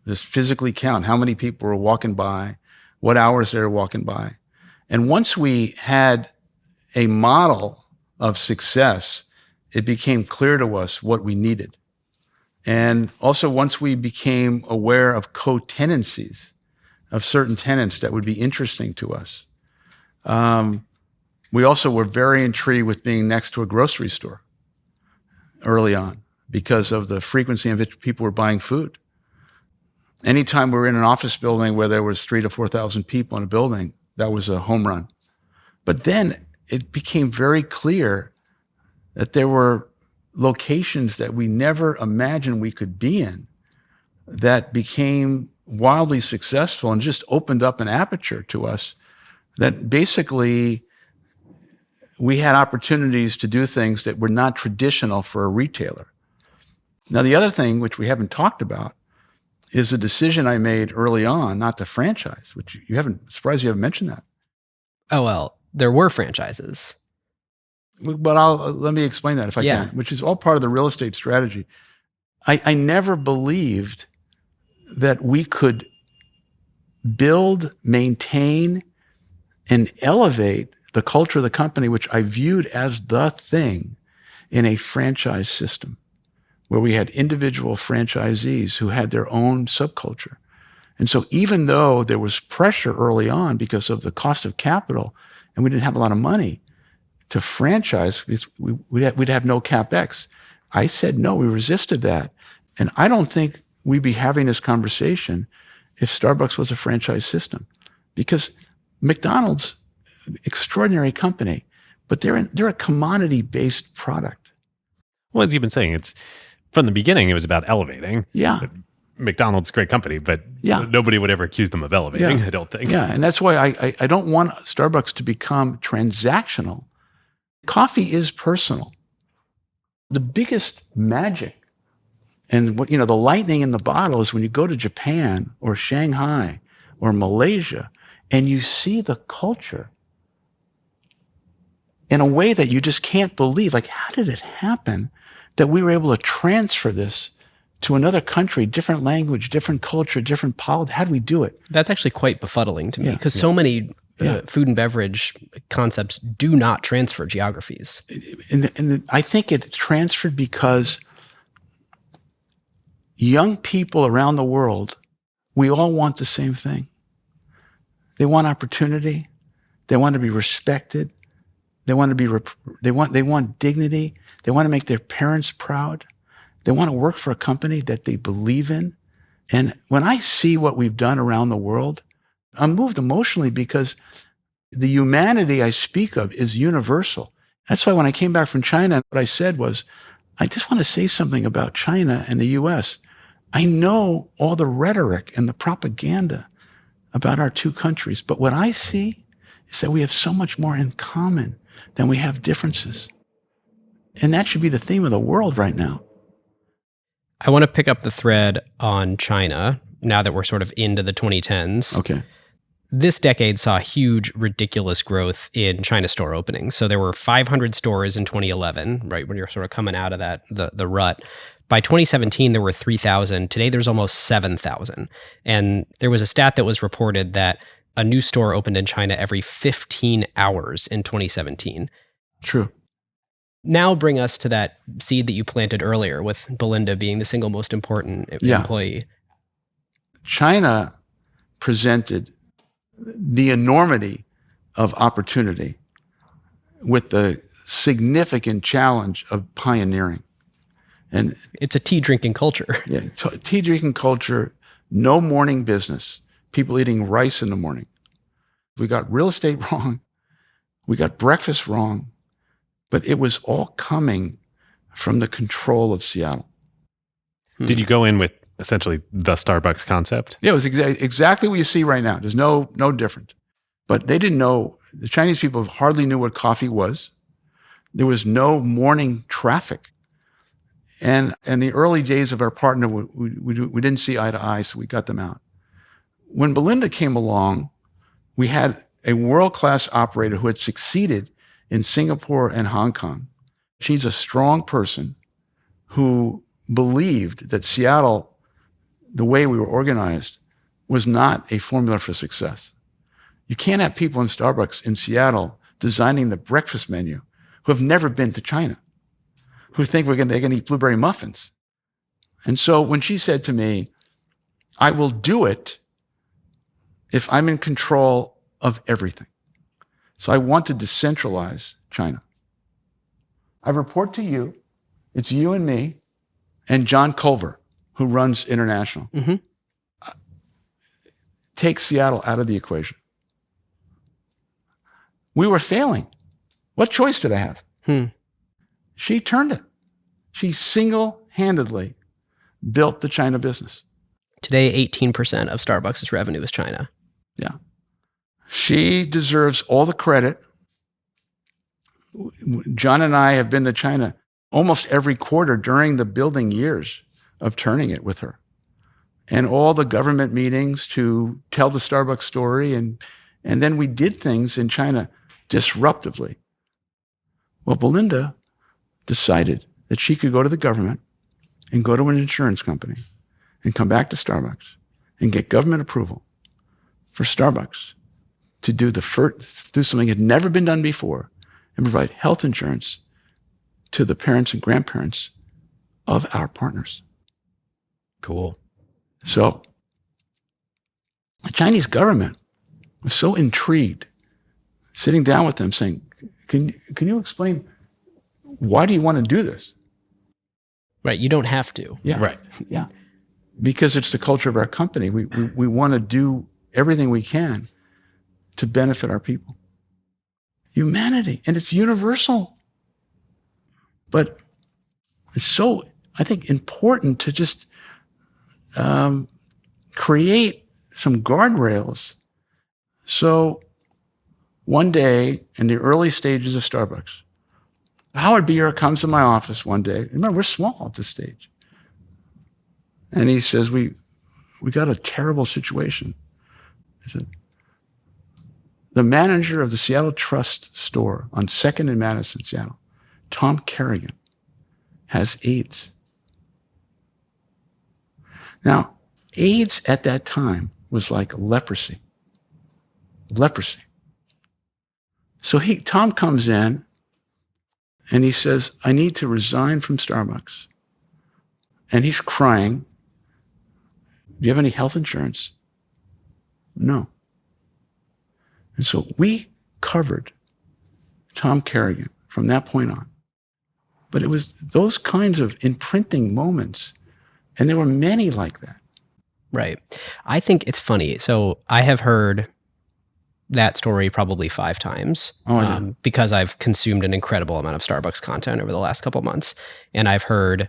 just physically count how many people were walking by, what hours they were walking by. And once we had a model of success, it became clear to us what we needed. And also once we became aware of co-tenancies of certain tenants that would be interesting to us, we also were very intrigued with being next to a grocery store early on because of the frequency in which people were buying food. Anytime we were in an office building where there was 3,000 to 4,000 people in a building, that was a home run. But then it became very clear that there were locations that we never imagined we could be in that became wildly successful and just opened up an aperture to us that basically we had opportunities to do things that were not traditional for a retailer. Now, the other thing, which we haven't talked about, is a decision I made early on not to franchise, which surprised you haven't mentioned that. Oh, well, there were franchises. But let me explain that if I can, which is all part of the real estate strategy. I never believed that we could build, maintain, and elevate the culture of the company, which I viewed as the thing, in a franchise system where we had individual franchisees who had their own subculture. And so even though there was pressure early on because of the cost of capital, and we didn't have a lot of money to franchise, we'd have no CapEx. I said no, we resisted that. And I don't think we'd be having this conversation if Starbucks was a franchise system. Because McDonald's, extraordinary company, but they're a commodity-based product. Well, as you've been saying, it's from the beginning, it was about elevating. Yeah. McDonald's, great company, but nobody would ever accuse them of elevating, I don't think. Yeah, and that's why I don't want Starbucks to become transactional. Coffee is personal. The biggest magic and the lightning in the bottle is when you go to Japan or Shanghai or Malaysia and you see the culture in a way that you just can't believe. Like, how did it happen that we were able to transfer this to another country, different language, different culture, different politics? How do we do it? That's actually quite befuddling to me because so many food and beverage concepts do not transfer geographies. And I think it transferred because young people around the world, we all want the same thing. They want opportunity. They want to be respected. They want dignity. They want to make their parents proud. They want to work for a company that they believe in. And when I see what we've done around the world, I'm moved emotionally because the humanity I speak of is universal. That's why when I came back from China, what I said was, I just want to say something about China and the US. I know all the rhetoric and the propaganda about our two countries, but what I see is that we have so much more in common than we have differences. And that should be the theme of the world right now. I want to pick up the thread on China now that we're sort of into the 2010s. Okay. This decade saw huge, ridiculous growth in China store openings. So there were 500 stores in 2011, right, when you're sort of coming out of that, the rut. By 2017, there were 3,000. Today, there's almost 7,000. And there was a stat that was reported that a new store opened in China every 15 hours in 2017. True. Now bring us to that seed that you planted earlier with Belinda being the single most important employee. China presented the enormity of opportunity with the significant challenge of pioneering. And it's a tea drinking culture. Yeah, tea drinking culture, no morning business, people eating rice in the morning. We got real estate wrong. We got breakfast wrong. But it was all coming from the control of Seattle. Did you go in with essentially the Starbucks concept? Yeah, it was exactly what you see right now. There's no different. But they didn't know, the Chinese people hardly knew what coffee was. There was no morning traffic. And in the early days of our partner, we didn't see eye to eye, so we got them out. When Belinda came along, we had a world-class operator who had succeeded in Singapore and Hong Kong. She's a strong person who believed that Seattle, the way we were organized, was not a formula for success. You can't have people in Starbucks in Seattle designing the breakfast menu who have never been to China, who think they're going to eat blueberry muffins. And so when she said to me, I will do it if I'm in control of everything. So I want to decentralize China. I report to you. It's you and me and John Culver, who runs international. Mm-hmm. Take Seattle out of the equation. We were failing. What choice did I have? She turned it. She single-handedly built the China business. Today, 18% of Starbucks' revenue is China. Yeah. She deserves all the credit. John and I have been to China almost every quarter during the building years of turning it with her. And all the government meetings to tell the Starbucks story. And then we did things in China disruptively. Well, Belinda decided that she could go to the government and go to an insurance company and come back to Starbucks and get government approval for Starbucks to do something that had never been done before and provide health insurance to the parents and grandparents of our partners. Cool. So the Chinese government was so intrigued, sitting down with them saying, can you explain, why do you want to do this? Right, you don't have to. Yeah. Right. Yeah. Because it's the culture of our company. We want to do everything we can to benefit our people. Humanity, and it's universal. But it's so, I think, important to just create some guardrails. So one day in the early stages of Starbucks, Howard Beer comes to my office one day. Remember, we're small at this stage. And he says, we got a terrible situation. He said, the manager of the Seattle Trust store on 2nd and Madison, Seattle, Tom Kerrigan, has AIDS. Now, AIDS at that time was like leprosy. Leprosy. So Tom comes in and he says, I need to resign from Starbucks. And he's crying. Do you have any health insurance? No. And so we covered Tom Kerrigan from that point on. But it was those kinds of imprinting moments, and there were many like that. Right. I think it's funny. So I have heard that story probably 5 times because I've consumed an incredible amount of Starbucks content over the last couple of months. And I've heard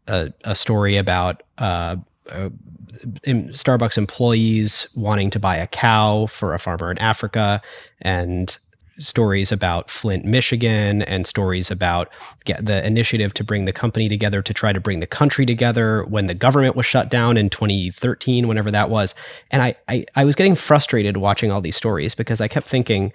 a story about Starbucks employees wanting to buy a cow for a farmer in Africa, and stories about Flint, Michigan, and stories about the initiative to bring the company together to try to bring the country together when the government was shut down in 2013, whenever that was. And I was getting frustrated watching all these stories because I kept thinking,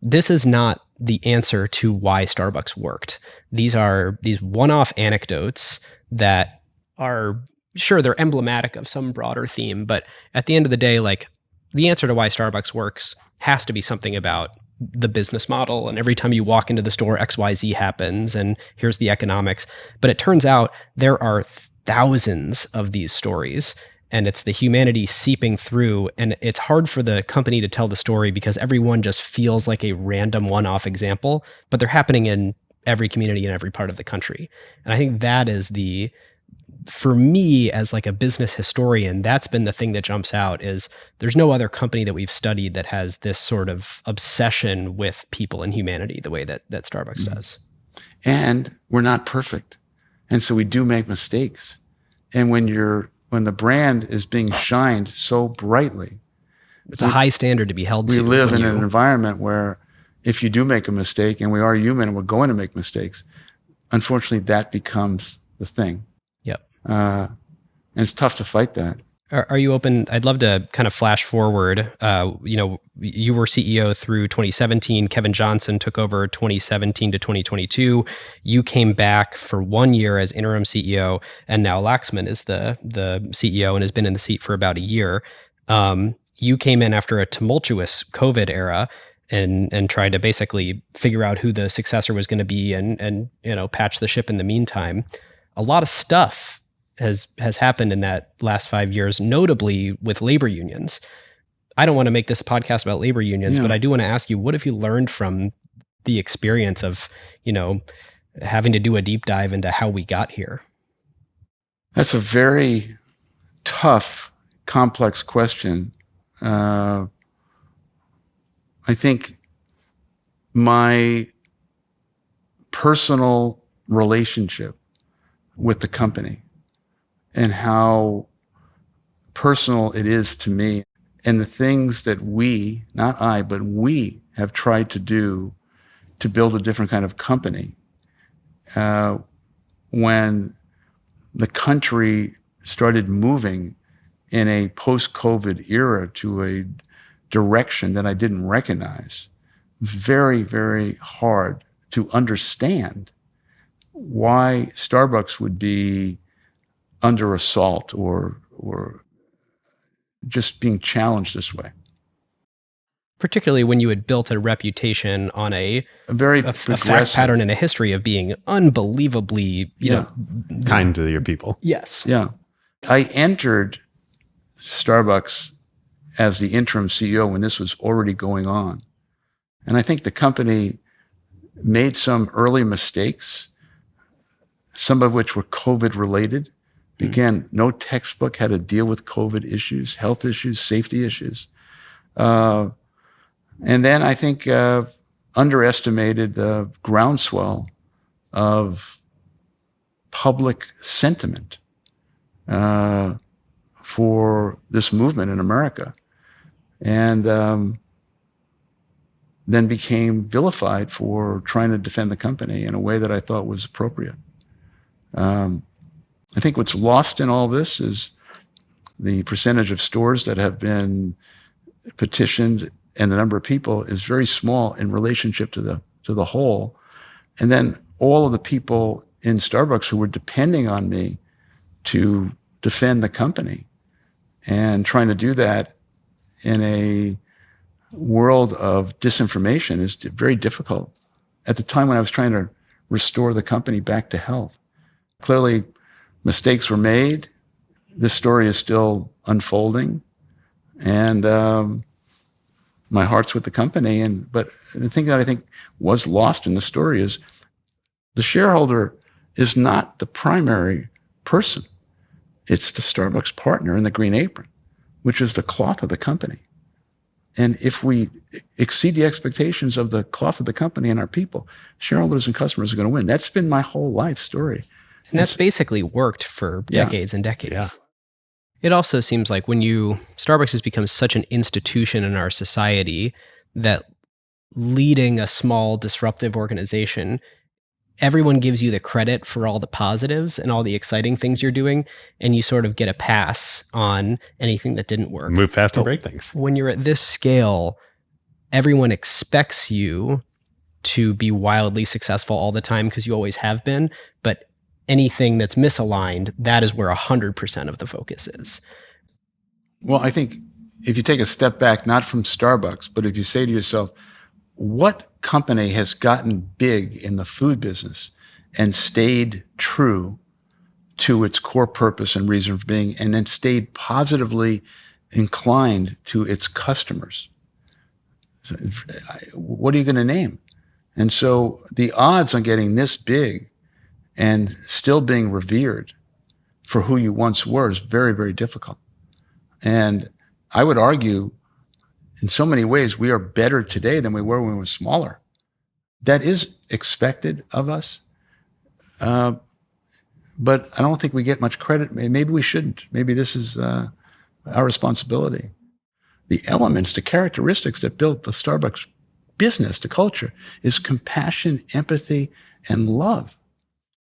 this is not the answer to why Starbucks worked. These are these one-off anecdotes that are, sure, they're emblematic of some broader theme, but at the end of the day, like, the answer to why Starbucks works has to be something about the business model. And every time you walk into the store, XYZ happens, and here's the economics. But it turns out there are thousands of these stories, and it's the humanity seeping through. And it's hard for the company to tell the story because everyone just feels like a random one-off example, but they're happening in every community in every part of the country. And I think that is for me, as like a business historian, that's been the thing that jumps out, is there's no other company that we've studied that has this sort of obsession with people and humanity the way that Starbucks does. And we're not perfect. And so we do make mistakes. And when the brand is being shined so brightly, it's a high standard to be held to. We live in an environment where if you do make a mistake, and we are human and we're going to make mistakes, unfortunately that becomes the thing. Yep. And it's tough to fight that. Are you open? I'd love to kind of flash forward. You were CEO through 2017. Kevin Johnson took over 2017 to 2022. You came back for 1 year as interim CEO, and now Laxman is the CEO and has been in the seat for about a year. You came in after a tumultuous COVID era and tried to basically figure out who the successor was going to be and patch the ship in the meantime. A lot of stuff has happened in that last 5 years, notably with labor unions. I don't want to make this a podcast about labor unions, but I do want to ask you, what have you learned from the experience of, having to do a deep dive into how we got here? That's a very tough, complex question. I think my personal relationship with the company and how personal it is to me, and the things that we, not I, but we have tried to do to build a different kind of company. When the country started moving in a post-COVID era to a direction that I didn't recognize, very, very hard to understand why Starbucks would be under assault or just being challenged this way. Particularly when you had built a reputation on a fact pattern and a history of being unbelievably, kind to your people. Yes. Yeah. I entered Starbucks as the interim CEO when this was already going on. And I think the company made some early mistakes, some of which were COVID related. Again, no textbook had to deal with COVID issues, health issues, safety issues. And then I think underestimated the groundswell of public sentiment for this movement in America. And then became vilified for trying to defend the company in a way that I thought was appropriate. I think what's lost in all this is the percentage of stores that have been petitioned, and the number of people is very small in relationship to the whole. And then all of the people in Starbucks who were depending on me to defend the company. And trying to do that in a world of disinformation is very difficult. At the time when I was trying to restore the company back to health, clearly mistakes were made. This story is still unfolding, and my heart's with the company. But the thing that I think was lost in the story is the shareholder is not the primary person. It's the Starbucks partner in the green apron, which is the cloth of the company. And if we exceed the expectations of the cloth of the company and our people, shareholders and customers are going to win. That's been my whole life story. And that's basically worked for decades and decades. Yeah. It also seems like Starbucks has become such an institution in our society that leading a small disruptive organization, everyone gives you the credit for all the positives and all the exciting things you're doing, and you sort of get a pass on anything that didn't work. Move fast and break things. When you're at this scale, everyone expects you to be wildly successful all the time because you always have been, but anything that's misaligned, that is where 100% of the focus is. Well, I think if you take a step back, not from Starbucks, but if you say to yourself, what company has gotten big in the food business and stayed true to its core purpose and reason for being, and then stayed positively inclined to its customers? So, what are you going to name? And so the odds on getting this big and still being revered for who you once were is very, very difficult. And I would argue, in so many ways, we are better today than we were when we were smaller. That is expected of us. But I don't think we get much credit. Maybe we shouldn't. Maybe this is our responsibility. The elements, the characteristics that built the Starbucks business, the culture, is compassion, empathy, and love.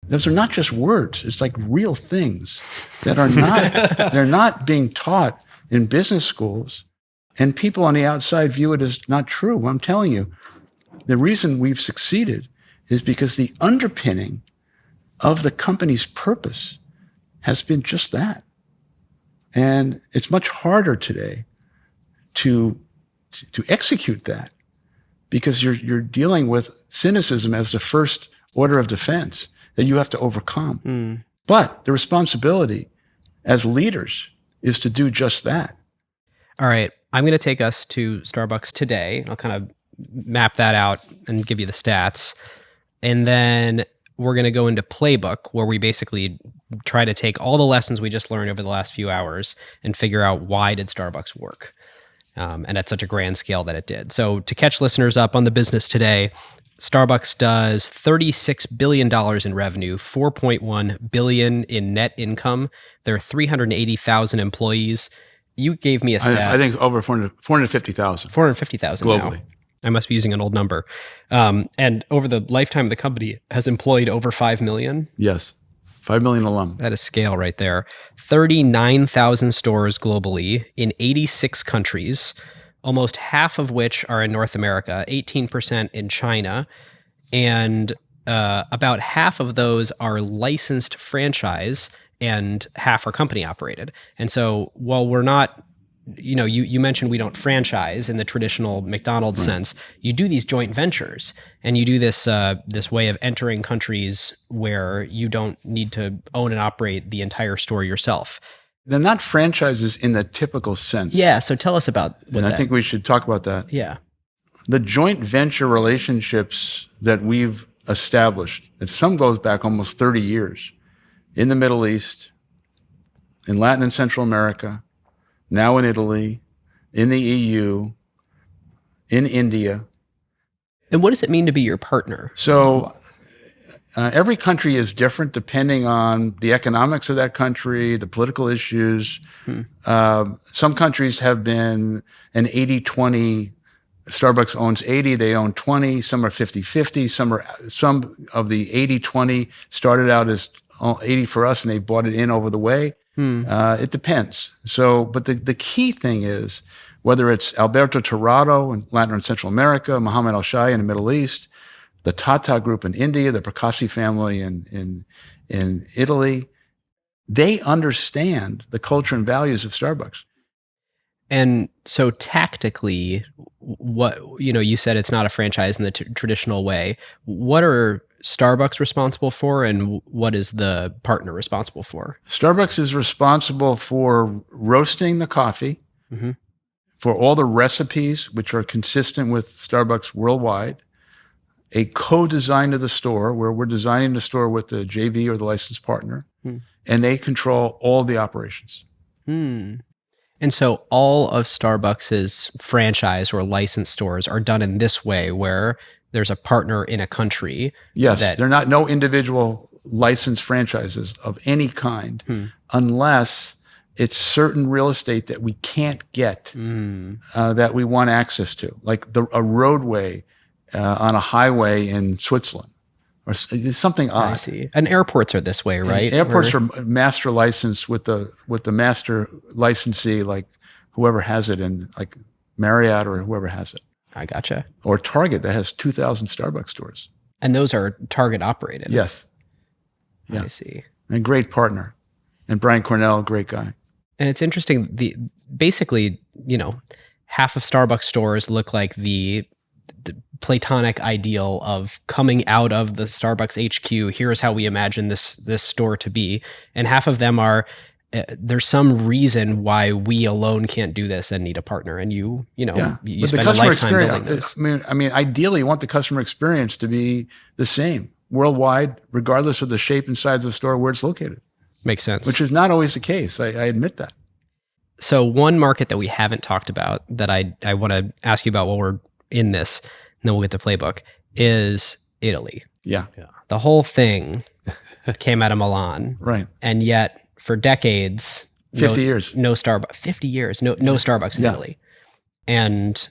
Those are not just words. It's like real things that are not, they're not being taught in business schools. And people on the outside view it as not true. Well, I'm telling you, the reason we've succeeded is because the underpinning of the company's purpose has been just that. And it's much harder today to execute that because you're dealing with cynicism as the first order of defense that you have to overcome. But the responsibility as leaders is to do just that. All right. I'm going to take us to Starbucks today. I'll kind of map that out and give you the stats. And then we're going to go into Playbook, where we basically try to take all the lessons we just learned over the last few hours and figure out why did Starbucks work, and at such a grand scale that it did. So to catch listeners up on the business today, Starbucks does $36 billion in revenue, $4.1 billion in net income. There are 380,000 employees. You gave me a stat. I think over 450,000. 450,000 globally. now. I must be using an old number. And over the lifetime of the company has employed over 5 million. Yes. 5 million alum. That is scale right there. 39,000 stores globally in 86 countries, almost half of which are in North America, 18% in China, and about half of those are licensed franchise and half are company operated. And so while we're not, you mentioned we don't franchise in the traditional McDonald's sense, you do these joint ventures and you do this way of entering countries where you don't need to own and operate the entire store yourself. They're not franchises in the typical sense. Yeah, so tell us about And I think we should talk about that. Yeah. The joint venture relationships that we've established, and some goes back almost 30 years, in the Middle East, in Latin and Central America, now in Italy, in the EU, in India. And what does it mean to be your partner? So every country is different depending on the economics of that country, the political issues. Some countries have been an 80-20. Starbucks owns 80, they own 20. Some are 50-50. Some of the 80-20 started out as 80 for us, and they bought it in over the way. It depends. So, but the key thing is, whether it's Alberto Torrado in Latin and Central America, Mohammed Al-Shai in the Middle East, the Tata Group in India, the Percassi family in Italy, They understand the culture and values of Starbucks. And so tactically, what, you said it's not a franchise in the traditional way. What are Starbucks responsible for, and what is the partner responsible for? Starbucks is responsible for roasting the coffee, for all the recipes, which are consistent with Starbucks worldwide, a co-design of the store where we're designing the store with the JV or the licensed partner, and they control all the operations. And so all of Starbucks's franchise or licensed stores are done in this way, where there's a partner in a country. Yes, they're not no individual licensed franchises of any kind, unless it's certain real estate that we can't get, that we want access to, like a roadway on a highway in Switzerland, or something odd. I see. And airports are this way, right? And airports are master licensed with the master licensee, like whoever has it, in like Marriott or whoever has it. I gotcha. Or Target that has 2,000 Starbucks stores. And those are Target operated. Yes. Yeah. I see. And great partner. And Brian Cornell, great guy. And it's interesting. Basically, half of Starbucks stores look like the platonic ideal of coming out of the Starbucks HQ. Here's how we imagine this store to be. And half of them are, there's some reason why we alone can't do this and need a partner. And you but spend the a lifetime building this. I mean, ideally, you want the customer experience to be the same worldwide, regardless of the shape and size of the store where it's located. Makes sense. Which is not always the case. I admit that. So one market that we haven't talked about that I want to ask you about while we're in this, and then we'll get to Playbook, is Italy. Yeah. The whole thing came out of Milan. Right. And yet for decades, 50 years. No Starbucks. 50 years. No Starbucks in Italy. And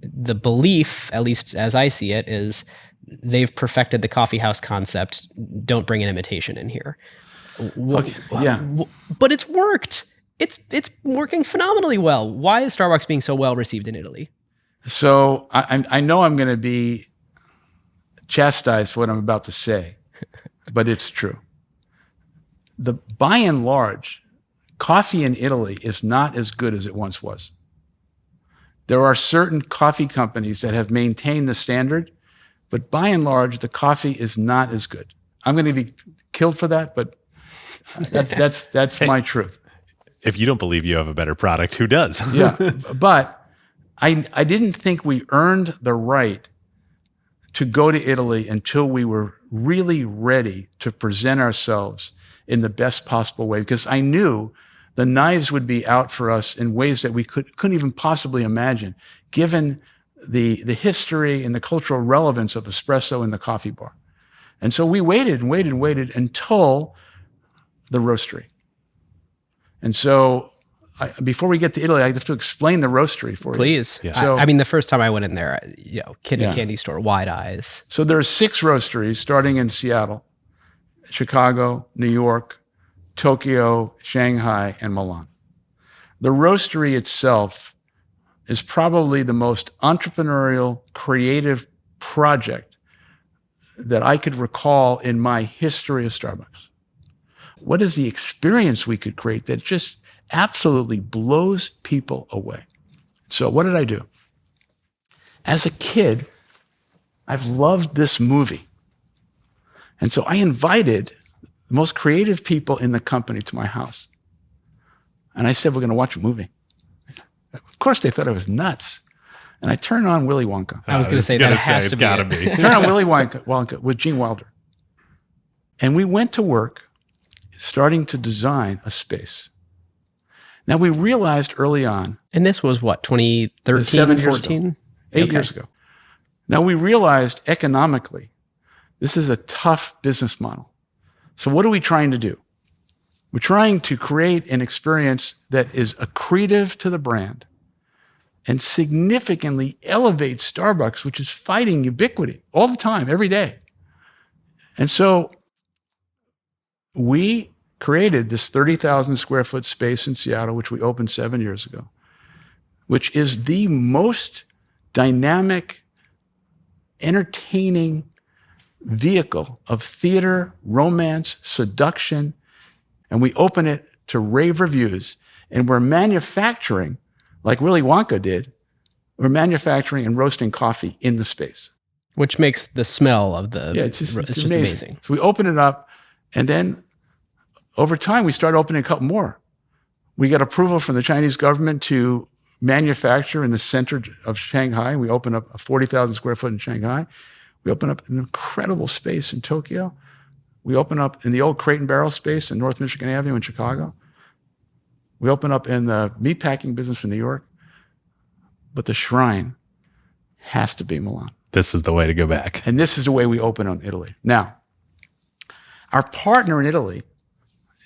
the belief, at least as I see it, is they've perfected the coffee house concept. Don't bring an imitation in here. Okay. Yeah. But it's worked. It's working phenomenally well. Why is Starbucks being so well received in Italy? So I know I'm going to be chastised for what I'm about to say, but it's true. By and large, coffee in Italy is not as good as it once was. There are certain coffee companies that have maintained the standard, but by and large, the coffee is not as good. I'm going to be killed for that, but that's my truth. If you don't believe you have a better product, who does? Yeah, but I didn't think we earned the right to go to Italy until we were really ready to present ourselves in the best possible way, because I knew the knives would be out for us in ways that we couldn't even possibly imagine, given the history and the cultural relevance of espresso in the coffee bar. And so we waited until the Roastery. And so before we get to Italy, I have to explain the Roastery for you. Please. Yeah. So, I mean, the first time I went in there, kid in a candy store, wide eyes. So there are 6 roasteries starting in Seattle, Chicago, New York, Tokyo, Shanghai, and Milan. The Roastery itself is probably the most entrepreneurial, creative project that I could recall in my history of Starbucks. What is the experience we could create that just absolutely blows people away? So what did I do? As a kid, I've loved this movie. And so I invited the most creative people in the company to my house. And I said, we're going to watch a movie. Of course, they thought I was nuts. And I turned on Willy Wonka. I was going to say that has to be. Gotta be. Turned on Willy Wonka with Gene Wilder. And we went to work starting to design a space. Now, we realized early on. And this was what, 2013, 7 years 14? ago. 8 years ago. Now, we realized economically, this is a tough business model. So what are we trying to do? We're trying to create an experience that is accretive to the brand and significantly elevates Starbucks, which is fighting ubiquity all the time, every day. And so we created this 30,000 square foot space in Seattle, which we opened 7 years ago, which is the most dynamic, entertaining vehicle of theater, romance, seduction, and we open it to rave reviews, and we're manufacturing, like Willy Wonka did, we're manufacturing and roasting coffee in the space. Which makes the smell of the... It's just amazing. amazing. So we open it up, and then over time, we start opening a couple more. We got approval from the Chinese government to manufacture in the center of Shanghai. We open up a 40,000 square foot in Shanghai. We open up an incredible space in Tokyo. We open up in the old Crate and Barrel space in North Michigan Avenue in Chicago. We open up in the meatpacking business in New York. But the shrine has to be Milan. This is the way to go back. And this is the way we open on Italy. Now, our partner in Italy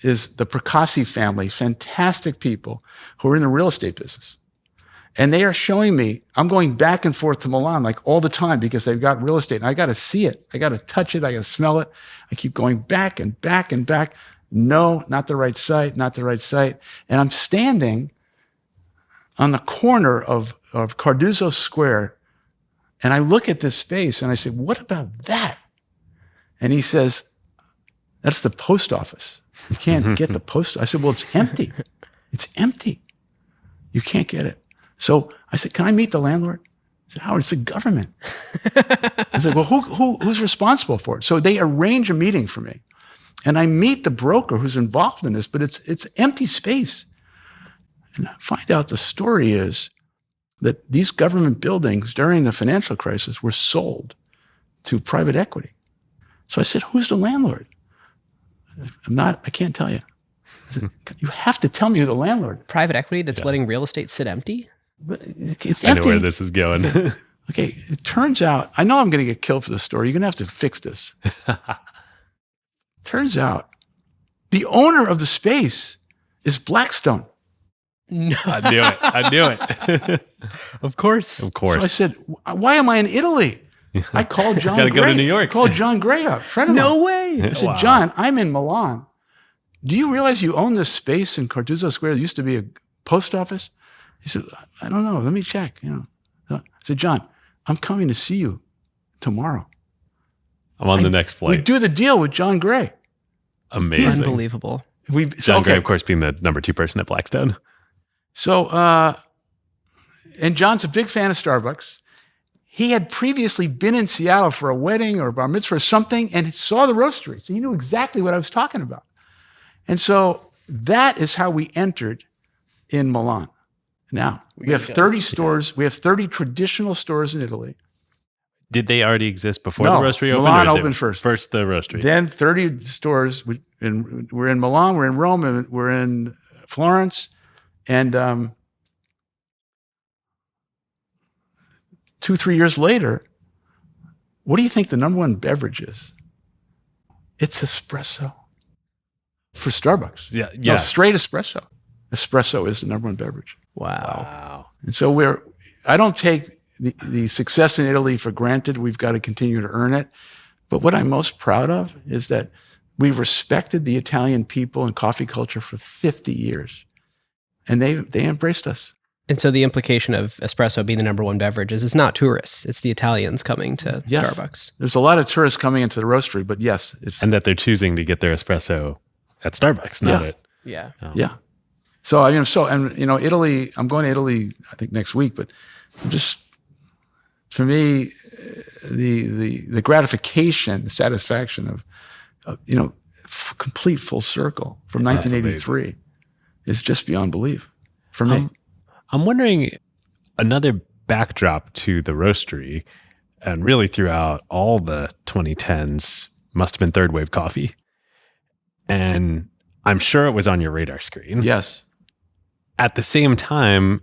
is the Percassi family, fantastic people who are in the real estate business. And they are showing me, I'm going back and forth to Milan like all the time because they've got real estate. And I got to see it. I got to touch it. I got to smell it. I keep going back and back and back. No, not the right site, not the right site. And I'm standing on the corner of Cardozo Square, and I look at this space and I say, what about that? And he says, that's the post office. You can't get the post. I said, well, it's empty. It's empty. You can't get it. So I said, can I meet the landlord? He said, Howard, it's the government. I said, well, who's responsible for it? So they arrange a meeting for me. And I meet the broker who's involved in this, but it's empty space. And I find out the story is that these government buildings during the financial crisis were sold to private equity. So I said, who's the landlord? I can't tell you. I said, you have to tell me who the landlord. Private equity that's letting real estate sit empty? But it's empty. I know where this is going. Okay, it turns out, I know I'm going to get killed for this story. You're going to have to fix this. Turns out, the owner of the space is Blackstone. No. I knew it. Of course. So I said, why am I in Italy? I called John Gotta Gray. go to New York. I called John Gray up, friend of mine. No way. I said, John, I'm in Milan. Do you realize you own this space in Cardozo Square? There used to be a post office. He said, I don't know. Let me check. I said, John, I'm coming to see you tomorrow. I'm on the next flight. We do the deal with John Gray. Amazing. Unbelievable. John Gray, of course, being the number 2 person at Blackstone. So, and John's a big fan of Starbucks. He had previously been in Seattle for a wedding or a bar mitzvah or something and saw the roastery. So he knew exactly what I was talking about. And so that is how we entered in Milan. Now, we have 30 stores. We have 30 traditional stores in Italy. Did they already exist before the roastery opened? Milan opened first. First the roastery. Then 30 stores. We're in Milan, we're in Rome, and we're in Florence. And 2-3 years later, what do you think the number one beverage is? It's espresso. For Starbucks. Yeah. No, straight espresso. Espresso is the number one beverage. Wow. And so I don't take the success in Italy for granted. We've got to continue to earn it. But what I'm most proud of is that we've respected the Italian people and coffee culture for 50 years. And they embraced us. And so the implication of espresso being the number one beverage is it's not tourists. It's the Italians coming to Starbucks. There's a lot of tourists coming into the roastery, but yes. And that they're choosing to get their espresso at Starbucks, not at... Yeah. Yeah. So, Italy, I'm going to Italy, I think next week, but for me, the gratification, the satisfaction of complete full circle from 1983 is just beyond belief for me. I'm wondering, another backdrop to the roastery, and really throughout all the 2010s, must have been third wave coffee. And I'm sure it was on your radar screen. Yes. At the same time,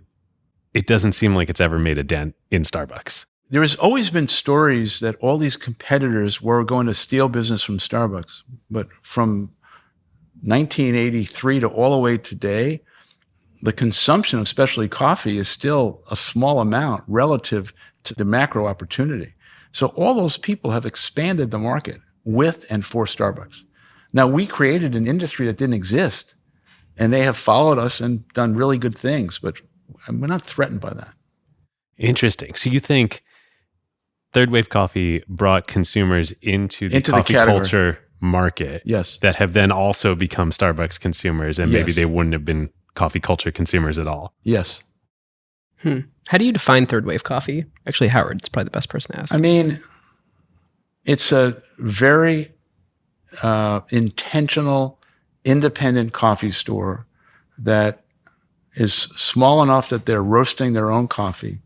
it doesn't seem like it's ever made a dent in Starbucks. There has always been stories that all these competitors were going to steal business from Starbucks. But from 1983 to all the way today, the consumption of specialty coffee is still a small amount relative to the macro opportunity. So all those people have expanded the market with and for Starbucks. Now, we created an industry that didn't exist, and they have followed us and done really good things, but we're not threatened by that. Interesting. So you think third wave coffee brought consumers into the coffee culture market Yes. that have then also become Starbucks consumers, and maybe Yes. they wouldn't have been coffee culture consumers at all. Yes. How do you define third wave coffee? Actually, Howard's probably the best person to ask. I mean, it's a very intentional, independent coffee store that is small enough that they're roasting their own coffee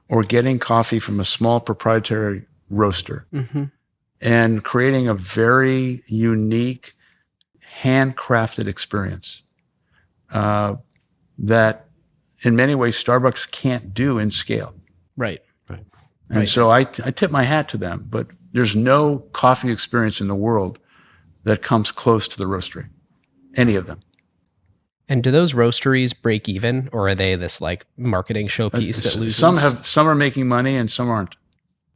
or getting coffee from a small proprietary roaster and creating a very unique, handcrafted experience that in many ways Starbucks can't do in scale. Right. And so I tip my hat to them, but there's no coffee experience in the world that comes close to the Roastery, any of them. And do those roasteries break even, or are they this like marketing showpiece that loses? Some are making money and some aren't.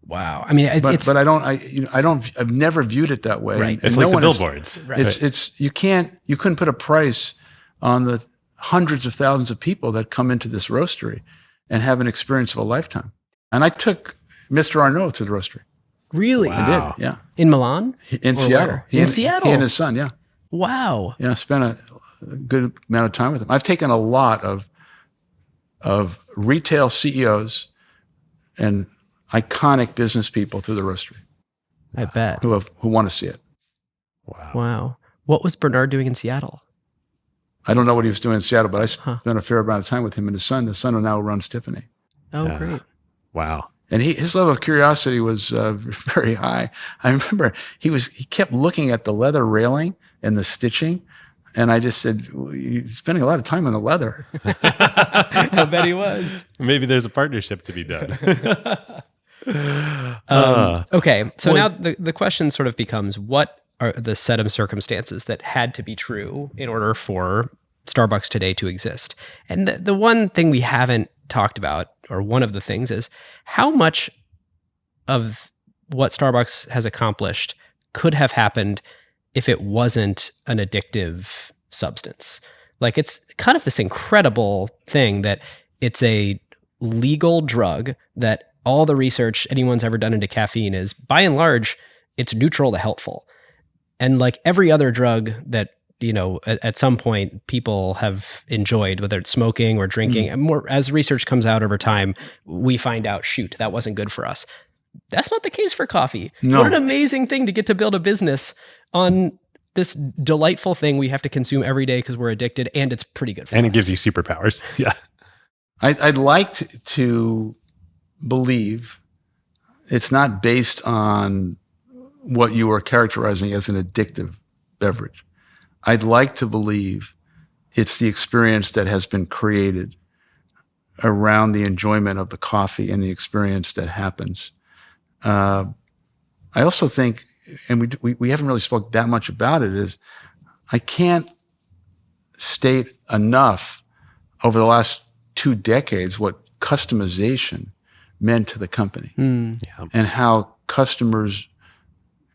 Wow. I mean, But I've never viewed it that way. Right. And It's no like the one is- billboards. It's you couldn't put a price on the hundreds of thousands of people that come into this roastery and have an experience of a lifetime. And I took Mr. Arnaud to the roastery. Really? Wow. I did, yeah. In Milan? In Or Seattle. where? In Seattle? He and his son, yeah. Wow. Yeah, I spent a good amount of time with him. I've taken a lot of retail CEOs and iconic business people through the roastery I bet. who want to see it. Wow. What was Bernard doing in Seattle? I don't know what he was doing in Seattle, but I spent a fair amount of time with him and his son. The son who now runs Tiffany. Oh, Yeah. great. Wow. And his level of curiosity was very high. I remember he kept looking at the leather railing and the stitching, and I just said, "You're spending a lot of time on the leather." I bet he was. Maybe there's a partnership to be done. Okay. So now the question sort of becomes, what are the set of circumstances that had to be true in order for Starbucks today to exist? And the one thing we haven't talked about, or one of the things, is how much of what Starbucks has accomplished could have happened if it wasn't an addictive substance. Like, it's kind of this incredible thing that it's a legal drug that all the research anyone's ever done into caffeine is, by and large, it's neutral to helpful. And like every other drug that, you know, at some point people have enjoyed, whether it's smoking or drinking, and more as research comes out over time, we find out, shoot, that wasn't good for us. That's not the case for coffee. No. What an amazing thing to get to build a business on this delightful thing we have to consume every day because we're addicted, and it's pretty good for us. And it gives you superpowers. Yeah. I'd like to believe it's not based on what you are characterizing as an addictive beverage. I'd like to believe it's the experience that has been created around the enjoyment of the coffee and the experience that happens. I also think, and we haven't really spoke that much about it, is I can't state enough over the last 2 decades what customization meant to the company Yeah. and how customers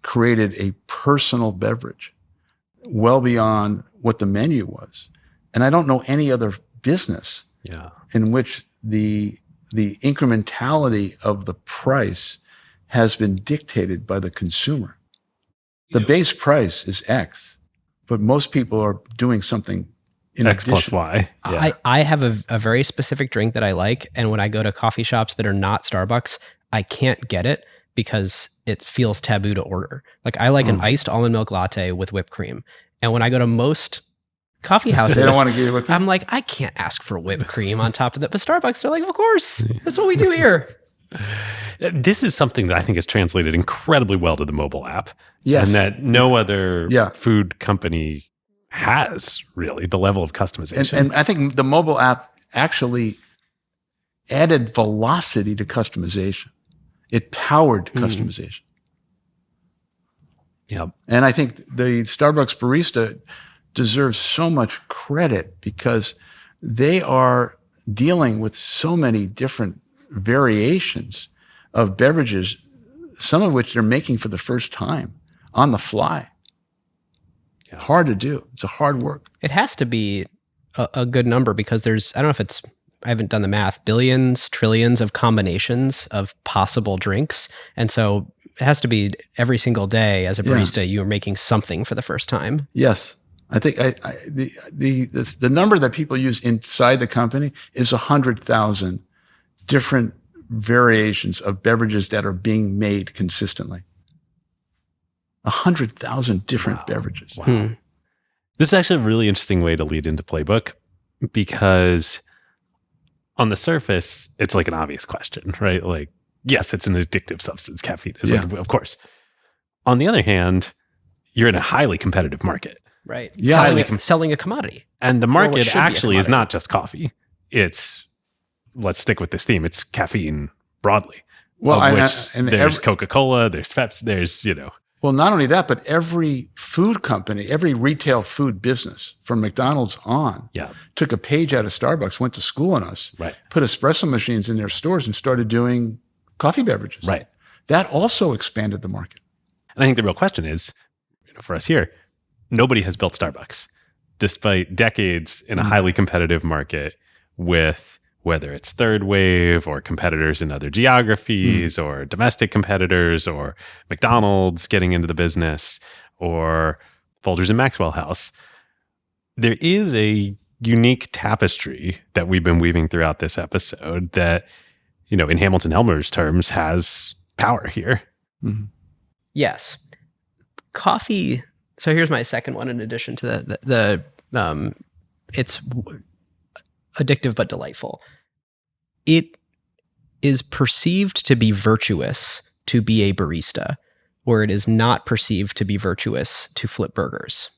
created a personal beverage well beyond what the menu was. And I don't know any other business Yeah. in which the incrementality of the price has been dictated by the consumer. The base price is X, but most people are doing something in X plus addition. Y. Yeah. I have a very specific drink that I like, and when I go to coffee shops that are not Starbucks, I can't get it because it feels taboo to order. Like, I like an iced almond milk latte with whipped cream, and when I go to most coffee houses, They don't want to give you whipped cream? I'm like, I can't ask for whipped cream on top of that. But Starbucks, they're like, of course, that's what we do here. This is something that I think is translated incredibly well to the mobile app. Yes. And that no other Yeah. food company has really the level of customization. And I think the mobile app actually added velocity to customization. It powered customization. yeah. And I think the Starbucks barista deserves so much credit because they are dealing with so many different variations of beverages, some of which they're making for the first time on the fly. Yeah. Hard to do. It's a hard work. It has to be a good number because there's, I don't know if it's, I haven't done the math, billions, trillions of combinations of possible drinks. And so it has to be every single day as a barista, you are making something for the first time. Yes. I think the number that people use inside the company is 100,000 different variations of beverages that are being made consistently. 100,000 different beverages. Wow. This is actually a really interesting way to lead into Playbook, because on the surface, it's like an obvious question, right? Like, yes, it's an addictive substance, caffeine. It's like, of course. On the other hand, you're in a highly competitive market. Right. Yeah. Selling a commodity. And the market actually is commodity. not just coffee. It's, let's stick with this theme, it's caffeine broadly. Well, of which there's Coca-Cola, there's Pepsi, there's, Well, not only that, but every food company, every retail food business from McDonald's on took a page out of Starbucks, went to school on us, put espresso machines in their stores and started doing coffee beverages. Right. That also expanded the market. And I think the real question is, for us here, nobody has built Starbucks, despite decades in a highly competitive market with whether it's third wave or competitors in other geographies or domestic competitors or McDonald's getting into the business or Folgers and Maxwell House. There is a unique tapestry that we've been weaving throughout this episode that, in Hamilton Helmer's terms, has power here. Mm-hmm. Yes. Coffee. So here's my second one in addition to the it's addictive but delightful. It is perceived to be virtuous to be a barista, where it is not perceived to be virtuous to flip burgers.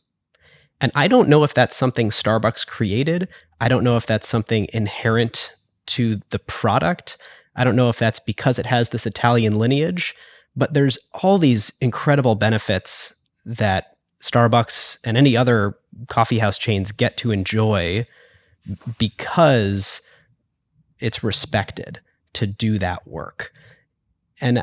And I don't know if that's something Starbucks created. I don't know if that's something inherent to the product. I don't know if that's because it has this Italian lineage, but there's all these incredible benefits that Starbucks and any other coffee house chains get to enjoy because it's respected to do that work. And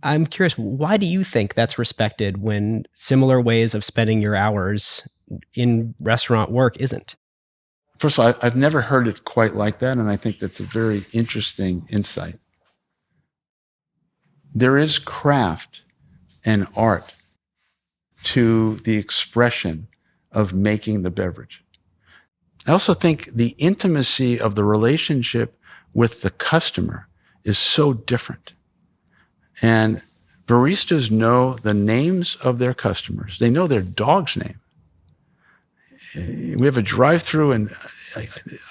I'm curious, why do you think that's respected when similar ways of spending your hours in restaurant work isn't? First of all, I've never heard it quite like that, and I think that's a very interesting insight. There is craft and art to the expression of making the beverage. I also think the intimacy of the relationship with the customer is so different. And baristas know the names of their customers. They know their dog's name. We have a drive-through, and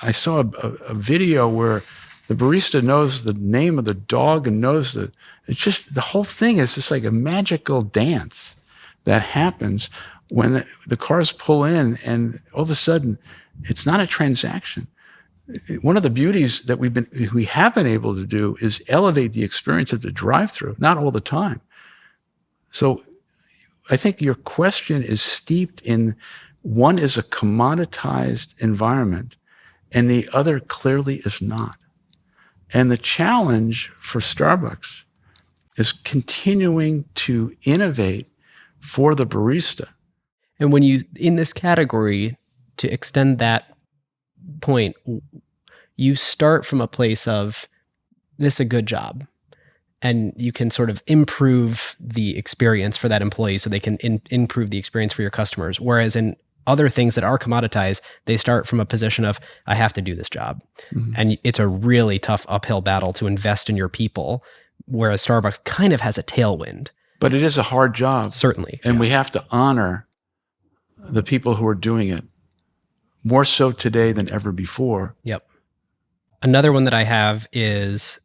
I saw a video where the barista knows the name of the dog and knows it's just, the whole thing is just like a magical dance that happens when the cars pull in, and all of a sudden, it's not a transaction. One of the beauties that we have been able to do is elevate the experience at the drive-through, not all the time. So I think your question is steeped in, one is a commoditized environment and the other clearly is not. And the challenge for Starbucks is continuing to innovate for the barista. And when you, in this category, to extend that point, you start from a place of, this is a good job. And you can sort of improve the experience for that employee so they can improve the experience for your customers. Whereas in other things that are commoditized, they start from a position of, I have to do this job. Mm-hmm. And it's a really tough uphill battle to invest in your people, whereas Starbucks kind of has a tailwind. But it is a hard job. Certainly. And we have to honor the people who are doing it, more so today than ever before. Yep. Another one that I have is,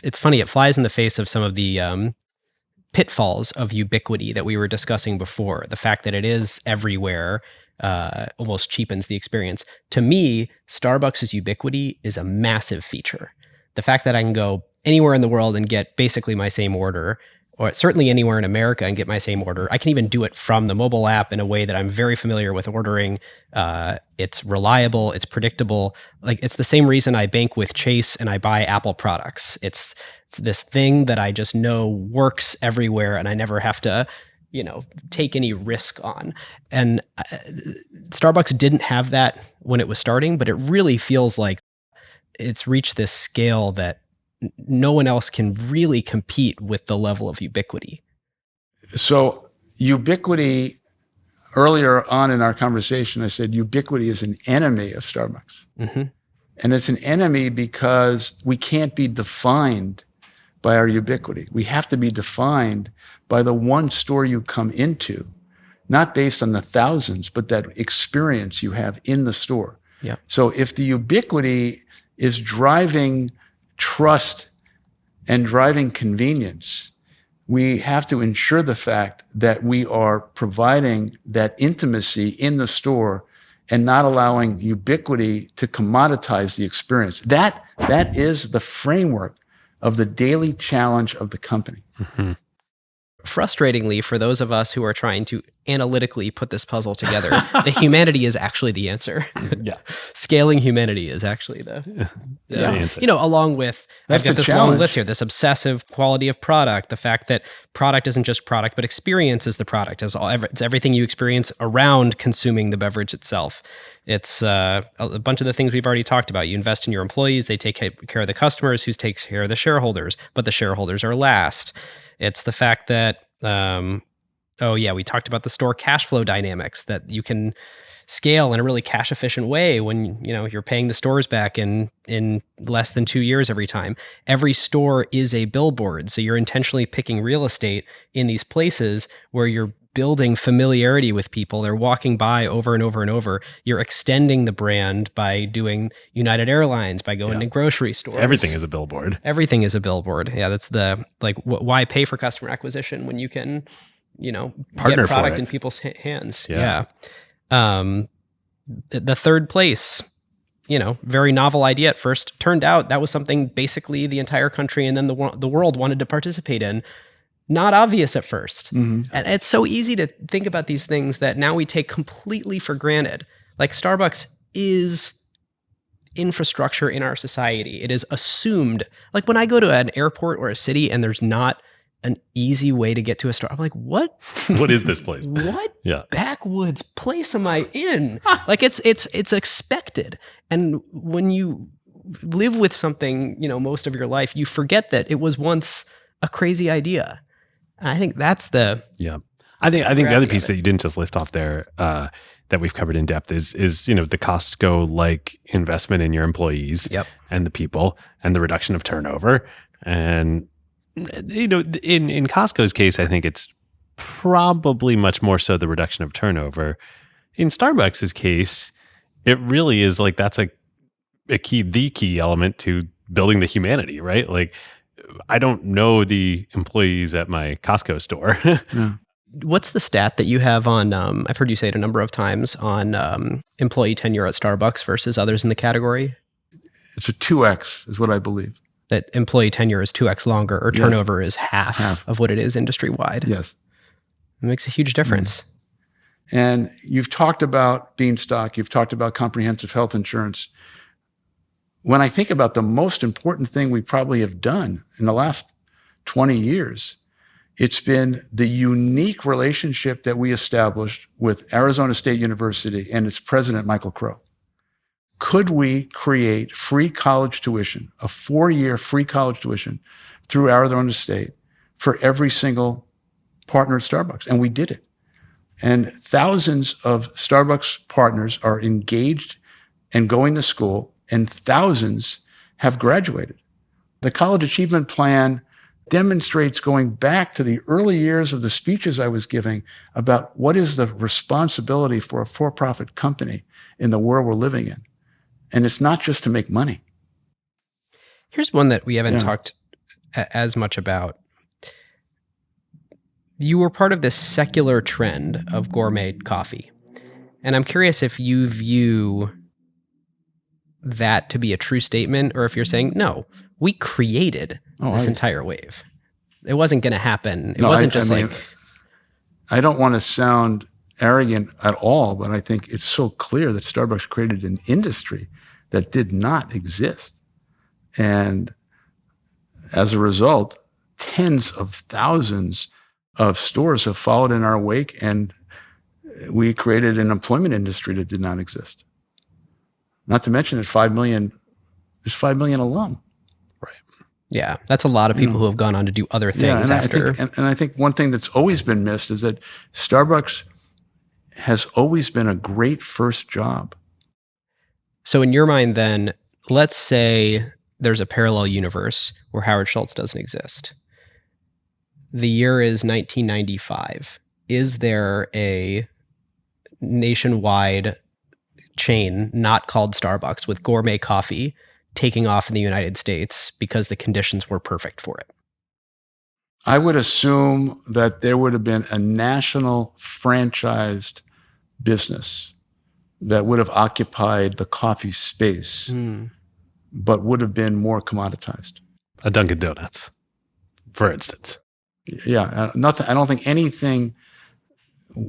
it's funny, it flies in the face of some of the pitfalls of ubiquity that we were discussing before. The fact that it is everywhere almost cheapens the experience. To me, Starbucks' ubiquity is a massive feature. The fact that I can go anywhere in the world and get basically my same order, or certainly anywhere in America and get my same order. I can even do it from the mobile app in a way that I'm very familiar with ordering. It's reliable, it's predictable. Like, it's the same reason I bank with Chase and I buy Apple products. It's this thing that I just know works everywhere and I never have to, take any risk on. And Starbucks didn't have that when it was starting, but it really feels like it's reached this scale that no one else can really compete with the level of ubiquity. So ubiquity, earlier on in our conversation, I said ubiquity is an enemy of Starbucks. Mm-hmm. And it's an enemy because we can't be defined by our ubiquity. We have to be defined by the one store you come into, not based on the thousands, but that experience you have in the store. Yeah. So if the ubiquity is driving trust and driving convenience, we have to ensure the fact that we are providing that intimacy in the store and not allowing ubiquity to commoditize the experience. That is the framework of the daily challenge of the company. Mm-hmm. Frustratingly, for those of us who are trying to analytically put this puzzle together, the humanity is actually the answer. Yeah. Scaling humanity is actually the answer. along with, That's I've got the this challenge. long list here, this obsessive quality of product, the fact that product isn't just product, but experience is the product. It's everything you experience around consuming the beverage itself. It's a bunch of the things we've already talked about. You invest in your employees, they take care of the customers, who takes care of the shareholders, but the shareholders are last. It's the fact that, we talked about the store cash flow dynamics, that you can scale in a really cash efficient way when you're paying the stores back in less than 2 years every time. Every store is a billboard, so you're intentionally picking real estate in these places where you're building familiarity with people. They're walking by over and over and over. You're extending the brand by doing United Airlines, by going to grocery stores. Everything is a billboard. Everything is a billboard. Yeah, that's why pay for customer acquisition when you can, Partner get for product it. in people's hands. Yeah. The third place, very novel idea at first. Turned out that was something basically the entire country and then the world wanted to participate in. Not obvious at first. Mm-hmm. And it's so easy to think about these things that now we take completely for granted. Like Starbucks is infrastructure in our society. It is assumed. Like when I go to an airport or a city and there's not an easy way to get to a store, I'm like, what? What is this place? What Yeah. backwoods place am I in? Like it's expected. And when you live with something, most of your life, you forget that it was once a crazy idea. And I think that's the I think the other gravity piece of it. that you didn't just list off there that we've covered in depth is the Costco like investment in your employees and the people and the reduction of turnover. And in Costco's case, I think it's probably much more so the reduction of turnover. In Starbucks' case, it really is like that's the key element to building the humanity, right? Like I don't know the employees at my Costco store. What's the stat that you have on, I've heard you say it a number of times, on employee tenure at Starbucks versus others in the category? It's a 2x is what I believe. That employee tenure is 2x longer, or Yes. turnover is half of what it is industry-wide. Yes. It makes a huge difference. And you've talked about Beanstalk, you've talked about comprehensive health insurance. When I think about the most important thing we probably have done in the last 20 years, it's been the unique relationship that we established with Arizona State University and its president, Michael Crow. Could we create free college tuition, a 4-year free college tuition through Arizona State for every single partner at Starbucks? And we did it. And thousands of Starbucks partners are engaged and going to school, and thousands have graduated. The College Achievement Plan demonstrates, going back to the early years of the speeches I was giving, about what is the responsibility for a for-profit company in the world we're living in. And it's not just to make money. Here's one that we haven't talked as much about. You were part of this secular trend of gourmet coffee. And I'm curious if you view that to be a true statement, or if you're saying, no, we created this entire wave. It wasn't going to happen. It wasn't I don't want to sound arrogant at all, but I think it's so clear that Starbucks created an industry that did not exist. And as a result, tens of thousands of stores have followed in our wake, and we created an employment industry that did not exist. Not to mention that 5 million alum. Yeah, that's a lot of people who have gone on to do other things after. I think one thing that's always been missed is that Starbucks has always been a great first job. So in your mind then, let's say there's a parallel universe where Howard Schultz doesn't exist. The year is 1995. Is there a nationwide chain not called Starbucks with gourmet coffee taking off in the United States because the conditions were perfect for it? I would assume that there would have been a national franchised business that would have occupied the coffee space, but would have been more commoditized. A Dunkin' Donuts, for instance. Yeah, nothing. I don't think anything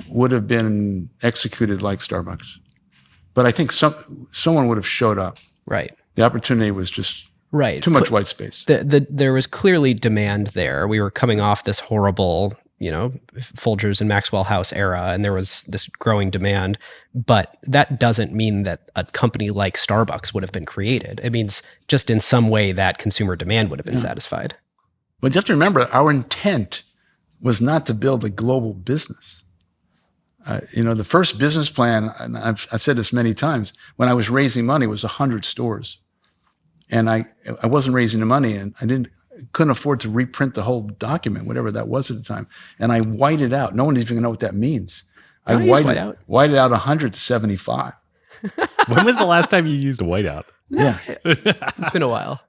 would have been executed like Starbucks, but I think someone would have showed up. Right. The opportunity was just too much white space. There was clearly demand there. We were coming off this horrible, Folgers and Maxwell House era, and there was this growing demand. But that doesn't mean that a company like Starbucks would have been created. It means just in some way that consumer demand would have been satisfied. But you have to remember, our intent was not to build a global business. The first business plan, and I've said this many times, when I was raising money, was 100 stores. And I wasn't raising the money, and I couldn't afford to reprint the whole document, whatever that was at the time. And I whited out. No one even going to know what that means. I whited out 175. When was the last time you used a whiteout? Yeah. It's been a while.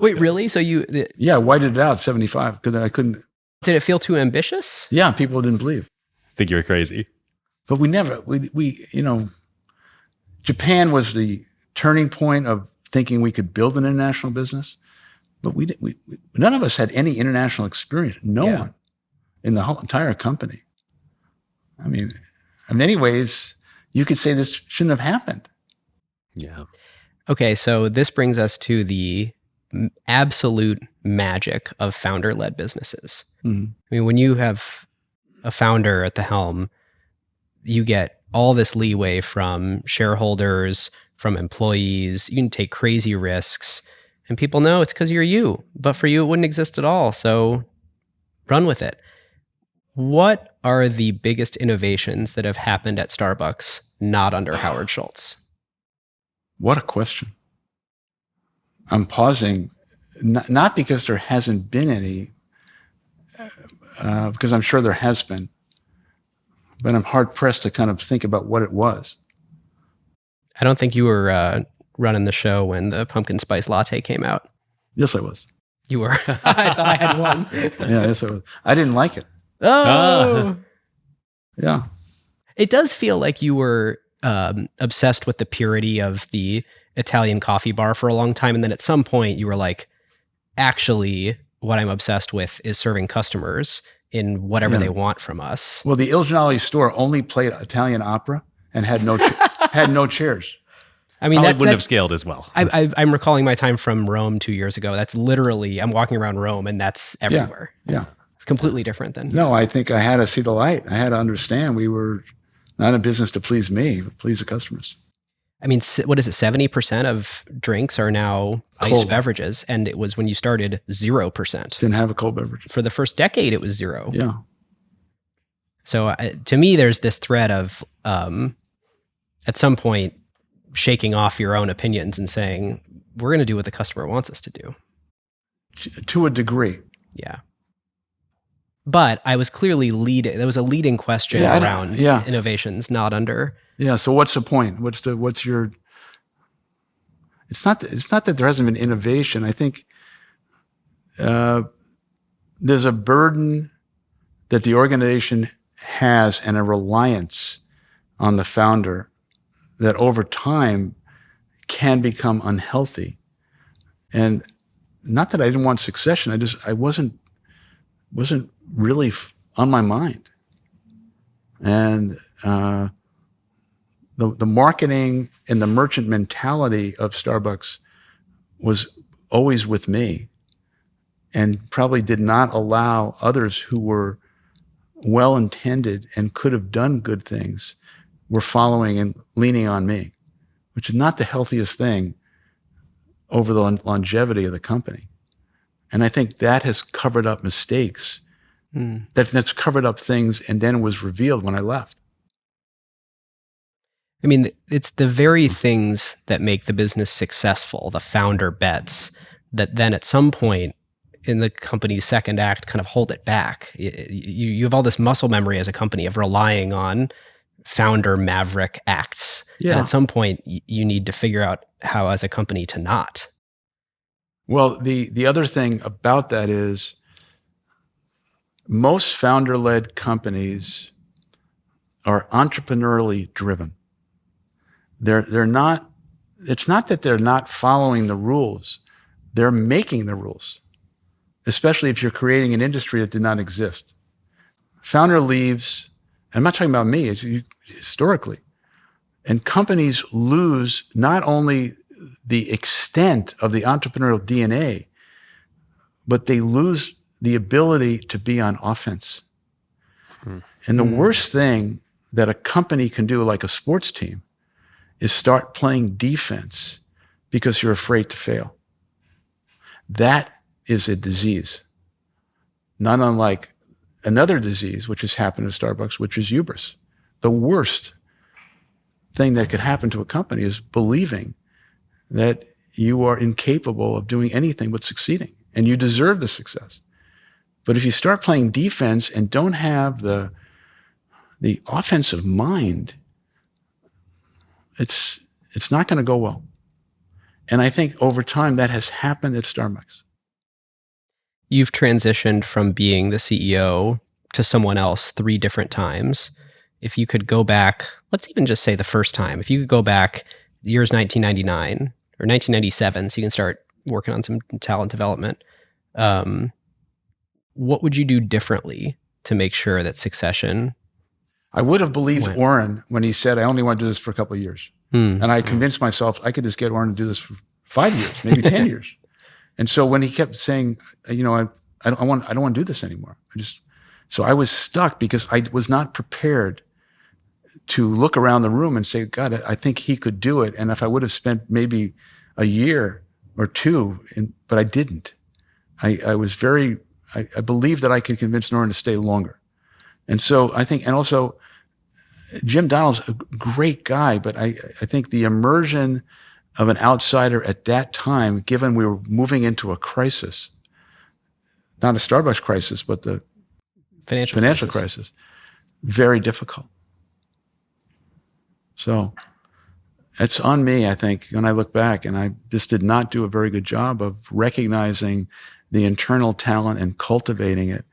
Wait, really? So I whited it out 75 because I couldn't. Did it feel too ambitious? Yeah, people didn't believe. Think you were crazy. But Japan was the turning point of thinking we could build an international business. But we none of us had any international experience. No one in the whole entire company. I mean, in many ways, you could say this shouldn't have happened. Yeah. Okay, so this brings us to the absolute magic of founder-led businesses. I mean, when you have a founder at the helm, you get all this leeway from shareholders, from employees. You can take crazy risks, and people know it's because you're you. But for you, it wouldn't exist at all. So run with it. What are the biggest innovations that have happened at Starbucks not under Howard Schultz? What a question. I'm pausing, not because there hasn't been any, because I'm sure there has been, but I'm hard-pressed to kind of think about what it was. I don't think you were running the show when the pumpkin spice latte came out. Yes, I was. You were. I thought I had one. Yeah, yes, I was. I didn't like it. Oh! Yeah. It does feel like you were obsessed with the purity of the Italian coffee bar for a long time. And then at some point you were like, actually, what I'm obsessed with is serving customers in whatever they want from us. Well, the Il Giornale store only played Italian opera and had no had no chairs. I mean, that wouldn't have scaled as well. I'm recalling my time from Rome 2 years ago. That's literally, I'm walking around Rome and that's everywhere. Yeah. It's completely different than. No, I think I had to see the light. I had to understand we were not in business to please me, but please the customers. I mean, what is it? 70% of drinks are now iced beverages. And it was when you started 0%. Didn't have a cold beverage. For the first decade, it was 0. Yeah. So to me, there's this thread of at some point shaking off your own opinions and saying, we're going to do what the customer wants us to do. To a degree. Yeah. But I was clearly there was a leading question around innovations, not under. Yeah. So what's the point? What's your, it's not that there hasn't been innovation. I think there's a burden that the organization has and a reliance on the founder that over time can become unhealthy. And not that I didn't want succession. I wasn't really on my mind. And the marketing and the merchant mentality of Starbucks was always with me and probably did not allow others who were well-intended and could have done good things were following and leaning on me, which is not the healthiest thing over the longevity of the company. And I think that has covered up mistakes. That's covered up things, and then was revealed when I left. I mean, it's the very things that make the business successful, the founder bets, that then at some point in the company's second act kind of hold it back. You have all this muscle memory as a company of relying on founder maverick acts. Yeah. And at some point, you need to figure out how as a company to not. Well, the other thing about that is most founder-led companies are entrepreneurially driven. They're not, it's not that they're not following the rules. They're making the rules, especially if you're creating an industry that did not exist. Founder leaves, I'm not talking about me, it's historically. And companies lose not only the extent of the entrepreneurial DNA, but they lose the ability to be on offense. And the worst thing that a company can do, like a sports team, is start playing defense because you're afraid to fail. That is a disease, not unlike another disease which has happened at Starbucks, which is hubris. The worst thing that could happen to a company is believing that you are incapable of doing anything but succeeding, and you deserve the success. But if you start playing defense and don't have the offensive mind, it's not going to go well. And I think over time that has happened at Starbucks. You've transitioned from being the CEO to someone else 3 different times. If you could go back, let's even just say the first time, if you could go back, the year's 1999 or 1997, so you can start working on some talent development, what would you do differently to make sure that succession? I would have believed Oren when he said, I only want to do this for a couple of years. And I convinced myself I could just get Oren to do this for 5 years, maybe 10 years. And so when he kept saying, I don't want to do this anymore. So I was stuck because I was not prepared to look around the room and say, God, I think he could do it. And if I would have spent maybe a year or 2, but I didn't. I believed that I could convince Oren to stay longer. And so I think, and also Jim Donald's a great guy, but I think the immersion of an outsider at that time, given we were moving into a crisis, not a Starbucks crisis, but the financial crisis, very difficult. So it's on me, I think, when I look back, and I just did not do a very good job of recognizing the internal talent and cultivating it.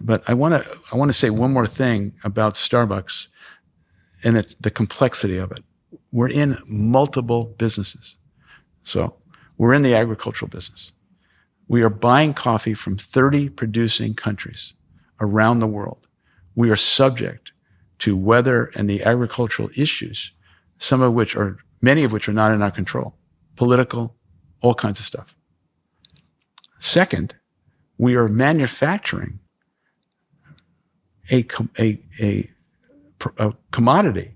But I want to say one more thing about Starbucks, and it's the complexity of it. We're in multiple businesses. So we're in the agricultural business. We are buying coffee from 30 producing countries around the world. We are subject to weather and the agricultural issues, many of which are not in our control, political, all kinds of stuff. Second, we are manufacturing a commodity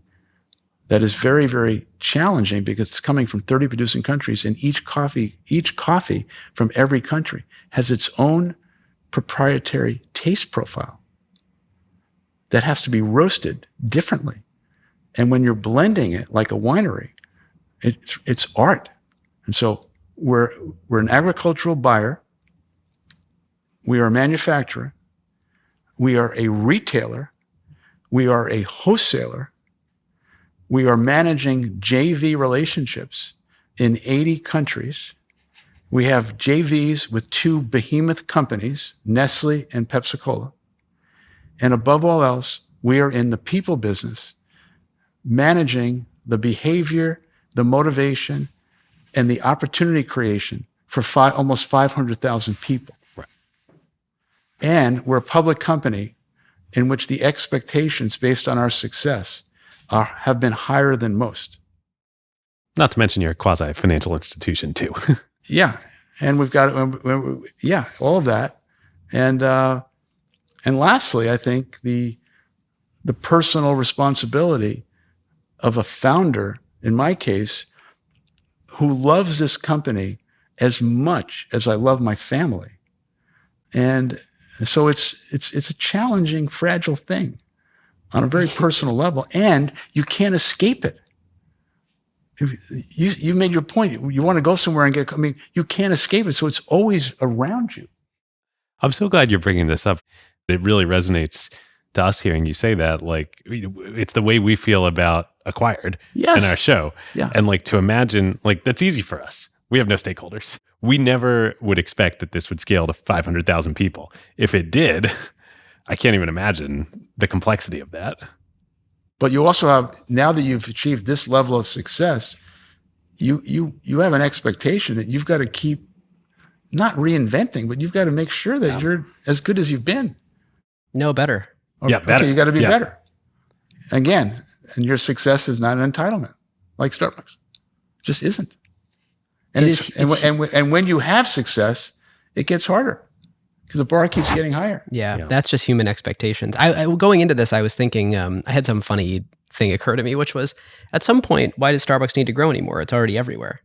that is very, very challenging because it's coming from 30 producing countries, and each coffee from every country has its own proprietary taste profile that has to be roasted differently. And when you're blending it like a winery, it's art. And so we're an agricultural buyer, we are a manufacturer, we are a retailer, we are a wholesaler, we are managing JV relationships in 80 countries. We have JVs with 2 behemoth companies, Nestle and Pepsi-Cola. And above all else, we are in the people business, managing the behavior, the motivation, and the opportunity creation for almost 500,000 people. Right. And we're a public company in which the expectations based on our success have been higher than most. Not to mention you're a quasi-financial institution too. Yeah. And we've got, all of that. And lastly, I think the personal responsibility of a founder, in my case, who loves this company as much as I love my family. And so it's a challenging, fragile thing on a very personal level, and you can't escape it. You made your point. You want to go somewhere and you can't escape it. So it's always around you. I'm so glad you're bringing this up. It really resonates to us hearing you say that. Like, it's the way we feel about Acquired in our show. Yeah. And like, to imagine, like, that's easy for us. We have no stakeholders. We never would expect that this would scale to 500,000 people. If it did, I can't even imagine the complexity of that. But you also have, now that you've achieved this level of success, you have an expectation that you've got to keep not reinventing, but you've got to make sure that you're as good as you've been. No, better. Better. Okay, you got to be better. Again, and your success is not an entitlement like Starbucks. It just isn't. And and when you have success, it gets harder because the bar keeps getting higher. Yeah, that's just human expectations. I going into this, I was thinking, I had some funny thing occur to me, which was, at some point, why does Starbucks need to grow anymore? It's already everywhere.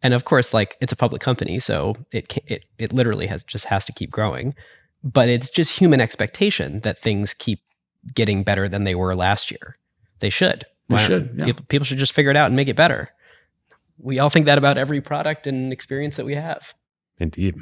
And of course, like, it's a public company, so it literally has to keep growing. But it's just human expectation that things keep getting better than they were last year. They should. People should just figure it out and make it better. We all think that about every product and experience that we have. Indeed.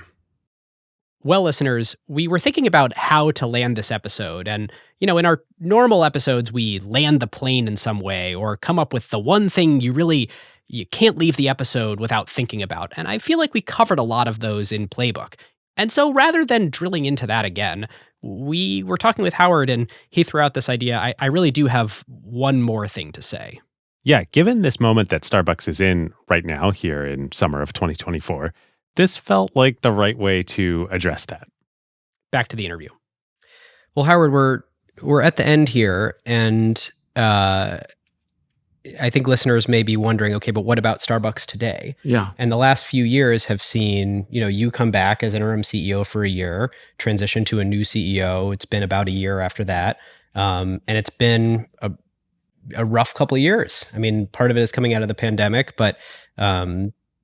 Well, listeners, we were thinking about how to land this episode. And, in our normal episodes, we land the plane in some way or come up with the one thing you can't leave the episode without thinking about. And I feel like we covered a lot of those in Playbook. And so rather than drilling into that again, we were talking with Howard and he threw out this idea. I really do have one more thing to say. Yeah, given this moment that Starbucks is in right now here in summer of 2024, this felt like the right way to address that. Back to the interview. Well, Howard, we're at the end here, and I think listeners may be wondering, okay, but what about Starbucks today? Yeah. And the last few years have seen, you come back as interim CEO for a year, transition to a new CEO. It's been about a year after that. And it's been a rough couple of years. I mean, part of it is coming out of the pandemic, but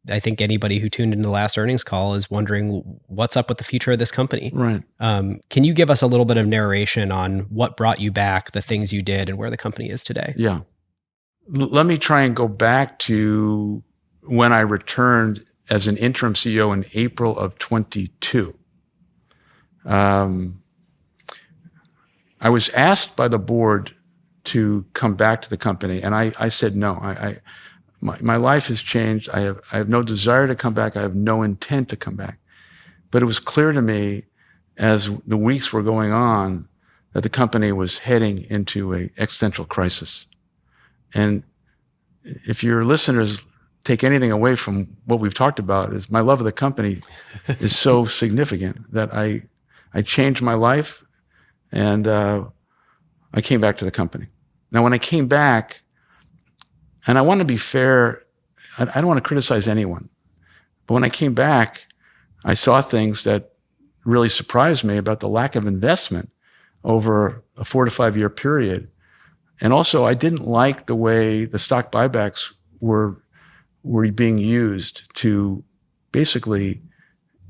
I think anybody who tuned into the last earnings call is wondering what's up with the future of this company. Right. Can you give us a little bit of narration on what brought you back, the things you did, and where the company is today? Yeah. Let me try and go back to when I returned as an interim CEO in April of 22. I was asked by the board to come back to the company, and I said no. My life has changed. I have no desire to come back. I have no intent to come back. But it was clear to me as the weeks were going on that the company was heading into an existential crisis. And if your listeners take anything away from what we've talked about, is my love of the company is so significant that I changed my life, and I came back to the company. Now, when I came back, and I want to be fair, I don't want to criticize anyone, but when I came back, I saw things that really surprised me about the lack of investment over a 4 to 5 year period. And also, I didn't like the way the stock buybacks were being used to basically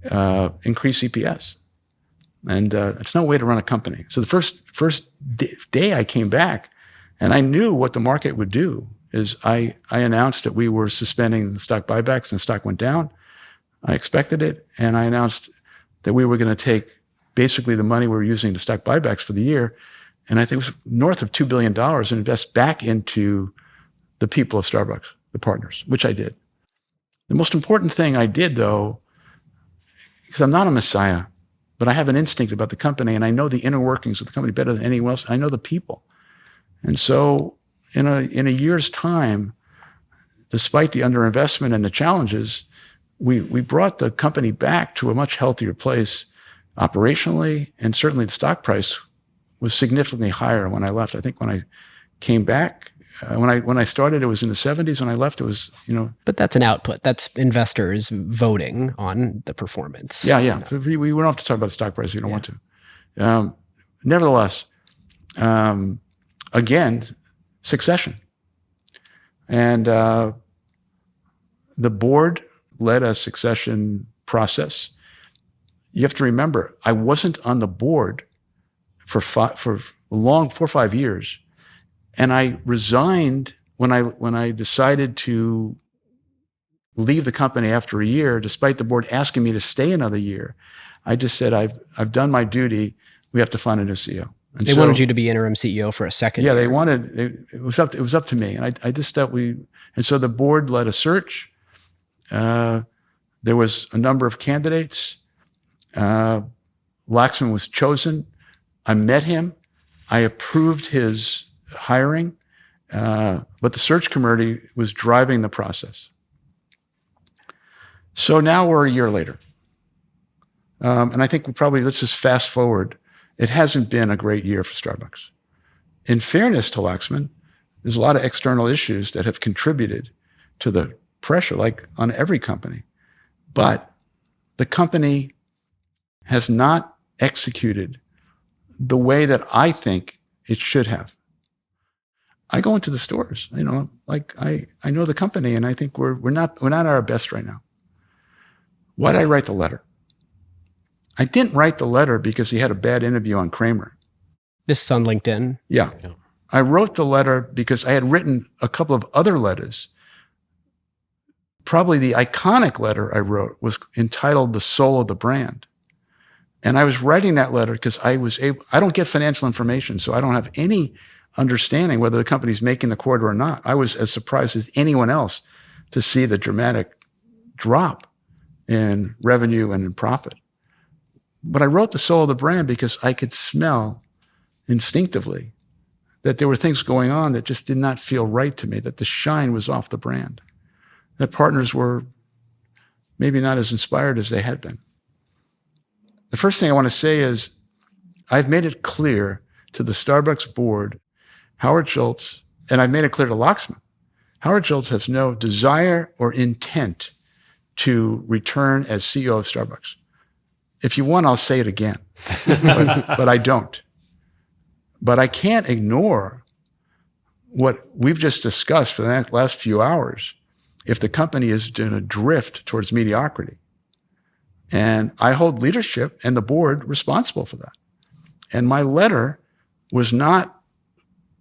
increase EPS. And it's no way to run a company. So the first day I came back, and I knew what the market would do, is I announced that we were suspending the stock buybacks and the stock went down. I expected it, and I announced that we were going to take basically the money we were using to stock buybacks for the year, and I think it was north of $2 billion, and invest back into the people of Starbucks, the partners, which I did. The most important thing I did, though, because I'm not a messiah, but I have an instinct about the company, and I know the inner workings of the company better than anyone else. I know the people. And so in a year's time, despite the underinvestment and the challenges, we brought the company back to a much healthier place operationally, and certainly the stock price was significantly higher when I left. I think when I came back, when I started, it was in the 70s. When I left, it was, But that's an output. That's investors voting on the performance. Yeah. We don't have to talk about the stock price. We don't want to. Nevertheless, again, succession. And the board led a succession process. You have to remember, I wasn't on the board for a long 4 or 5 years. And I resigned when I decided to leave the company after a year, despite the board asking me to stay another year. I just said, I've done my duty. We have to find a new CEO. And they wanted you to be interim CEO for a second year. It was up to me. And I just thought and so the board led a search. There was a number of candidates. Laxman was chosen. I met him. I approved his hiring, but the search committee was driving the process. So now we're a year later. And I think let's just fast forward. It hasn't been a great year for Starbucks. In fairness to Laxman, there's a lot of external issues that have contributed to the pressure, like on every company. But the company has not executed the way that I think it should have. I go into the stores, I know the company, and I think we're not at our best right now. Why did I write the letter? I didn't write the letter because he had a bad interview on Kramer. This is on LinkedIn. Yeah. I wrote the letter because I had written a couple of other letters. Probably the iconic letter I wrote was entitled The Soul of the Brand. And I was writing that letter because I don't get financial information, so I don't have any understanding whether the company's making the quarter or not. I was as surprised as anyone else to see the dramatic drop in revenue and in profit. But I wrote The Soul of the Brand because I could smell instinctively that there were things going on that just did not feel right to me, that the shine was off the brand, that partners were maybe not as inspired as they had been. The first thing I want to say is I've made it clear to the Starbucks board, Howard Schultz, and I've made it clear to Laxman, Howard Schultz has no desire or intent to return as CEO of Starbucks. If you want, I'll say it again, but I don't. But I can't ignore what we've just discussed for the last few hours if the company is in a drift towards mediocrity. And I hold leadership and the board responsible for that. And my letter was not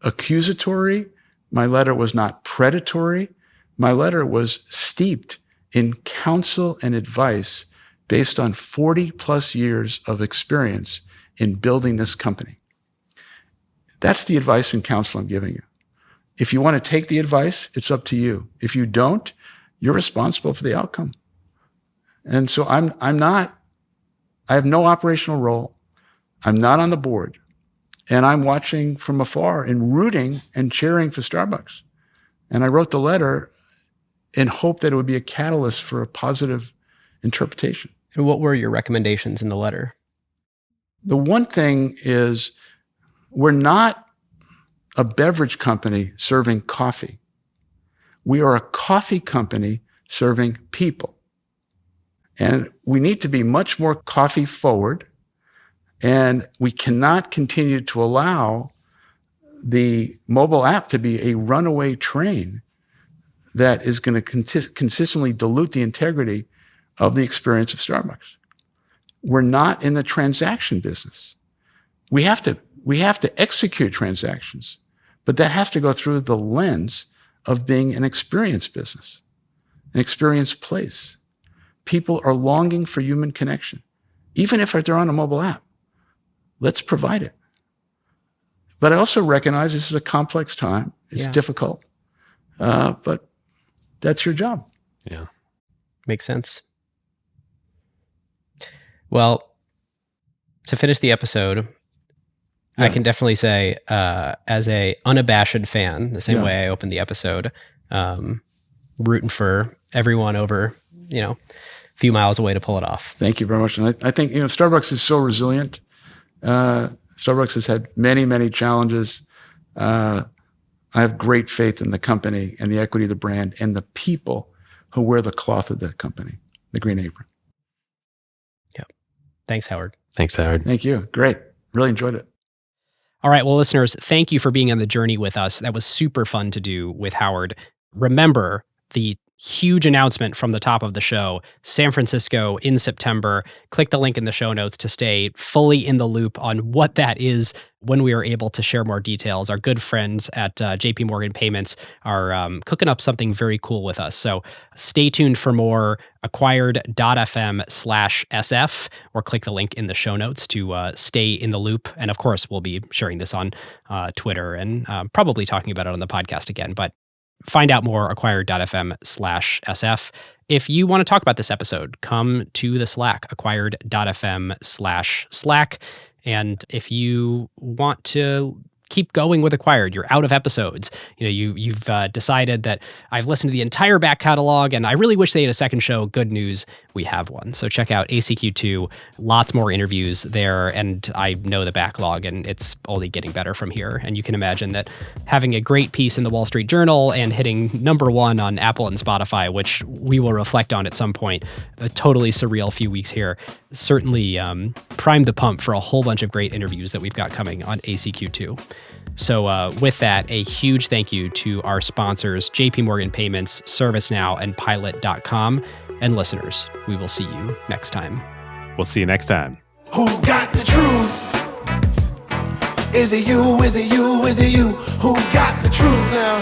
accusatory. My letter was not predatory. My letter was steeped in counsel and advice based on 40 plus years of experience in building this company. That's the advice and counsel I'm giving you. If you want to take the advice, it's up to you. If you don't, you're responsible for the outcome. And so I have no operational role. I'm not on the board. And I'm watching from afar and rooting and cheering for Starbucks. And I wrote the letter in hope that it would be a catalyst for a positive interpretation. And what were your recommendations in the letter? The one thing is we're not a beverage company serving coffee. We are a coffee company serving people. And we need to be much more coffee forward. And we cannot continue to allow the mobile app to be a runaway train that is going to consistently dilute the integrity of the experience of Starbucks. We're not in the transaction business. We have to execute transactions, but that has to go through the lens of being an experience business, an experience place. People are longing for human connection, even if they're on a mobile app. Let's provide it. But I also recognize this is a complex time. It's difficult, but that's your job. Yeah. Makes sense. Well, to finish the episode, I can definitely say, as a unabashed fan, the same way I opened the episode, rooting for everyone over, a few miles away to pull it off. Thank you very much. And I think, Starbucks is so resilient. Starbucks has had many, many challenges. I have great faith in the company and the equity of the brand and the people who wear the cloth of the company, the green apron. Yep. Thanks, Howard. Thanks, Howard. Thank you. Great. Really enjoyed it. All right. Well, listeners, thank you for being on the journey with us. That was super fun to do with Howard. Remember, the huge announcement from the top of the show, San Francisco in September. Click the link in the show notes to stay fully in the loop on what that is when we are able to share more details. Our good friends at JP Morgan Payments are cooking up something very cool with us. So stay tuned for more. Acquired.fm/SF, or click the link in the show notes to stay in the loop. And of course, we'll be sharing this on Twitter and probably talking about it on the podcast again. But find out more, acquired.fm/SF. If you want to talk about this episode, come to the Slack, acquired.fm/Slack. And if you want to keep going with Acquired, you're out of episodes, you've decided that I've listened to the entire back catalog and I really wish they had a second show. Good news, we have one. So check out ACQ2, lots more interviews there, and I know the backlog and it's only getting better from here. And you can imagine that having a great piece in the Wall Street Journal and hitting #1 on Apple and Spotify, which we will reflect on at some point, a totally surreal few weeks here, certainly primed the pump for a whole bunch of great interviews that we've got coming on ACQ2. So with that, a huge thank you to our sponsors, JP Morgan Payments, ServiceNow, and Pilot.com. And listeners, we will see you next time. We'll see you next time. Who got the truth? Is it you? Is it you? Is it you? Who got the truth now?